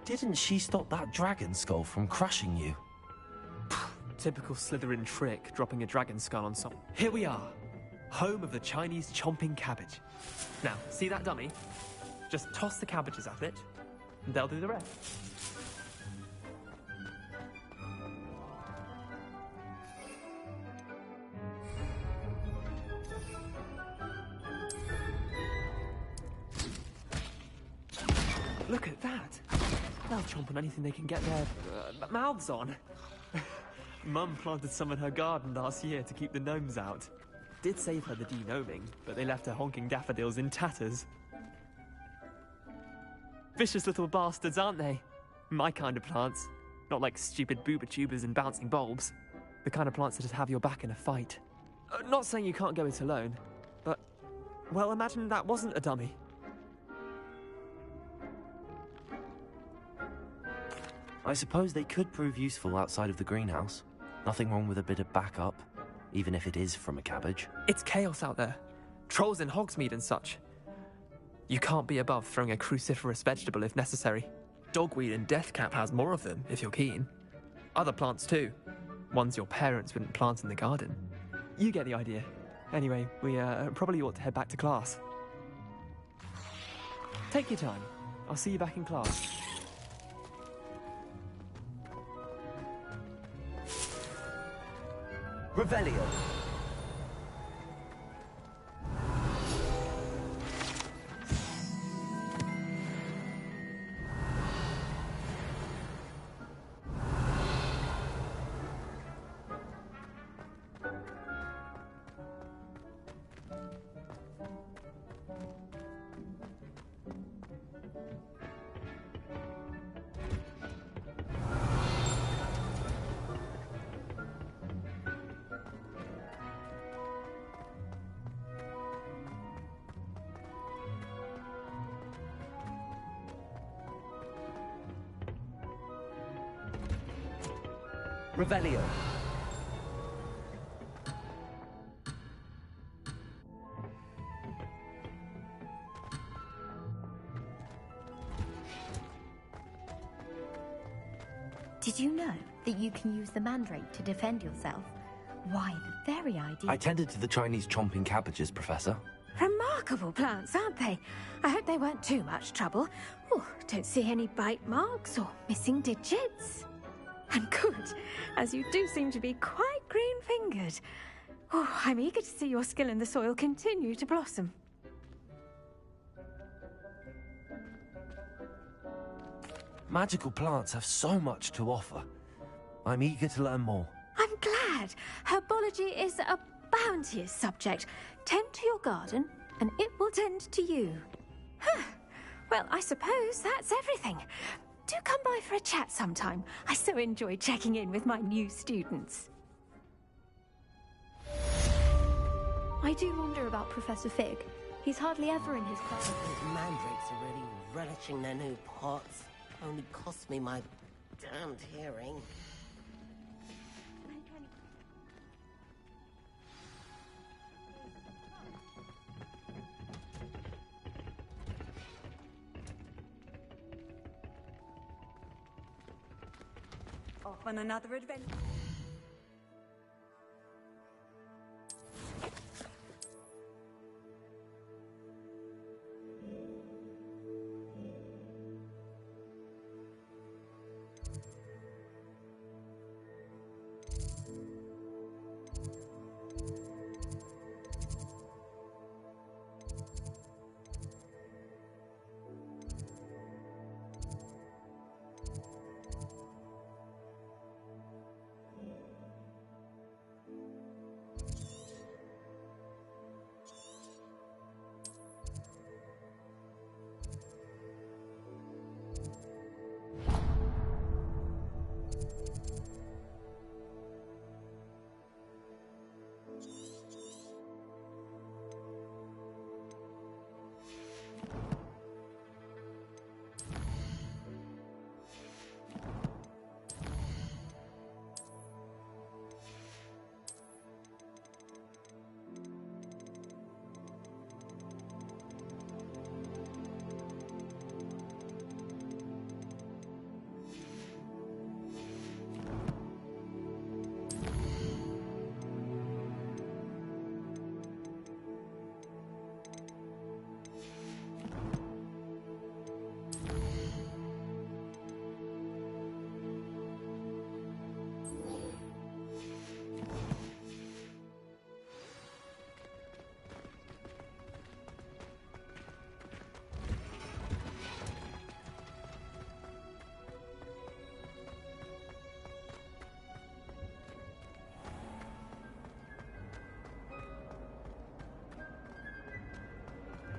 Didn't she stop that dragon skull from crushing you? Typical Slytherin trick, dropping a dragon skull on some. Here we are, home of the Chinese chomping cabbage. Now, see that dummy? Just toss the cabbages at it, and they'll do the rest. Look at that! They'll chomp on anything they can get their mouths on. Mum planted some in her garden last year to keep the gnomes out. Did save her the de-gnoming, but they left her honking daffodils in tatters. Vicious little bastards, aren't they? My kind of plants. Not like stupid booba tubers and bouncing bulbs. The kind of plants that just have your back in a fight. Not saying you can't go it alone, but... well, imagine that wasn't a dummy. I suppose they could prove useful outside of the greenhouse. Nothing wrong with a bit of backup, even if it is from a cabbage. It's chaos out there. Trolls in Hogsmeade and such. You can't be above throwing a cruciferous vegetable if necessary. Dogweed and deathcap has more of them, if you're keen. Other plants too. Ones your parents wouldn't plant in the garden. You get the idea. Anyway, we probably ought to head back to class. Take your time. I'll see you back in class. Revelio. Revelio. Did you know that you can use the mandrake to defend yourself? Why, the very idea... I tended to the Chinese chomping cabbages, Professor. Remarkable plants, aren't they? I hope they weren't too much trouble. Oh, don't see any bite marks or missing digits. And good, as you do seem to be quite green-fingered. Oh, I'm eager to see your skill in the soil continue to blossom. Magical plants have so much to offer. I'm eager to learn more. I'm glad. Herbology is a bounteous subject. Tend to your garden, and it will tend to you. Huh. Well, I suppose that's everything. Do come by for a chat sometime. I so enjoy checking in with my new students. I do wonder about Professor Fig. He's hardly ever in his class. Those mandrakes are really relishing their new pots. Only cost me my damned hearing. Off on another adventure.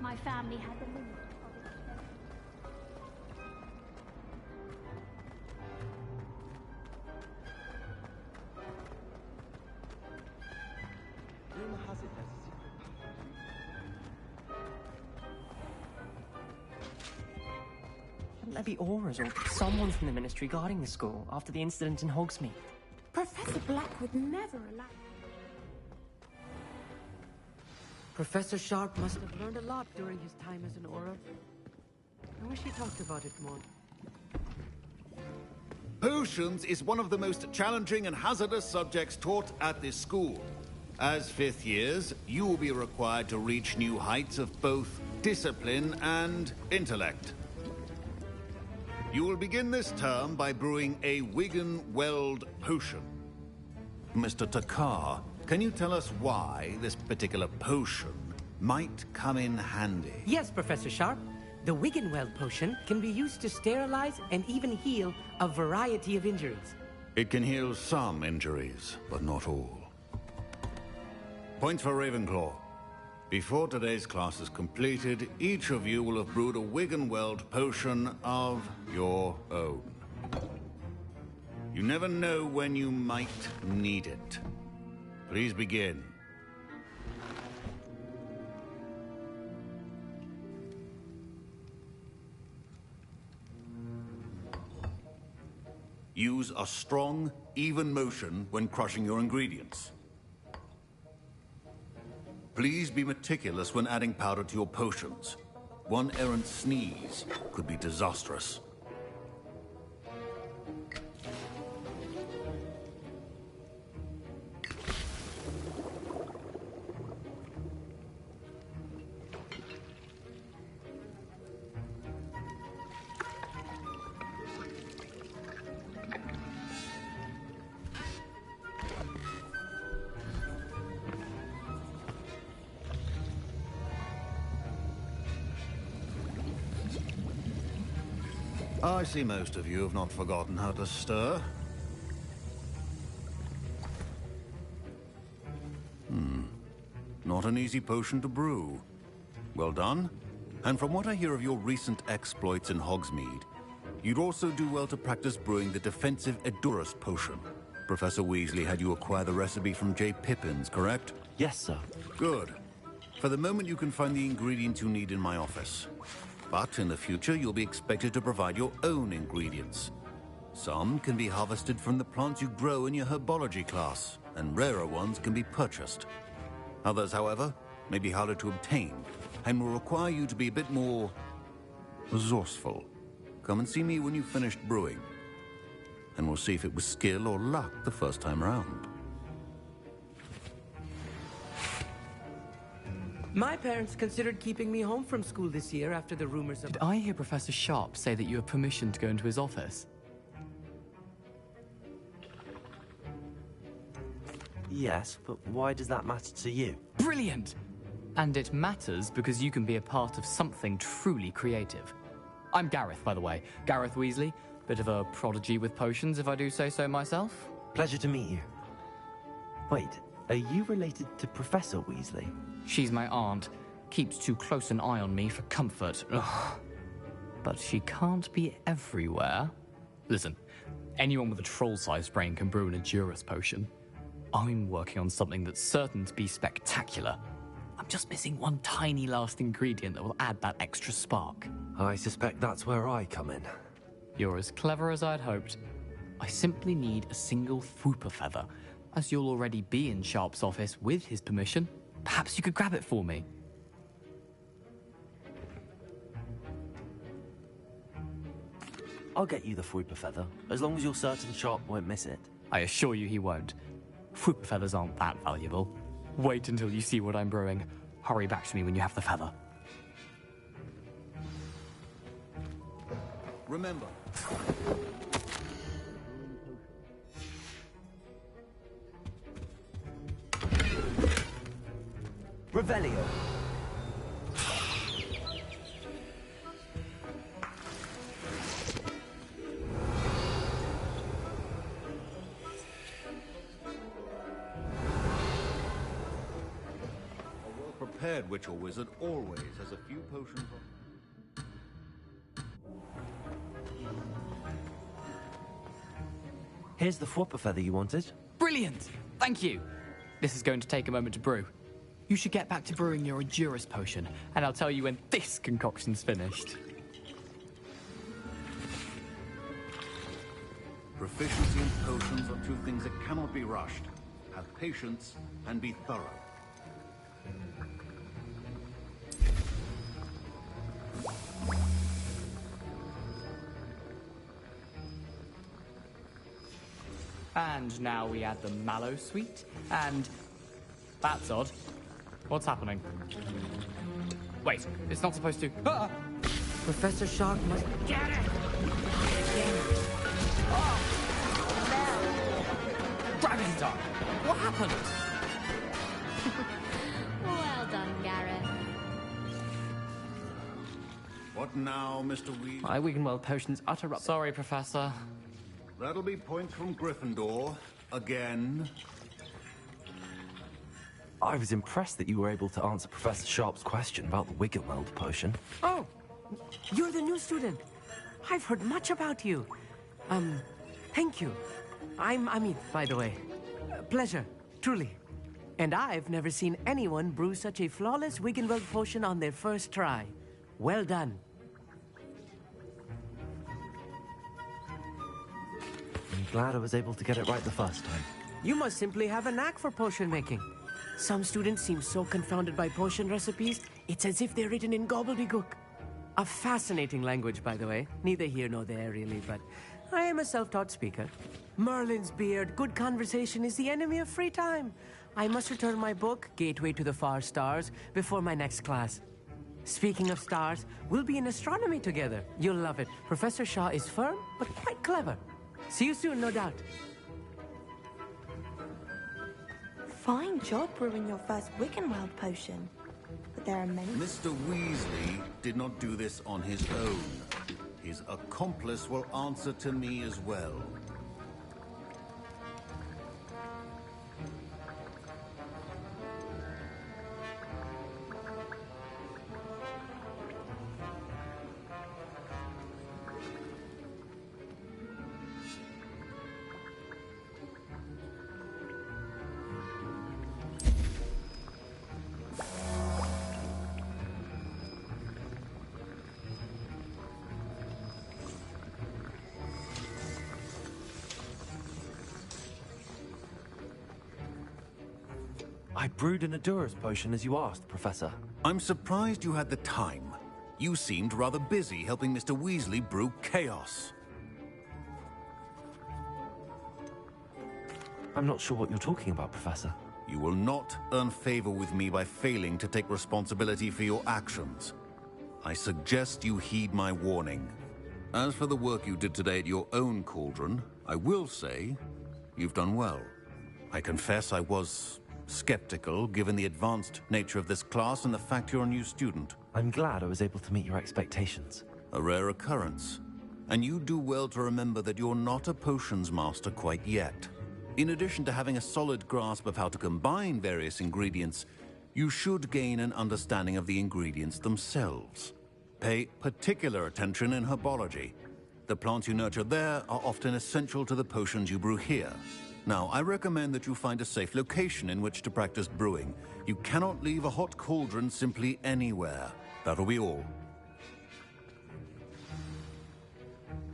my family had the limit of its Rumor has it there's a secret. Shouldn't there be auras or someone from the Ministry guarding the school after the incident in Hogsmeade? Professor Black would never allow... Professor Sharp must have learned a lot during his time as an Aura. I wish he talked about it more. Potions is one of the most challenging and hazardous subjects taught at this school. As fifth years, you will be required to reach new heights of both discipline and intellect. You will begin this term by brewing a Wigan Weld potion. Mr. Takar, can you tell us why this particular potion might come in handy? Yes, Professor Sharp. The Wiggenweld potion can be used to sterilize and even heal a variety of injuries. It can heal some injuries, but not all. Points for Ravenclaw. Before today's class is completed, each of you will have brewed a Wiggenweld potion of your own. You never know when you might need it. Please begin. Use a strong, even motion when crushing your ingredients. Please be meticulous when adding powder to your potions. One errant sneeze could be disastrous. I see most of you have not forgotten how to stir. Not an easy potion to brew. Well done. And from what I hear of your recent exploits in Hogsmeade, you'd also do well to practice brewing the defensive Edurus potion. Professor Weasley had you acquire the recipe from J. Pippins, correct? Yes, sir. Good. For the moment, you can find the ingredients you need in my office. But in the future, you'll be expected to provide your own ingredients. Some can be harvested from the plants you grow in your herbology class, and rarer ones can be purchased. Others, however, may be harder to obtain, and will require you to be a bit more resourceful. Come and see me when you've finished brewing, and we'll see if it was skill or luck the first time around. My parents considered keeping me home from school this year after the rumors of... Did I hear Professor Sharp say that you have permission to go into his office? Yes, but why does that matter to you? Brilliant! And it matters because you can be a part of something truly creative. I'm Gareth, by the way. Gareth Weasley. Bit of a prodigy with potions, if I do say so myself. Pleasure to meet you. Wait, are you related to Professor Weasley? She's my aunt. Keeps too close an eye on me for comfort. Ugh. But she can't be everywhere. Listen, anyone with a troll-sized brain can brew an Edurus potion. I'm working on something that's certain to be spectacular. I'm just missing one tiny last ingredient that will add that extra spark. I suspect that's where I come in. You're as clever as I'd hoped. I simply need a single Fwooper feather. As you'll already be in Sharp's office with his permission, perhaps you could grab it for me. I'll get you the Fwooper feather, as long as you're certain Sharp won't miss it. I assure you he won't. Fwooper feathers aren't that valuable. Wait until you see what I'm brewing. Hurry back to me when you have the feather. Remember. Revelio. prepared witch or wizard always has a few potions on... Here's the Fwopper feather you wanted. Brilliant! Thank you! This is going to take a moment to brew. You should get back to brewing your Endurus potion, and I'll tell you when this concoction's finished. Proficiency in potions are two things that cannot be rushed. Have patience and be thorough. And now we add the mallow sweet, and... That's odd. What's happening? Wait, it's not supposed to... Ah! Professor Sharp must... Get it! Dragon Star! What happened? Well done, Gareth. What now, Mr. Weed? My Wiggenweld potion's utter rubbish. Sorry, Professor. That'll be points from Gryffindor. Again. I was impressed that you were able to answer Professor Sharp's question about the Wiggenweld potion. Oh, you're the new student. I've heard much about you. Thank you. I'm Amit, by the way. Pleasure, truly. And I've never seen anyone brew such a flawless Wiggenweld potion on their first try. Well done. I'm glad I was able to get it right the first time. You must simply have a knack for potion making. Some students seem so confounded by potion recipes, it's as if they're written in gobbledygook. A fascinating language, by the way. Neither here nor there, really, but I am a self-taught speaker. Merlin's beard, good conversation is the enemy of free time. I must return my book, Gateway to the Far Stars, before my next class. Speaking of stars, we'll be in astronomy together. You'll love it. Professor Shah is firm, but quite clever. See you soon, no doubt. Fine job brewing your first Wiggenweld potion. But there are many... Mr. Weasley did not do this on his own. His accomplice will answer to me as well. I brewed an Endurus potion as you asked, Professor. I'm surprised you had the time. You seemed rather busy helping Mr. Weasley brew chaos. I'm not sure what you're talking about, Professor. You will not earn favor with me by failing to take responsibility for your actions. I suggest you heed my warning. As for the work you did today at your own cauldron, I will say you've done well. I confess I was skeptical, given the advanced nature of this class and the fact you're a new student. I'm glad I was able to meet your expectations. A rare occurrence. And you do well to remember that you're not a potions master quite yet. In addition to having a solid grasp of how to combine various ingredients, you should gain an understanding of the ingredients themselves. Pay particular attention in herbology. The plants you nurture there are often essential to the potions you brew here. Now, I recommend that you find a safe location in which to practice brewing. You cannot leave a hot cauldron simply anywhere. That'll be all.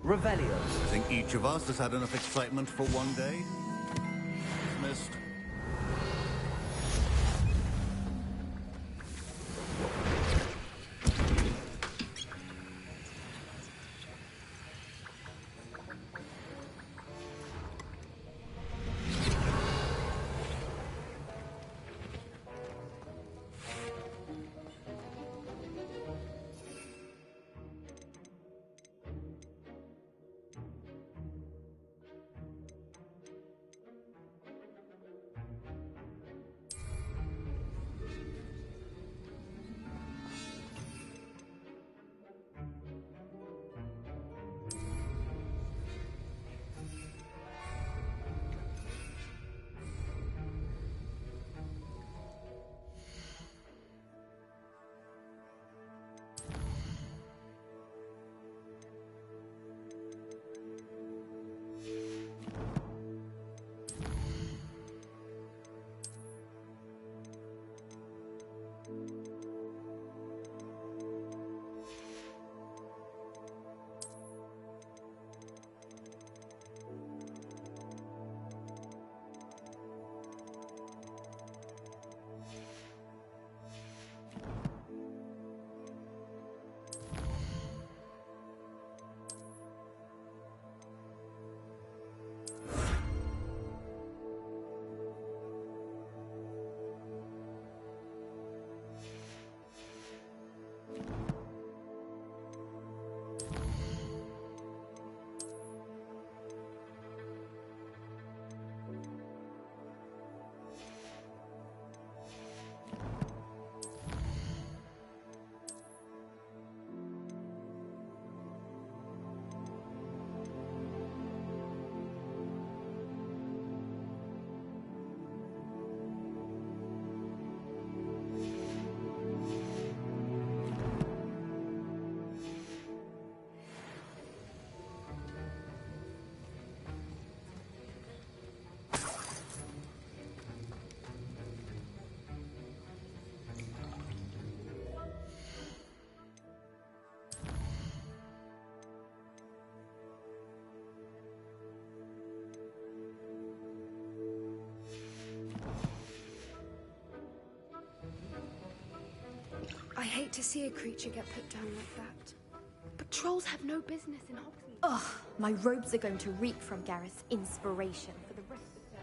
Revelio. I think each of us has had enough excitement for one day. Dismissed. I hate to see a creature get put down like that. But trolls have no business in Hogsmeade. Ugh, my robes are going to reek from Gareth's inspiration for the rest of the term.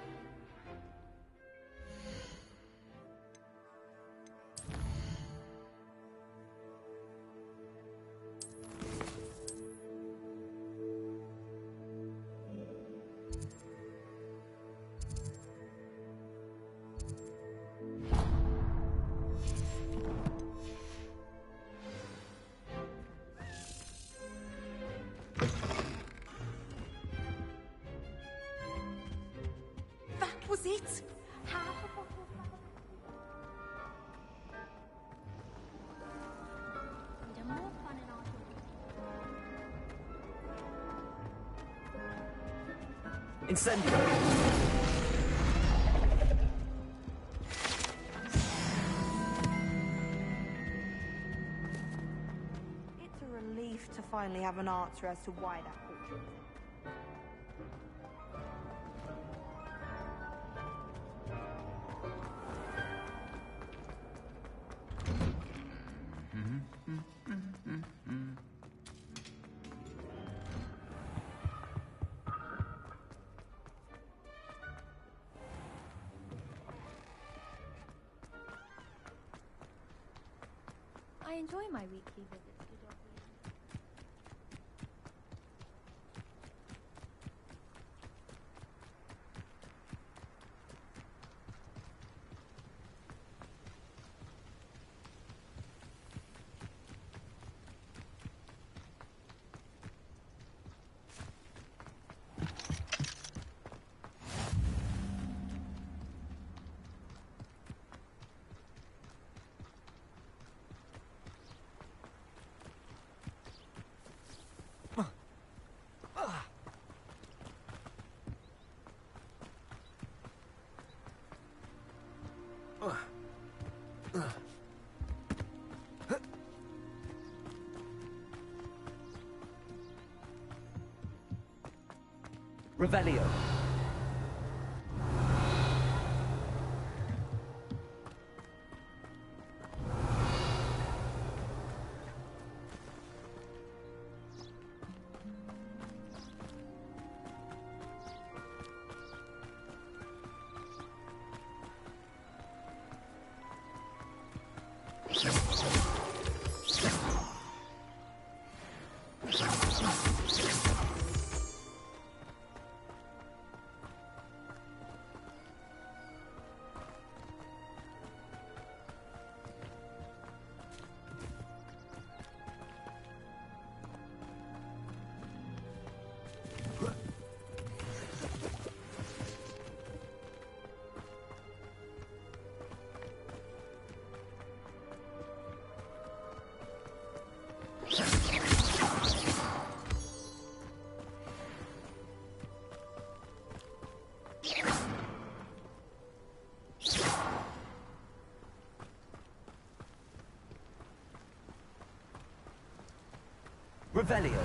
Was it? Incendio! It's a relief to finally have an answer as to why that portrait was there. I enjoy my weekly visits to Dogweed. Revelio. Revelio.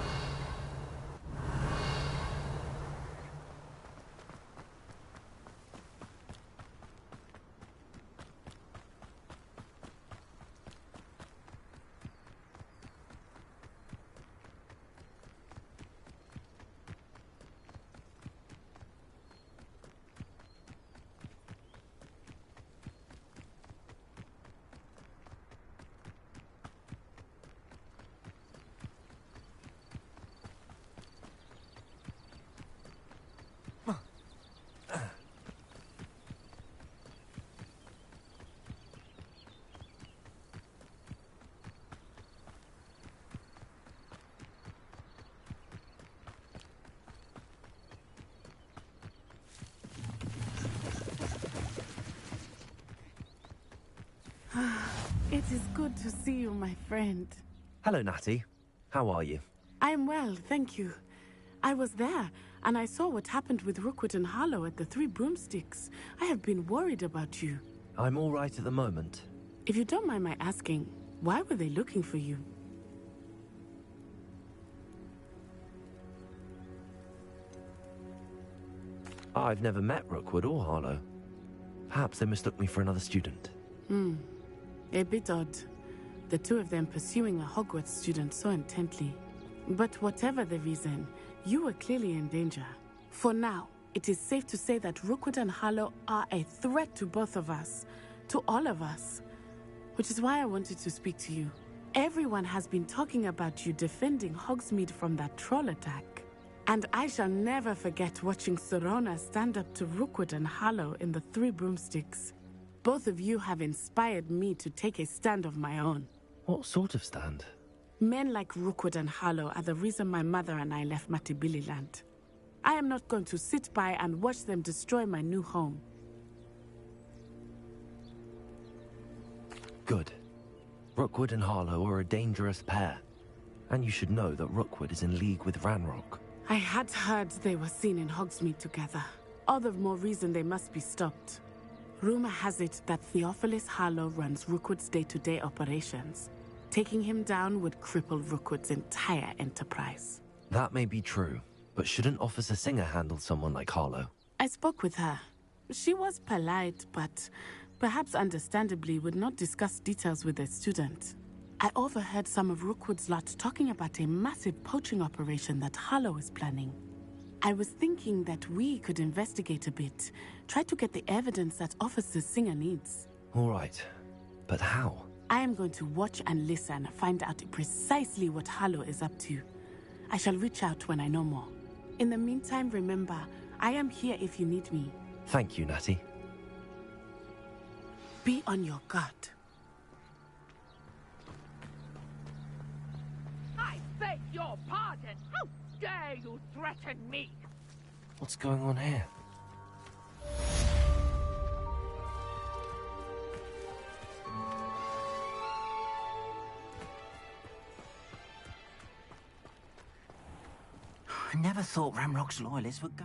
It is good to see you, my friend. Hello, Natty. How are you? I am well, thank you. I was there, and I saw what happened with Rookwood and Harlow at the Three Broomsticks. I have been worried about you. I'm all right at the moment. If you don't mind my asking, why were they looking for you? I've never met Rookwood or Harlow. Perhaps they mistook me for another student. A bit odd. the two of them pursuing a Hogwarts student so intently. But whatever the reason, you were clearly in danger. For now, it is safe to say that Rookwood and Harlow are a threat to both of us, to all of us. Which is why I wanted to speak to you. Everyone has been talking about you defending Hogsmeade from that troll attack. And I shall never forget watching Serona stand up to Rookwood and Harlow in the Three Broomsticks. Both of you have inspired me to take a stand of my own. What sort of stand? Men like Rookwood and Harlow are the reason my mother and I left Matibili Land. I am not going to sit by and watch them destroy my new home. Good. Rookwood and Harlow are a dangerous pair. And you should know that Rookwood is in league with Ranrock. I had heard they were seen in Hogsmeade together. All the more reason they must be stopped. Rumor has it that Theophilus Harlow runs Rookwood's day-to-day operations. Taking him down would cripple Rookwood's entire enterprise. That may be true, but shouldn't Officer Singer handle someone like Harlow? I spoke with her. She was polite, but perhaps understandably would not discuss details with a student. I overheard some of Rookwood's lot talking about a massive poaching operation that Harlow is planning. I was thinking that we could investigate a bit, try to get the evidence that Officer Singer needs. All right, but how? I am going to watch and listen, find out precisely what Harlow is up to. I shall reach out when I know more. In the meantime, remember, I am here if you need me. Thank you, Natty. Be on your guard. I beg your pardon! How dare you threaten me? What's going on here? I never thought Ramrock's loyalists would go.